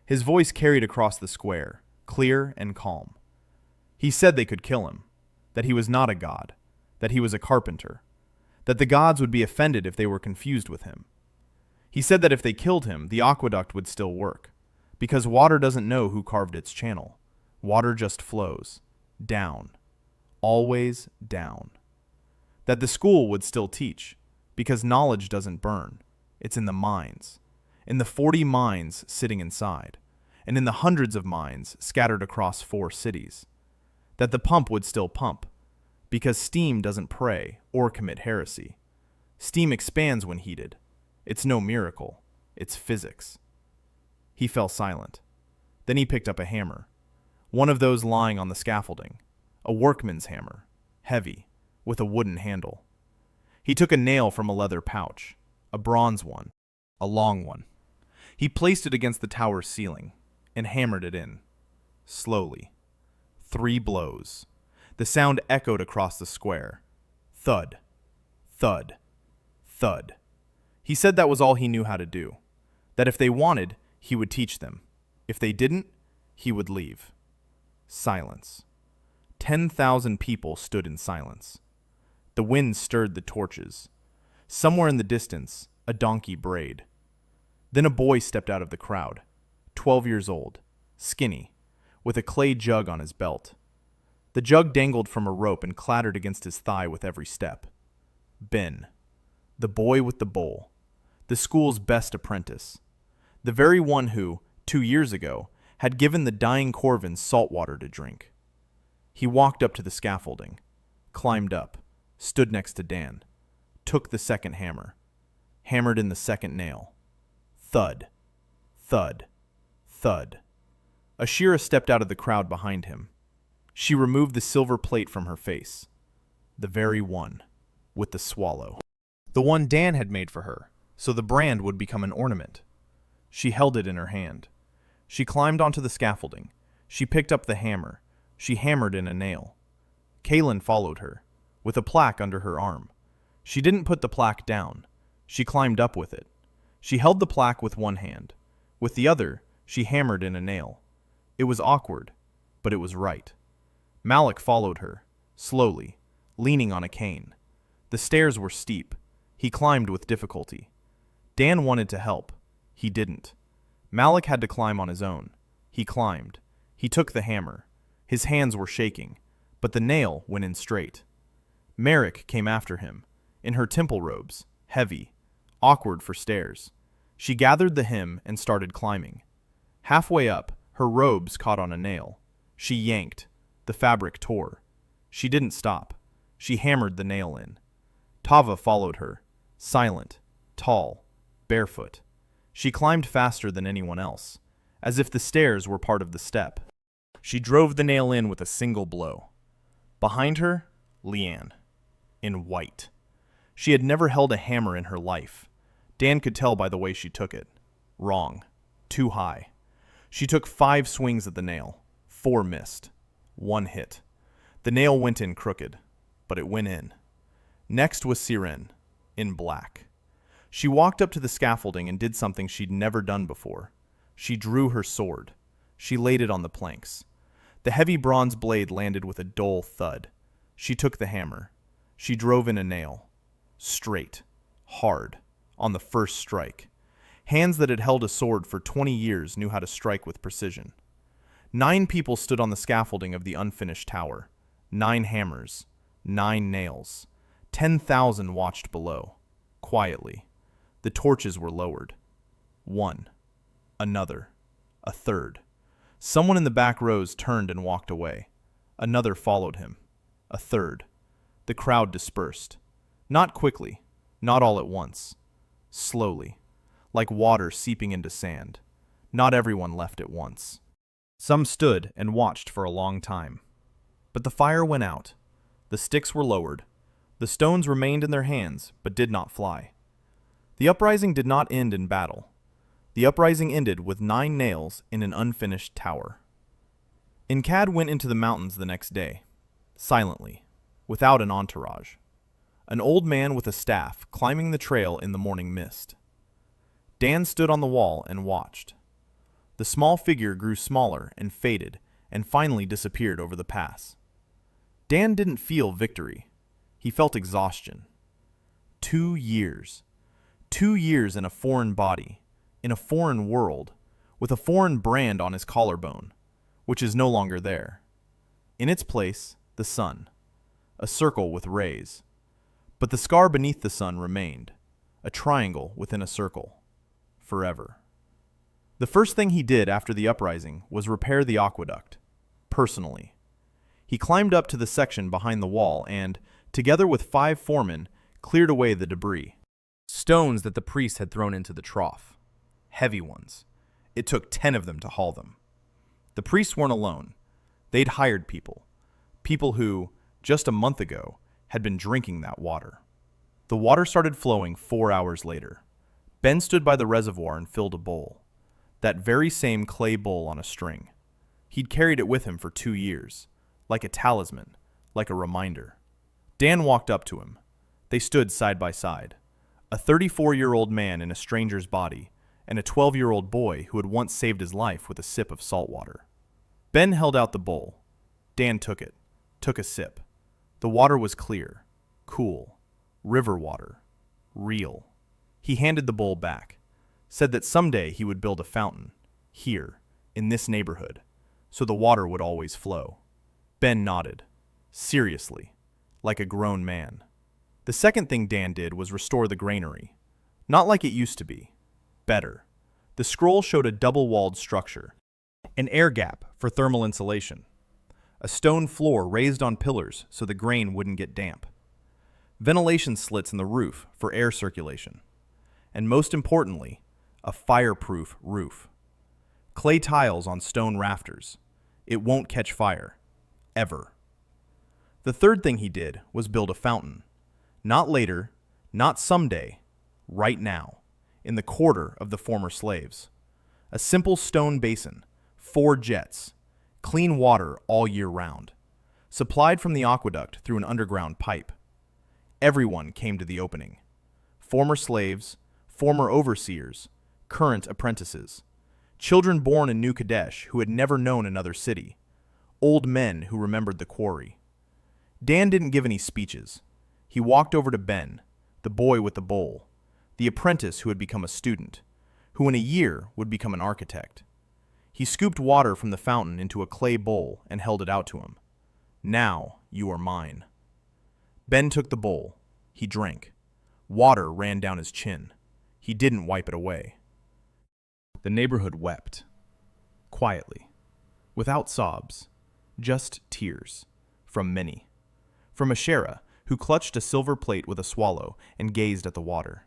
His voice carried across the square, clear and calm. He said they could kill him, that he was not a god, that he was a carpenter, that the gods would be offended if they were confused with him. He said that if they killed him, the aqueduct would still work, because water doesn't know who carved its channel. Water just flows, down, always down. That the school would still teach, because knowledge doesn't burn. It's in the minds, in the 40 minds sitting inside, and in the hundreds of minds scattered across 4 cities. That the pump would still pump, because steam doesn't pray or commit heresy. Steam expands when heated. It's no miracle. It's physics. He fell silent. Then he picked up a hammer, one of those lying on the scaffolding, a workman's hammer, heavy, with a wooden handle. He took a nail from a leather pouch, a bronze one, a long one. He placed it against the tower's ceiling and hammered it in, slowly. 3 blows. The sound echoed across the square. Thud, thud, thud. He said that was all he knew how to do, that if they wanted, he would teach them. If they didn't, he would leave. Silence. 10,000 people stood in silence. The wind stirred the torches. Somewhere in the distance, a donkey brayed. Then a boy stepped out of the crowd, 12 years old, skinny, with a clay jug on his belt. The jug dangled from a rope and clattered against his thigh with every step. Ben, the boy with the bowl, the school's best apprentice, the very one who, 2 years ago, had given the dying Corvins salt water to drink. He walked up to the scaffolding, climbed up, stood next to Dan, took the second hammer, hammered in the second nail. Thud, thud, thud. Ashira stepped out of the crowd behind him. She removed the silver plate from her face. The very one, with the swallow. The one Dan had made for her, so the brand would become an ornament. She held it in her hand. She climbed onto the scaffolding. She picked up the hammer. She hammered in a nail. Kaylin followed her, with a plaque under her arm. She didn't put the plaque down. She climbed up with it. She held the plaque with one hand. With the other, she hammered in a nail. It was awkward, but it was right. Malik followed her, slowly, leaning on a cane. The stairs were steep. He climbed with difficulty. Dan wanted to help. He didn't. Malik had to climb on his own. He climbed. He took the hammer. His hands were shaking, but the nail went in straight. Merrick came after him, in her temple robes, heavy, awkward for stairs. She gathered the hem and started climbing. Halfway up, her robes caught on a nail. She yanked. The fabric tore. She didn't stop. She hammered the nail in. Tava followed her, silent, tall, barefoot. She climbed faster than anyone else, as if the stairs were part of the step. She drove the nail in with a single blow. Behind her, Leanne, in white. She had never held a hammer in her life. Dan could tell by the way she took it. Wrong. Too high. She took 5 swings at the nail. 4 missed. 1 hit. The nail went in crooked, but it went in. Next was Siren, in black. She walked up to the scaffolding and did something she'd never done before. She drew her sword. She laid it on the planks. The heavy bronze blade landed with a dull thud. She took the hammer. She drove in a nail. Straight. Hard. On the first strike. Hands that had held a sword for 20 years knew how to strike with precision. 9 people stood on the scaffolding of the unfinished tower. 9 hammers. 9 nails. 10,000 watched below. Quietly. The torches were lowered. 1. Another. A third. Someone in the back rows turned and walked away. Another followed him. A third. The crowd dispersed. Not quickly. Not all at once. Slowly. Like water seeping into sand. Not everyone left at once. Some stood and watched for a long time. But the fire went out. The sticks were lowered. The stones remained in their hands, but did not fly. The uprising did not end in battle. The uprising ended with 9 nails in an unfinished tower. Inkad went into the mountains the next day, silently, without an entourage. An old man with a staff climbing the trail in the morning mist. Dan stood on the wall and watched. The small figure grew smaller and faded and finally disappeared over the pass. Dan didn't feel victory. He felt exhaustion. 2 years. 2 years in a foreign body, in a foreign world, with a foreign brand on his collarbone, which is no longer there. In its place, the sun, a circle with rays. But the scar beneath the sun remained, a triangle within a circle, forever. The first thing he did after the uprising was repair the aqueduct, personally. He climbed up to the section behind the wall and, together with 5 foremen, cleared away the debris. Stones that the priest had thrown into the trough. Heavy ones. It took 10 of them to haul them. The priests weren't alone. They'd hired people. People who, just a month ago, had been drinking that water. The water started flowing 4 hours later. Ben stood by the reservoir and filled a bowl. That very same clay bowl on a string. He'd carried it with him for 2 years, like a talisman, like a reminder. Dan walked up to him. They stood side by side. A 34-year-old man in a stranger's body, and a 12-year-old boy who had once saved his life with a sip of salt water. Ben held out the bowl. Dan took it, took a sip. The water was clear, cool, river water, real. He handed the bowl back, said that someday he would build a fountain, here, in this neighborhood, so the water would always flow. Ben nodded, seriously, like a grown man. The second thing Dan did was restore the granary. Not like it used to be. Better. The scroll showed a double-walled structure. An air gap for thermal insulation. A stone floor raised on pillars so the grain wouldn't get damp. Ventilation slits in the roof for air circulation. And most importantly, a fireproof roof. Clay tiles on stone rafters. It won't catch fire. ever. The third thing he did was build a fountain. Not later, not someday, right now, in the quarter of the former slaves. A simple stone basin, 4 jets, clean water all year round, supplied from the aqueduct through an underground pipe. Everyone came to the opening. Former slaves, former overseers, current apprentices, children born in New Kadesh who had never known another city, old men who remembered the quarry. Dan didn't give any speeches. He walked over to Ben, the boy with the bowl, the apprentice who had become a student, who in a year would become an architect. He scooped water from the fountain into a clay bowl and held it out to him. Now you are mine. Ben took the bowl. He drank. Water ran down his chin. He didn't wipe it away. The neighborhood wept. Quietly. Without sobs. Just tears. From many. From Asherah, who clutched a silver plate with a swallow and gazed at the water.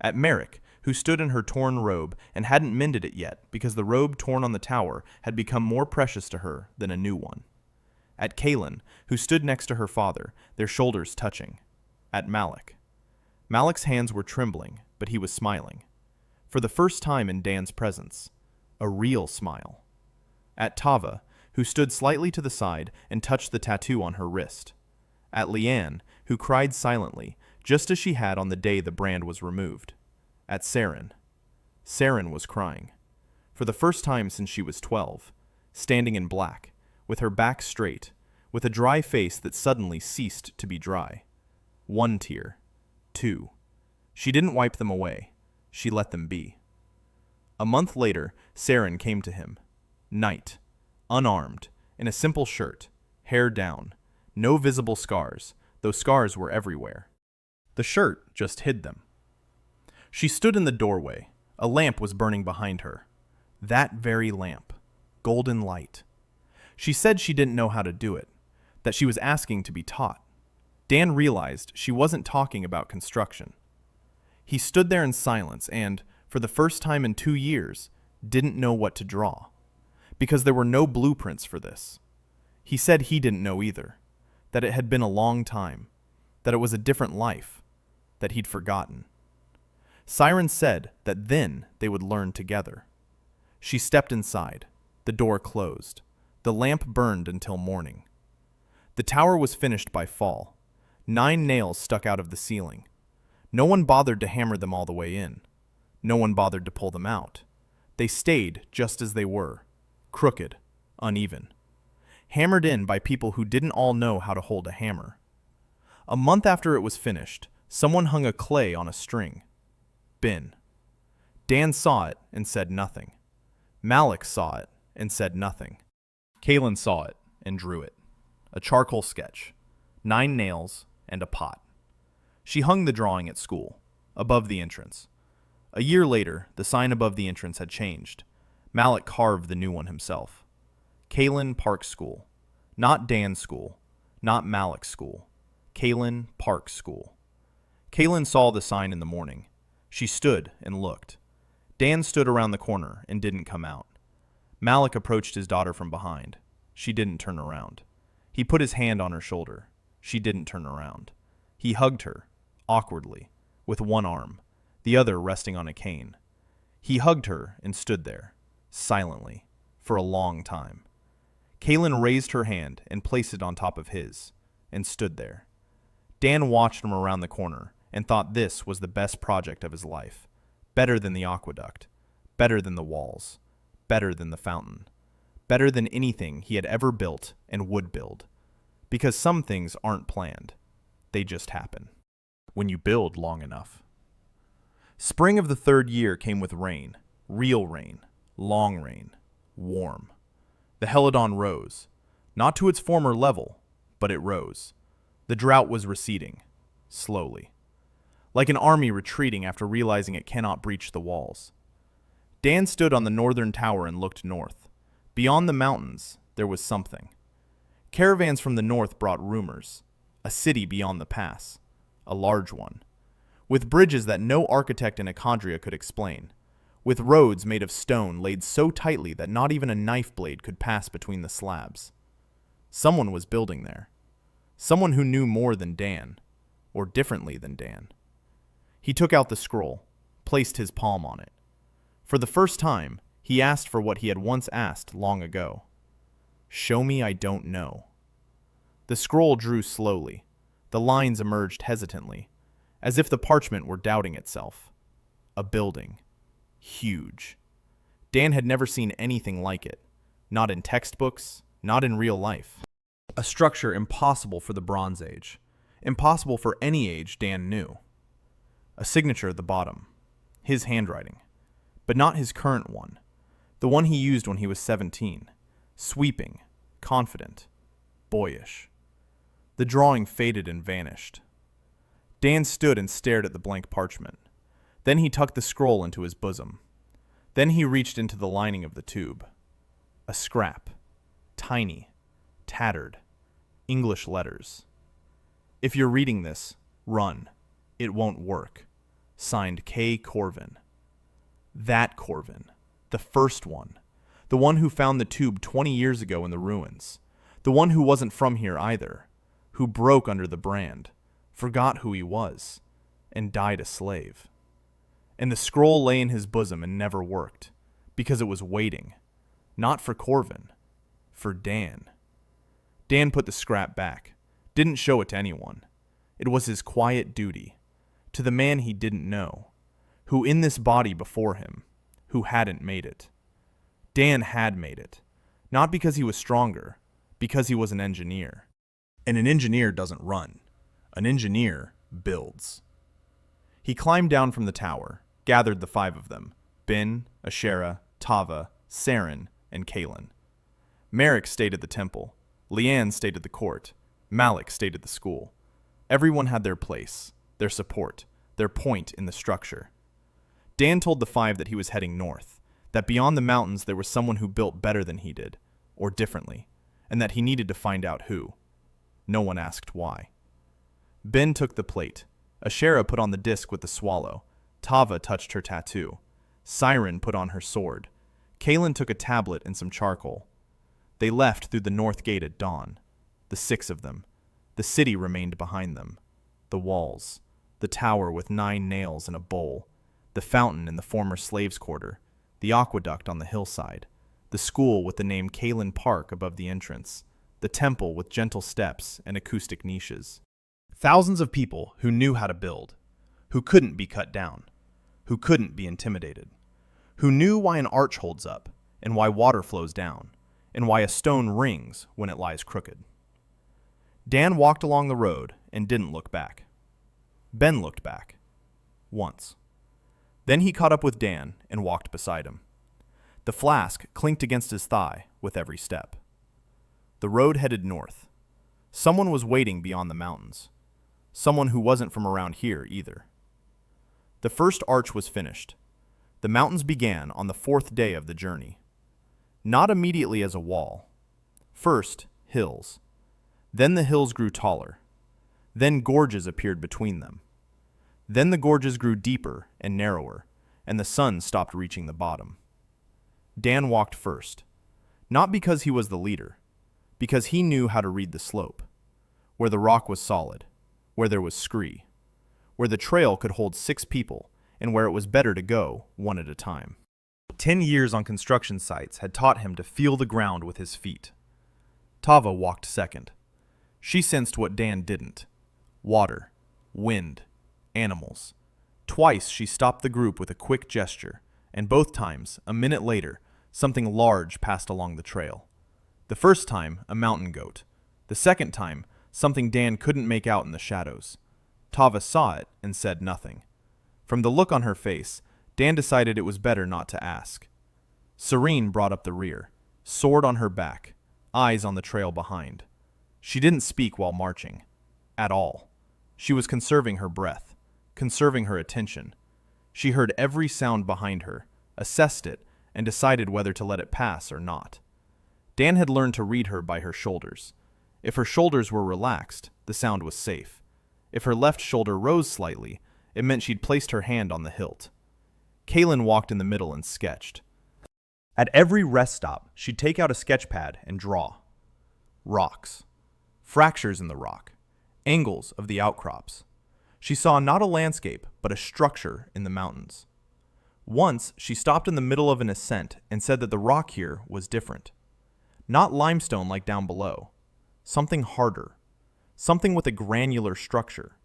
At Merrick, who stood in her torn robe and hadn't mended it yet because the robe torn on the tower had become more precious to her than a new one. At Kaylin, who stood next to her father, their shoulders touching. At Malik. Malik's hands were trembling, but he was smiling. For the first time in Dan's presence. A real smile. At Tava, who stood slightly to the side and touched the tattoo on her wrist. At Leanne, who cried silently, just as she had on the day the brand was removed. At Saren. Saren was crying. For the first time since she was 12, standing in black, with her back straight, with a dry face that suddenly ceased to be dry. 1 tear. 2. She didn't wipe them away. She let them be. A month later, Saren came to him. Night. Unarmed, in a simple shirt, hair down, no visible scars, though scars were everywhere. The shirt just hid them. She stood in the doorway. A lamp was burning behind her. That very lamp. Golden light. She said she didn't know how to do it, that she was asking to be taught. Dan realized she wasn't talking about construction. He stood there in silence and, for the first time in 2 years, didn't know what to draw. Because there were no blueprints for this. He said he didn't know either. That it had been a long time. That it was a different life. That he'd forgotten. Siren said that then they would learn together. She stepped inside. The door closed. The lamp burned until morning. The tower was finished by fall. 9 nails stuck out of the ceiling. No one bothered to hammer them all the way in. No one bothered to pull them out. They stayed just as they were. Crooked, uneven. Hammered in by people who didn't all know how to hold a hammer. A month after it was finished, someone hung a clay on a string. Bin. Dan saw it and said nothing. Malik saw it and said nothing. Kaylin saw it and drew it. A charcoal sketch. 9 nails and a pot. She hung the drawing at school, above the entrance. A year later, the sign above the entrance had changed. Malik carved the new one himself. Kaylin Park School. Not Dan's school. Not Malik's school. Kaylin Park School. Kaylin saw the sign in the morning. She stood and looked. Dan stood around the corner and didn't come out. Malik approached his daughter from behind. She didn't turn around. He put his hand on her shoulder. She didn't turn around. He hugged her, awkwardly, with one arm, the other resting on a cane. He hugged her and stood there, silently, for a long time. Kaylin raised her hand and placed it on top of his, and stood there. Dan watched him around the corner and thought this was the best project of his life. Better than the aqueduct. Better than the walls. Better than the fountain. Better than anything he had ever built and would build. Because some things aren't planned. They just happen. When you build long enough. Spring of the 3rd year came with rain. Real rain. Long rain. Warm. The Helidon rose. Not to its former level, but it rose. The drought was receding. Slowly. Like an army retreating after realizing it cannot breach the walls. Dan stood on the northern tower and looked north. Beyond the mountains, there was something. Caravans from the north brought rumors. A city beyond the pass. A large one. With bridges that no architect in Echondria could explain. With roads made of stone laid so tightly that not even a knife blade could pass between the slabs. Someone was building there. Someone who knew more than Dan, or differently than Dan. He took out the scroll, placed his palm on it. For the first time, he asked for what he had once asked long ago. Show me I don't know. The scroll drew slowly. The lines emerged hesitantly, as if the parchment were doubting itself. A building. Huge. Dan had never seen anything like it. Not in textbooks, not in real life. A structure impossible for the Bronze Age. Impossible for any age Dan knew. A signature at the bottom. His handwriting. But not his current one. The one he used when he was 17. Sweeping, confident, boyish. The drawing faded and vanished. Dan stood and stared at the blank parchment. Then he tucked the scroll into his bosom. Then he reached into the lining of the tube. A scrap. Tiny. Tattered. English letters. If you're reading this, run. It won't work. Signed K. Corvin. That Corvin. The first one. The one who found the tube 20 years ago in the ruins. The one who wasn't from here either. Who broke under the brand. Forgot who he was. And died a slave. And the scroll lay in his bosom and never worked. Because it was waiting. Not for Corvin. For Dan. Dan put the scrap back. Didn't show it to anyone. It was his quiet duty. To the man he didn't know. Who in this body before him. Who hadn't made it. Dan had made it. Not because he was stronger. Because he was an engineer. And an engineer doesn't run. An engineer builds. He climbed down from the tower, gathered the 5 of them, Ben, Ashera, Tava, Saren, and Kalen. Merrick stayed at the temple. Leanne stayed at the court. Malik stayed at the school. Everyone had their place, their support, their point in the structure. Dan told the 5 that he was heading north, that beyond the mountains there was someone who built better than he did, or differently, and that he needed to find out who. No one asked why. Ben took the plate. Ashera put on the disc with the swallow. Tava touched her tattoo. Siren put on her sword. Kalen took a tablet and some charcoal. They left through the north gate at dawn. The 6 of them. The city remained behind them. The walls. The tower with 9 nails and a bowl. The fountain in the former slaves' quarter. The aqueduct on the hillside. The school with the name Kalen Park above the entrance. The temple with gentle steps and acoustic niches. Thousands of people who knew how to build. Who couldn't be cut down. Who couldn't be intimidated. Who knew why an arch holds up, and why water flows down, and why a stone rings when it lies crooked. Dan walked along the road and didn't look back. Ben looked back. Once. Then he caught up with Dan and walked beside him. The flask clinked against his thigh with every step. The road headed north. Someone was waiting beyond the mountains. Someone who wasn't from around here either. The first arch was finished. The mountains began on the 4th day of the journey. Not immediately as a wall. First, hills. Then the hills grew taller. Then gorges appeared between them. Then the gorges grew deeper and narrower, and the sun stopped reaching the bottom. Dan walked first. Not because he was the leader, because he knew how to read the slope, where the rock was solid, where there was scree, where the trail could hold 6 people, and where it was better to go one at a time. 10 years on construction sites had taught him to feel the ground with his feet. Tava walked second. She sensed what Dan didn't. Water, wind, animals. Twice she stopped the group with a quick gesture, and both times, a minute later, something large passed along the trail. The first time, a mountain goat. The second time, something Dan couldn't make out in the shadows. Tava saw it and said nothing. From the look on her face, Dan decided it was better not to ask. Serene brought up the rear, sword on her back, eyes on the trail behind. She didn't speak while marching. At all. She was conserving her breath, conserving her attention. She heard every sound behind her, assessed it, and decided whether to let it pass or not. Dan had learned to read her by her shoulders. If her shoulders were relaxed, the sound was safe. If her left shoulder rose slightly, it meant she'd placed her hand on the hilt. Kalen walked in the middle and sketched. At every rest stop, she'd take out a sketch pad and draw. Rocks. Fractures in the rock. Angles of the outcrops. She saw not a landscape, but a structure in the mountains. Once, she stopped in the middle of an ascent and said that the rock here was different. Not limestone like down below. Something harder. Something with a granular structure.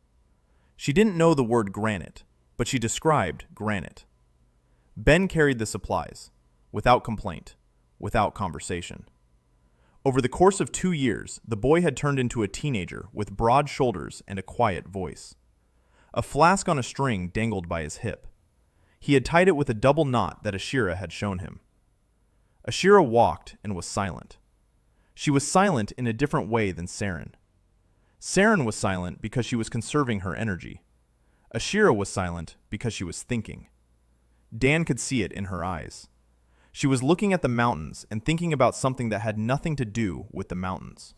She didn't know the word granite, but she described granite. Ben carried the supplies, without complaint, without conversation. Over the course of 2 years, the boy had turned into a teenager with broad shoulders and a quiet voice. A flask on a string dangled by his hip. He had tied it with a double knot that Ashira had shown him. Ashira walked and was silent. She was silent in a different way than Saren. Saren was silent because she was conserving her energy. Ashira was silent because she was thinking. Dan could see it in her eyes. She was looking at the mountains and thinking about something that had nothing to do with the mountains.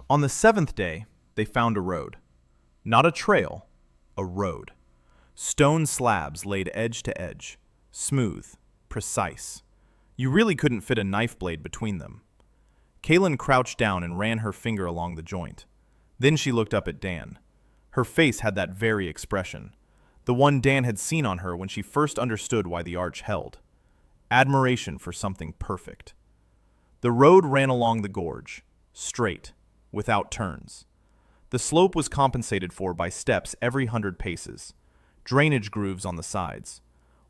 On the 7th day, they found a road. Not a trail, a road. Stone slabs laid edge to edge, smooth, precise. You really couldn't fit a knife blade between them. Kaylin crouched down and ran her finger along the joint. Then she looked up at Dan. Her face had that very expression, the one Dan had seen on her when she first understood why the arch held. Admiration for something perfect. The road ran along the gorge, straight, without turns. The slope was compensated for by steps every 100 paces, drainage grooves on the sides.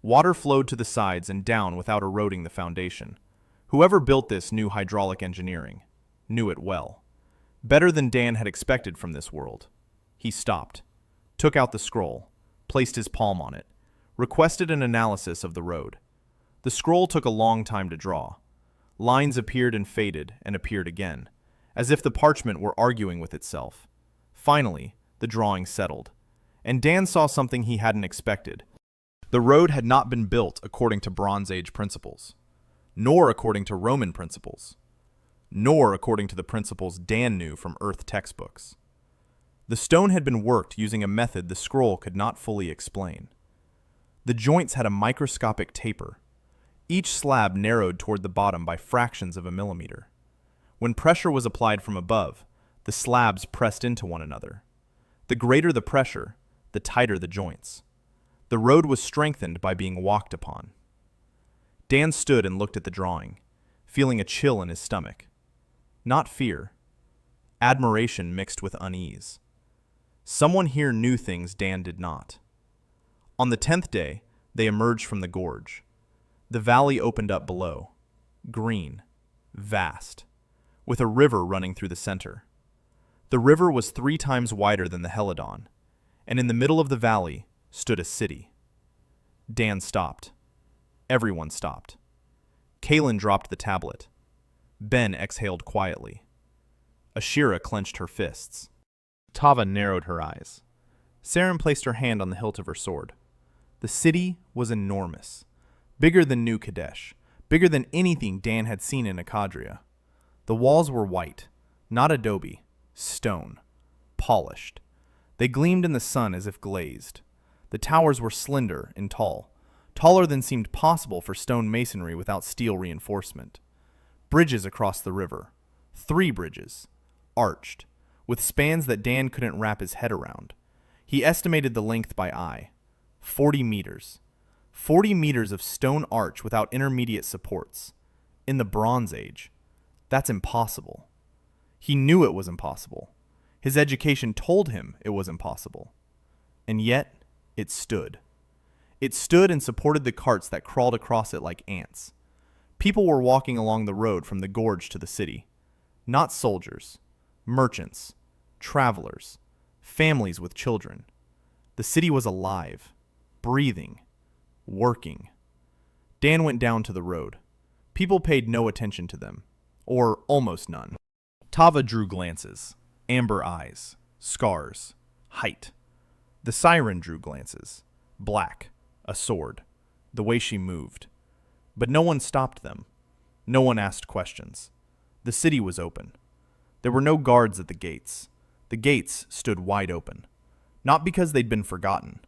Water flowed to the sides and down without eroding the foundation. Whoever built this knew hydraulic engineering, knew it well. Better than Dan had expected from this world. He stopped, took out the scroll, placed his palm on it, requested an analysis of the road. The scroll took a long time to draw. Lines appeared and faded and appeared again, as if the parchment were arguing with itself. Finally, the drawing settled, and Dan saw something he hadn't expected. The road had not been built according to Bronze Age principles, nor according to Roman principles, nor according to the principles Dan knew from Earth textbooks. The stone had been worked using a method the scroll could not fully explain. The joints had a microscopic taper. Each slab narrowed toward the bottom by fractions of a millimeter. When pressure was applied from above, the slabs pressed into one another. The greater the pressure, the tighter the joints. The road was strengthened by being walked upon. Dan stood and looked at the drawing, feeling a chill in his stomach. Not fear. Admiration mixed with unease. Someone here knew things Dan did not. On the 10th day, they emerged from the gorge. The valley opened up below, green, vast, with a river running through the center. The river was 3 times wider than the Helidon, and in the middle of the valley stood a city. Dan stopped. Everyone stopped. Kaylin dropped the tablet. Ben exhaled quietly. Ashira clenched her fists. Tava narrowed her eyes. Saren placed her hand on the hilt of her sword. The city was enormous. Bigger than New Kadesh, bigger than anything Dan had seen in Akadria. The walls were white, not adobe, stone, polished. They gleamed in the sun as if glazed. The towers were slender and tall, taller than seemed possible for stone masonry without steel reinforcement. Bridges across the river, 3 bridges, arched, with spans that Dan couldn't wrap his head around. He estimated the length by eye, 40 meters. 40 meters of stone arch without intermediate supports. In the Bronze Age, that's impossible. He knew it was impossible. His education told him it was impossible. And yet, it stood. It stood and supported the carts that crawled across it like ants. People were walking along the road from the gorge to the city. Not soldiers, merchants, travelers, families with children. The city was alive, breathing, working. Dan went down to the road. People paid no attention to them, or almost none. Tava drew glances, amber eyes, scars, height. The siren drew glances, black, a sword, the way she moved. But no one stopped them. No one asked questions. The city was open. There were no guards at the gates. The gates stood wide open, not because they'd been forgotten,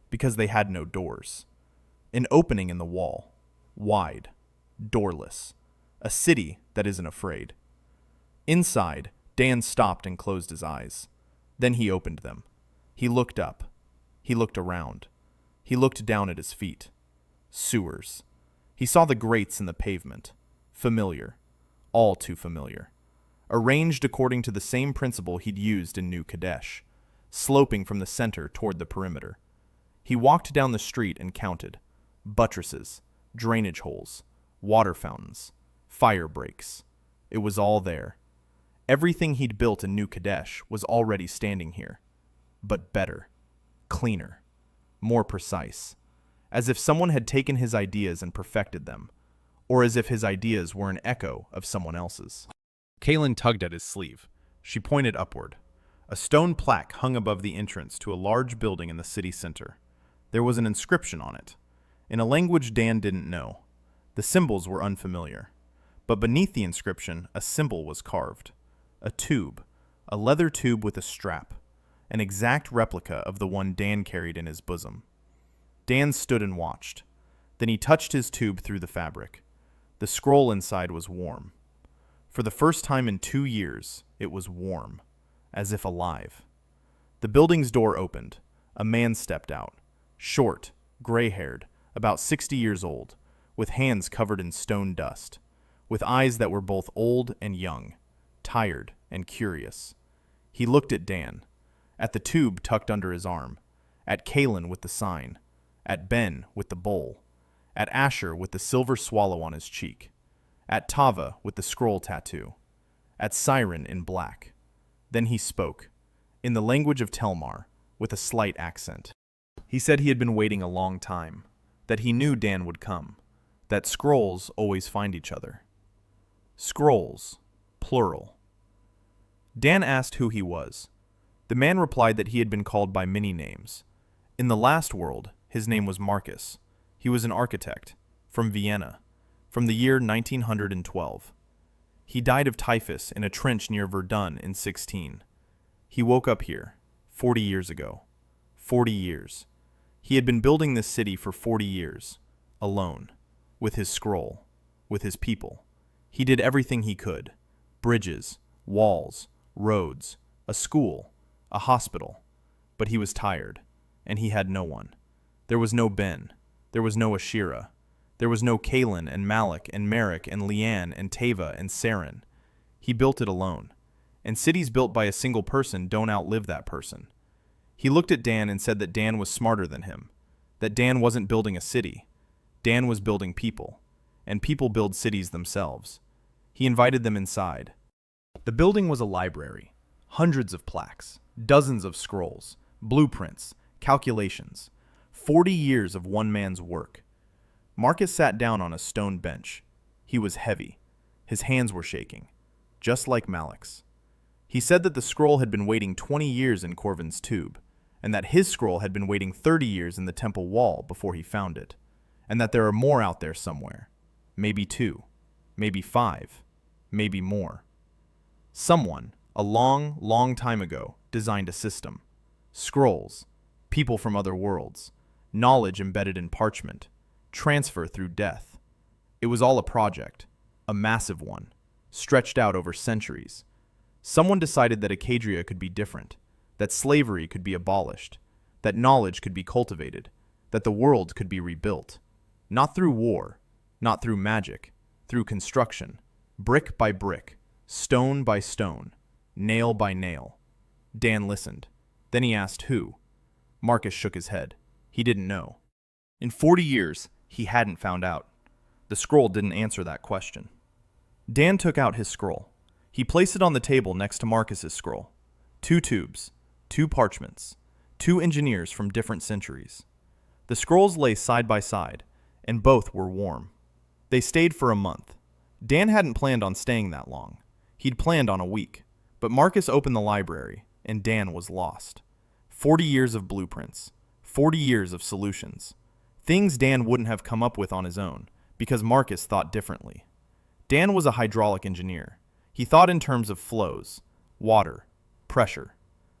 because they had no doors. An opening in the wall, wide, doorless, a city that isn't afraid. Inside, Dan stopped and closed his eyes. Then he opened them. He looked up. He looked around. He looked down at his feet. Sewers. He saw the grates in the pavement. Familiar. All too familiar. Arranged according to the same principle he'd used in New Kadesh, sloping from the center toward the perimeter. He walked down the street and counted. Buttresses, drainage holes, water fountains, fire breaks. It was all there. Everything he'd built in New Kadesh was already standing here. But better, cleaner, more precise. As if someone had taken his ideas and perfected them, or as if his ideas were an echo of someone else's. Kaylin tugged at his sleeve. She pointed upward. A stone plaque hung above the entrance to a large building in the city center. There was an inscription on it, in a language Dan didn't know. The symbols were unfamiliar. But beneath the inscription, a symbol was carved. A tube, a leather tube with a strap, an exact replica of the one Dan carried in his bosom. Dan stood and watched. Then he touched his tube through the fabric. The scroll inside was warm. For the first time in 2 years, it was warm, as if alive. The building's door opened. A man stepped out, short, gray-haired, about 60 years old, with hands covered in stone dust, with eyes that were both old and young, tired and curious. He looked at Dan, at the tube tucked under his arm, at Kaylin with the sign, at Ben with the bowl, at Asher with the silver swallow on his cheek, at Tava with the scroll tattoo, at Siren in black. Then he spoke, in the language of Telmar, with a slight accent. He said he had been waiting a long time, that he knew Dan would come, that scrolls always find each other. Scrolls, plural. Dan asked who he was. The man replied that he had been called by many names. In the last world, his name was Marcus. He was an architect, from Vienna, from the year 1912. He died of typhus in a trench near Verdun in 16. He woke up here, 40 years ago. 40 years. He had been building this city for 40 years, alone, with his scroll, with his people. He did everything he could. Bridges, walls, roads, a school, a hospital. But he was tired, and he had no one. There was no Ben. There was no Ashira. There was no Kaylin and Malik and Merrick and Leanne and Tava and Saren. He built it alone. And cities built by a single person don't outlive that person. He looked at Dan and said that Dan was smarter than him, that Dan wasn't building a city. Dan was building people, and people build cities themselves. He invited them inside. The building was a library, hundreds of plaques, dozens of scrolls, blueprints, calculations, 40 years of one man's work. Marcus sat down on a stone bench. He was heavy. His hands were shaking, just like Malik's. He said that the scroll had been waiting 20 years in Corvin's tube, and that his scroll had been waiting 30 years in the temple wall before he found it, and that there are more out there somewhere. Maybe 2, maybe 5, maybe more. Someone, a long, long time ago, designed a system. Scrolls, people from other worlds, knowledge embedded in parchment, transfer through death. It was all a project, a massive one, stretched out over centuries. Someone decided that Acadria could be different, that slavery could be abolished, that knowledge could be cultivated, that the world could be rebuilt. Not through war, not through magic, through construction, brick by brick, stone by stone, nail by nail. Dan listened. Then he asked who. Marcus shook his head. He didn't know. In 40 years, he hadn't found out. The scroll didn't answer that question. Dan took out his scroll. He placed it on the table next to Marcus's scroll. 2 tubes, 2 parchments, 2 engineers from different centuries. The scrolls lay side by side, and both were warm. They stayed for a month. Dan hadn't planned on staying that long. He'd planned on a week. But Marcus opened the library, and Dan was lost. 40 years of blueprints, 40 years of solutions. Things Dan wouldn't have come up with on his own, because Marcus thought differently. Dan was a hydraulic engineer. He thought in terms of flows, water, pressure.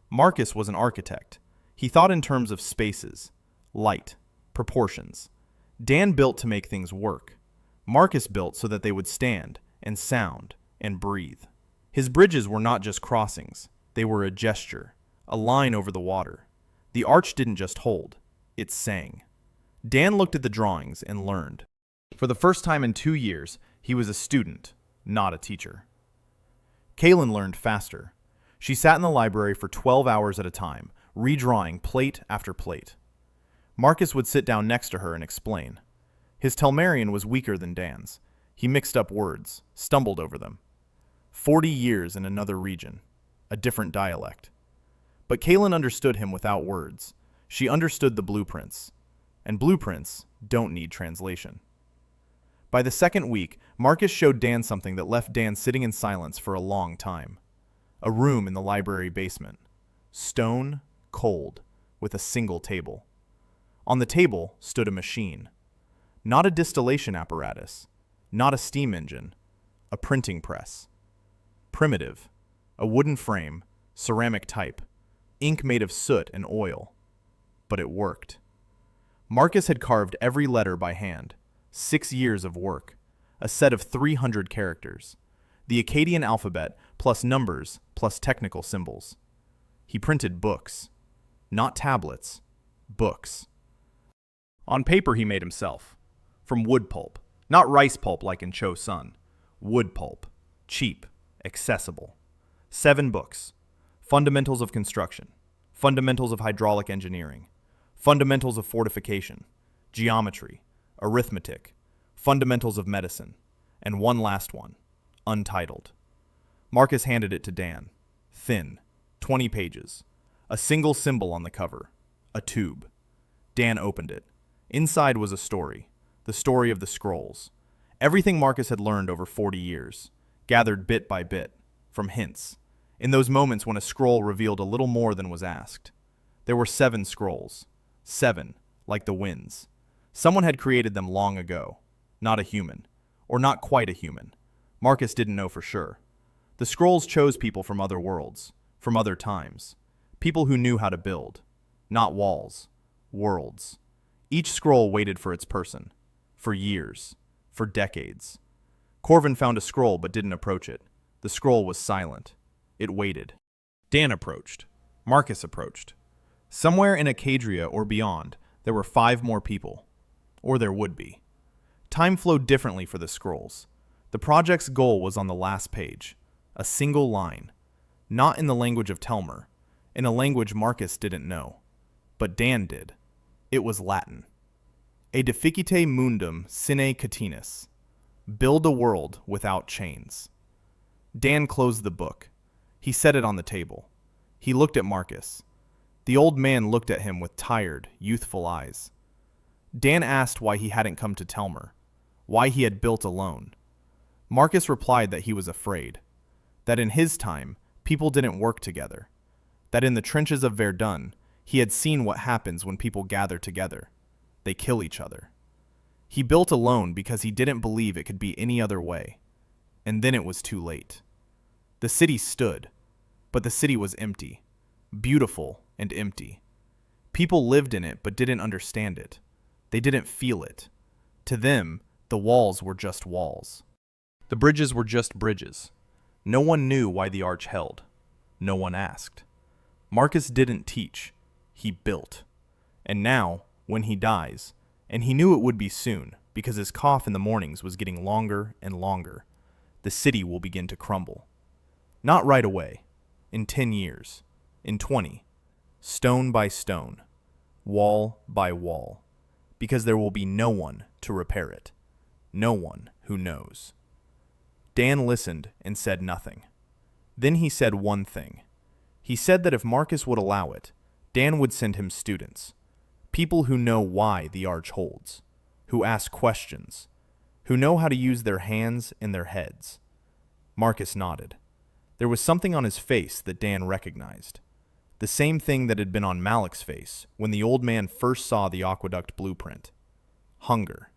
Marcus was an architect. He thought in terms of spaces, light, proportions. Dan built to make things work. Marcus built so that they would stand and sound and breathe. His bridges were not just crossings, they were a gesture, a line over the water. The arch didn't just hold, it sang. Dan looked at the drawings and learned. For the first time in 2 years, he was a student, not a teacher. Kaylin learned faster. She sat in the library for 12 hours at a time, redrawing plate after plate. Marcus would sit down next to her and explain. His Telmerian was weaker than Dan's. He mixed up words, stumbled over them. 40 years in another region, a different dialect. But Kaylin understood him without words. She understood the blueprints. And blueprints don't need translation. By the second week, Marcus showed Dan something that left Dan sitting in silence for a long time. A room in the library basement. Stone, cold, with a single table. On the table stood a machine. Not a distillation apparatus, not a steam engine, a printing press. Primitive, a wooden frame, ceramic type, ink made of soot and oil. But it worked. Marcus had carved every letter by hand, 6 years of work, a set of 300 characters, the Akkadian alphabet plus numbers plus technical symbols. He printed books, not tablets, books. On paper he made himself, from wood pulp, not rice pulp like in Cho-sun, wood pulp, cheap, accessible. 7 books, Fundamentals of Construction, Fundamentals of Hydraulic Engineering, Fundamentals of Fortification, Geometry, Arithmetic, Fundamentals of Medicine, and one last one, untitled. Marcus handed it to Dan. Thin, 20 pages, a single symbol on the cover, a tube. Dan opened it. Inside was a story, the story of the scrolls. Everything Marcus had learned over 40 years, gathered bit by bit, from hints, in those moments when a scroll revealed a little more than was asked. There were 7 scrolls, 7, like the winds. Someone had created them long ago, not a human, or not quite a human. Marcus didn't know for sure. The scrolls chose people from other worlds, from other times, people who knew how to build, not walls, worlds. Each scroll waited for its person, for years, for decades. Corvin found a scroll but didn't approach it. The scroll was silent. It waited. Dan approached. Marcus approached. Somewhere in Acadria or beyond, there were 5 more people. Or there would be. Time flowed differently for the scrolls. The project's goal was on the last page. A single line. Not in the language of Telmer. In a language Marcus didn't know. But Dan did. It was Latin. A deficite mundum sine catenis. Build a world without chains. Dan closed the book. He set it on the table. He looked at Marcus. The old man looked at him with tired, youthful eyes. Dan asked why he hadn't come to Telmer, why he had built alone. Marcus replied that he was afraid, that in his time, people didn't work together, that in the trenches of Verdun, he had seen what happens when people gather together. They kill each other. He built alone because he didn't believe it could be any other way. And then it was too late. The city stood, but the city was empty, beautiful and empty. People lived in it but didn't understand it. They didn't feel it. To them, the walls were just walls. The bridges were just bridges. No one knew why the arch held. No one asked. Marcus didn't teach. He built. And now, when he dies, and he knew it would be soon, because his cough in the mornings was getting longer and longer, the city will begin to crumble. Not right away. In 10 years. In 20. Stone by stone. Wall by wall. Because there will be no one to repair it. No one who knows. Dan listened and said nothing. Then he said one thing. He said that if Marcus would allow it, Dan would send him students. People who know why the arch holds. Who ask questions. Who know how to use their hands and their heads. Marcus nodded. There was something on his face that Dan recognized. The same thing that had been on Malik's face when the old man first saw the aqueduct blueprint. Hunger.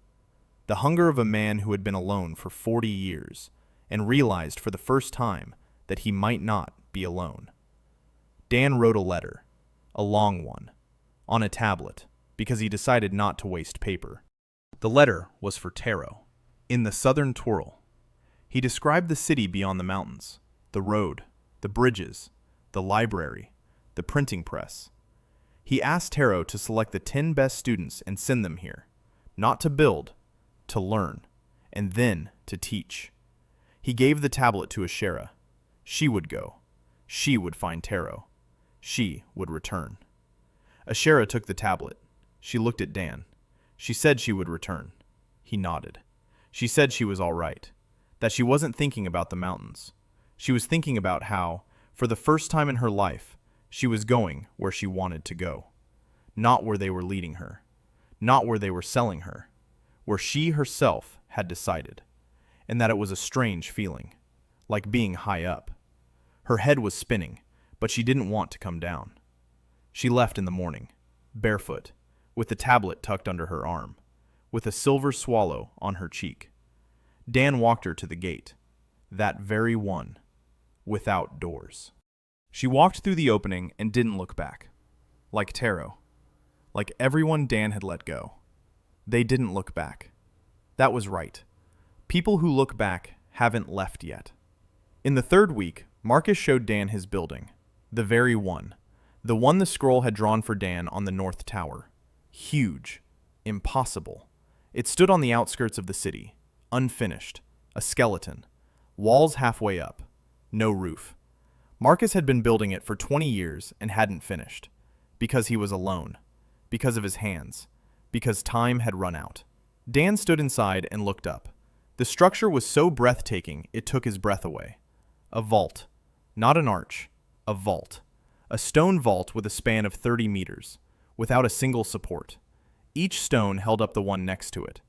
The hunger of a man who had been alone for 40 years and realized for the first time that he might not be alone. Dan wrote a letter, a long one, on a tablet because he decided not to waste paper. The letter was for Taro, in the southern Twirl. He described the city beyond the mountains, the road, the bridges, the library, the printing press. He asked Taro to select the 10 best students and send them here, not to build, to learn, and then to teach. He gave the tablet to Ashera. She would go. She would find Taro. She would return. Ashera took the tablet. She looked at Dan. She said she would return. He nodded. She said she was all right, that she wasn't thinking about the mountains. She was thinking about how, for the first time in her life, she was going where she wanted to go. Not where they were leading her. Not where they were selling her. Where she herself had decided. And that it was a strange feeling, like being high up. Her head was spinning, but she didn't want to come down. She left in the morning, barefoot, with the tablet tucked under her arm, with a silver swallow on her cheek. Dan walked her to the gate, that very one, without doors. She walked through the opening and didn't look back. Like Taro. Like everyone Dan had let go. They didn't look back. That was right. People who look back haven't left yet. In the third week, Marcus showed Dan his building. The very one. The one the scroll had drawn for Dan on the North Tower. Huge. Impossible. It stood on the outskirts of the city. Unfinished. A skeleton. Walls halfway up. No roof. Marcus had been building it for 20 years and hadn't finished. Because he was alone. Because of his hands. Because time had run out. Dan stood inside and looked up. The structure was so breathtaking it took his breath away. A vault. Not an arch. A vault. A stone vault with a span of 30 meters, without a single support. Each stone held up the one next to it.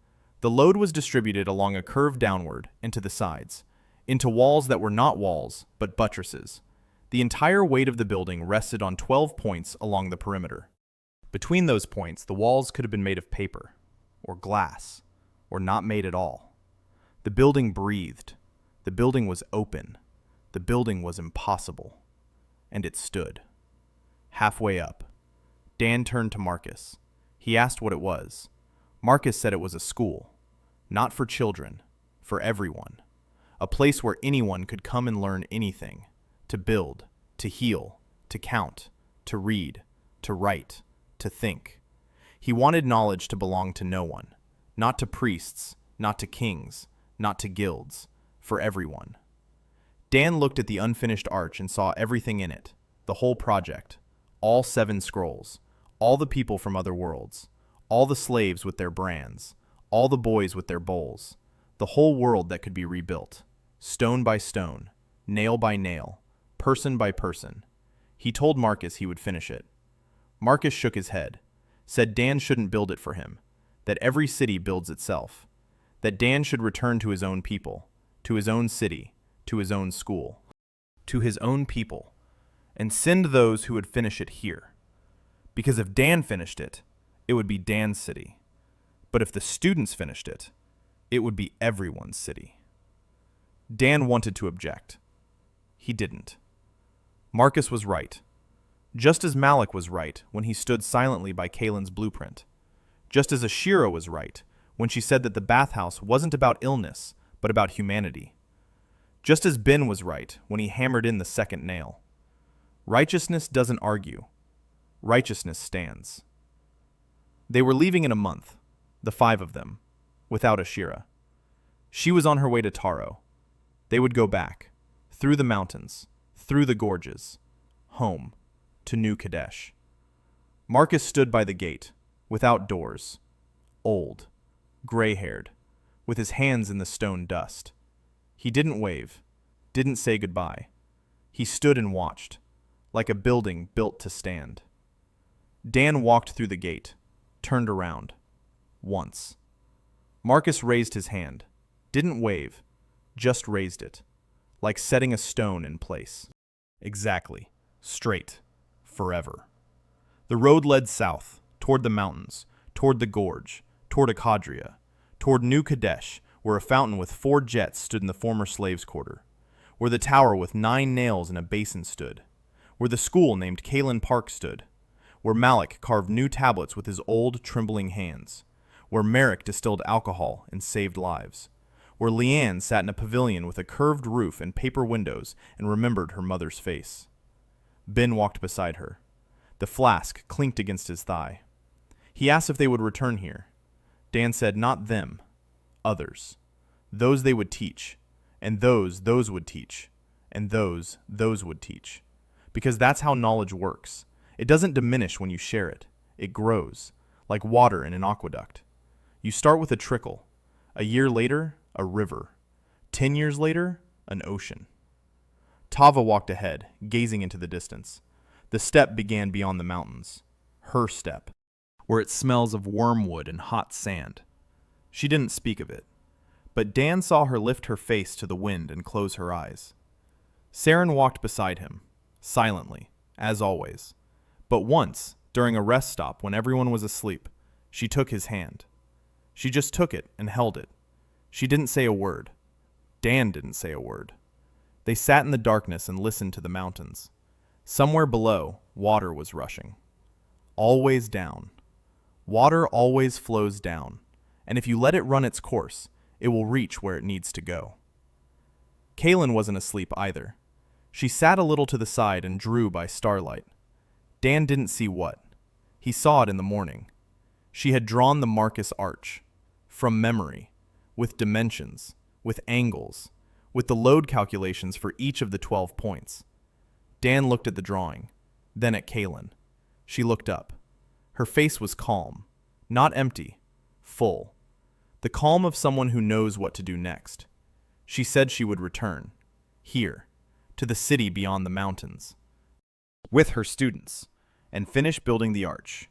The load was distributed along a curve downward and to the sides, into walls that were not walls, but buttresses. The entire weight of the building rested on 12 points along the perimeter. Between those points, the walls could have been made of paper, or glass, or not made at all. The building breathed. The building was open. The building was impossible. And it stood. Halfway up. Dan turned to Marcus. He asked what it was. Marcus said it was a school. Not for children. For everyone. A place where anyone could come and learn anything. To build. To heal. To count. To read. To write. To think. He wanted knowledge to belong to no one. Not to priests. Not to kings. Not to guilds. For everyone. Dan looked at the unfinished arch and saw everything in it. The whole project. All 7 scrolls. All the people from other worlds. All the slaves with their brands. All the boys with their bowls. The whole world that could be rebuilt. Stone by stone. Nail by nail. Person by person. He told Marcus he would finish it. Marcus shook his head. Said Dan shouldn't build it for him. That every city builds itself. That Dan should return to his own people. To his own city. To his own school. To his own people. And send those who would finish it here. Because if Dan finished it, it would be Dan's city. But if the students finished it, it would be everyone's city. Dan wanted to object. He didn't. Marcus was right. Just as Malik was right when he stood silently by Kalen's blueprint. Just as Ashira was right when she said that the bathhouse wasn't about illness, but about humanity. Just as Ben was right when he hammered in the second nail. Righteousness doesn't argue. Righteousness stands. They were leaving in a month, the 5 of them, without Ashira. She was on her way to Taro. They would go back, through the mountains, through the gorges, home, to New Kadesh. Marcus stood by the gate, without doors, old, gray-haired, with his hands in the stone dust. He didn't wave, didn't say goodbye. He stood and watched, like a building built to stand. Dan walked through the gate, turned around. Once. Marcus raised his hand, didn't wave, just raised it, like setting a stone in place. Exactly. Straight. Forever. The road led south, toward the mountains, toward the gorge, toward Akadria, toward New Kadesh, where a fountain with 4 jets stood in the former slaves' quarter, where the tower with 9 nails in a basin stood, where the school named Kalen Park stood, where Malik carved new tablets with his old, trembling hands, where Merrick distilled alcohol and saved lives, where Leanne sat in a pavilion with a curved roof and paper windows and remembered her mother's face. Ben walked beside her. The flask clinked against his thigh. He asked if they would return here. Dan said not them, others. Those they would teach, and those would teach, and those would teach. Because that's how knowledge works. It doesn't diminish when you share it. It grows, like water in an aqueduct. You start with a trickle. A year later, a river. 10 years later, an ocean. Tava walked ahead, gazing into the distance. The steppe began beyond the mountains. Her steppe, where it smells of wormwood and hot sand. She didn't speak of it, but Dan saw her lift her face to the wind and close her eyes. Saren walked beside him, silently, as always. But once, during a rest stop when everyone was asleep, she took his hand. She just took it and held it. She didn't say a word. Dan didn't say a word. They sat in the darkness and listened to the mountains. Somewhere below, water was rushing. Always down. Water always flows down, and if you let it run its course, it will reach where it needs to go. Kaylin wasn't asleep either. She sat a little to the side and drew by starlight. Dan didn't see what. He saw it in the morning. She had drawn the Marcus Arch, from memory, with dimensions, with angles, with the load calculations for each of the 12 points. Dan looked at the drawing, then at Kaylin. She looked up. Her face was calm, not empty, full. The calm of someone who knows what to do next. She said she would return, here, to the city beyond the mountains, with her students, and finish building the arch.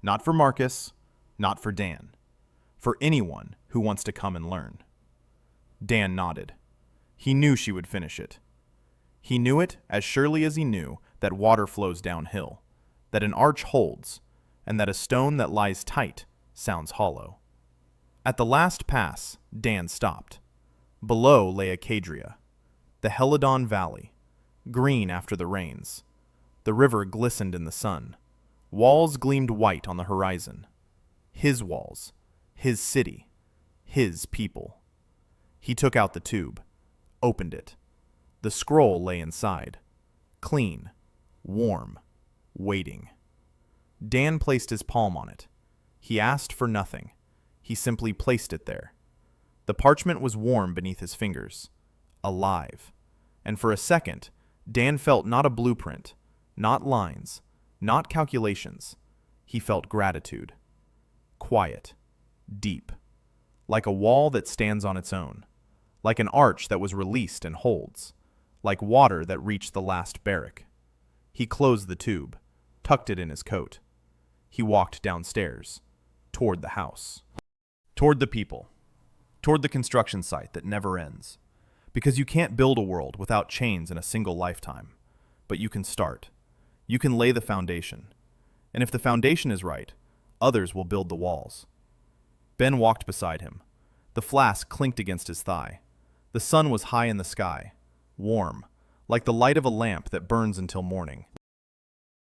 Not for Marcus, not for Dan, for anyone who wants to come and learn. Dan nodded. He knew she would finish it. He knew it as surely as he knew that water flows downhill, that an arch holds, and that a stone that lies tight sounds hollow. At the last pass, Dan stopped. Below lay Acadria, the Helidon Valley, green after the rains. The river glistened in the sun. Walls gleamed white on the horizon. His walls, his city, his people. He took out the tube, opened it. The scroll lay inside, clean, warm, waiting. Dan placed his palm on it. He asked for nothing. He simply placed it there. The parchment was warm beneath his fingers, alive. And for a second, Dan felt not a blueprint, not lines, not calculations. He felt gratitude. Quiet, deep, like a wall that stands on its own, like an arch that was released and holds, like water that reached the last barrack. He closed the tube, tucked it in his coat. He walked downstairs, toward the house, toward the people, toward the construction site that never ends. Because you can't build a world without chains in a single lifetime, but you can start. You can lay the foundation. And if the foundation is right, others will build the walls. Ben walked beside him. The flask clinked against his thigh. The sun was high in the sky, warm, like the light of a lamp that burns until morning.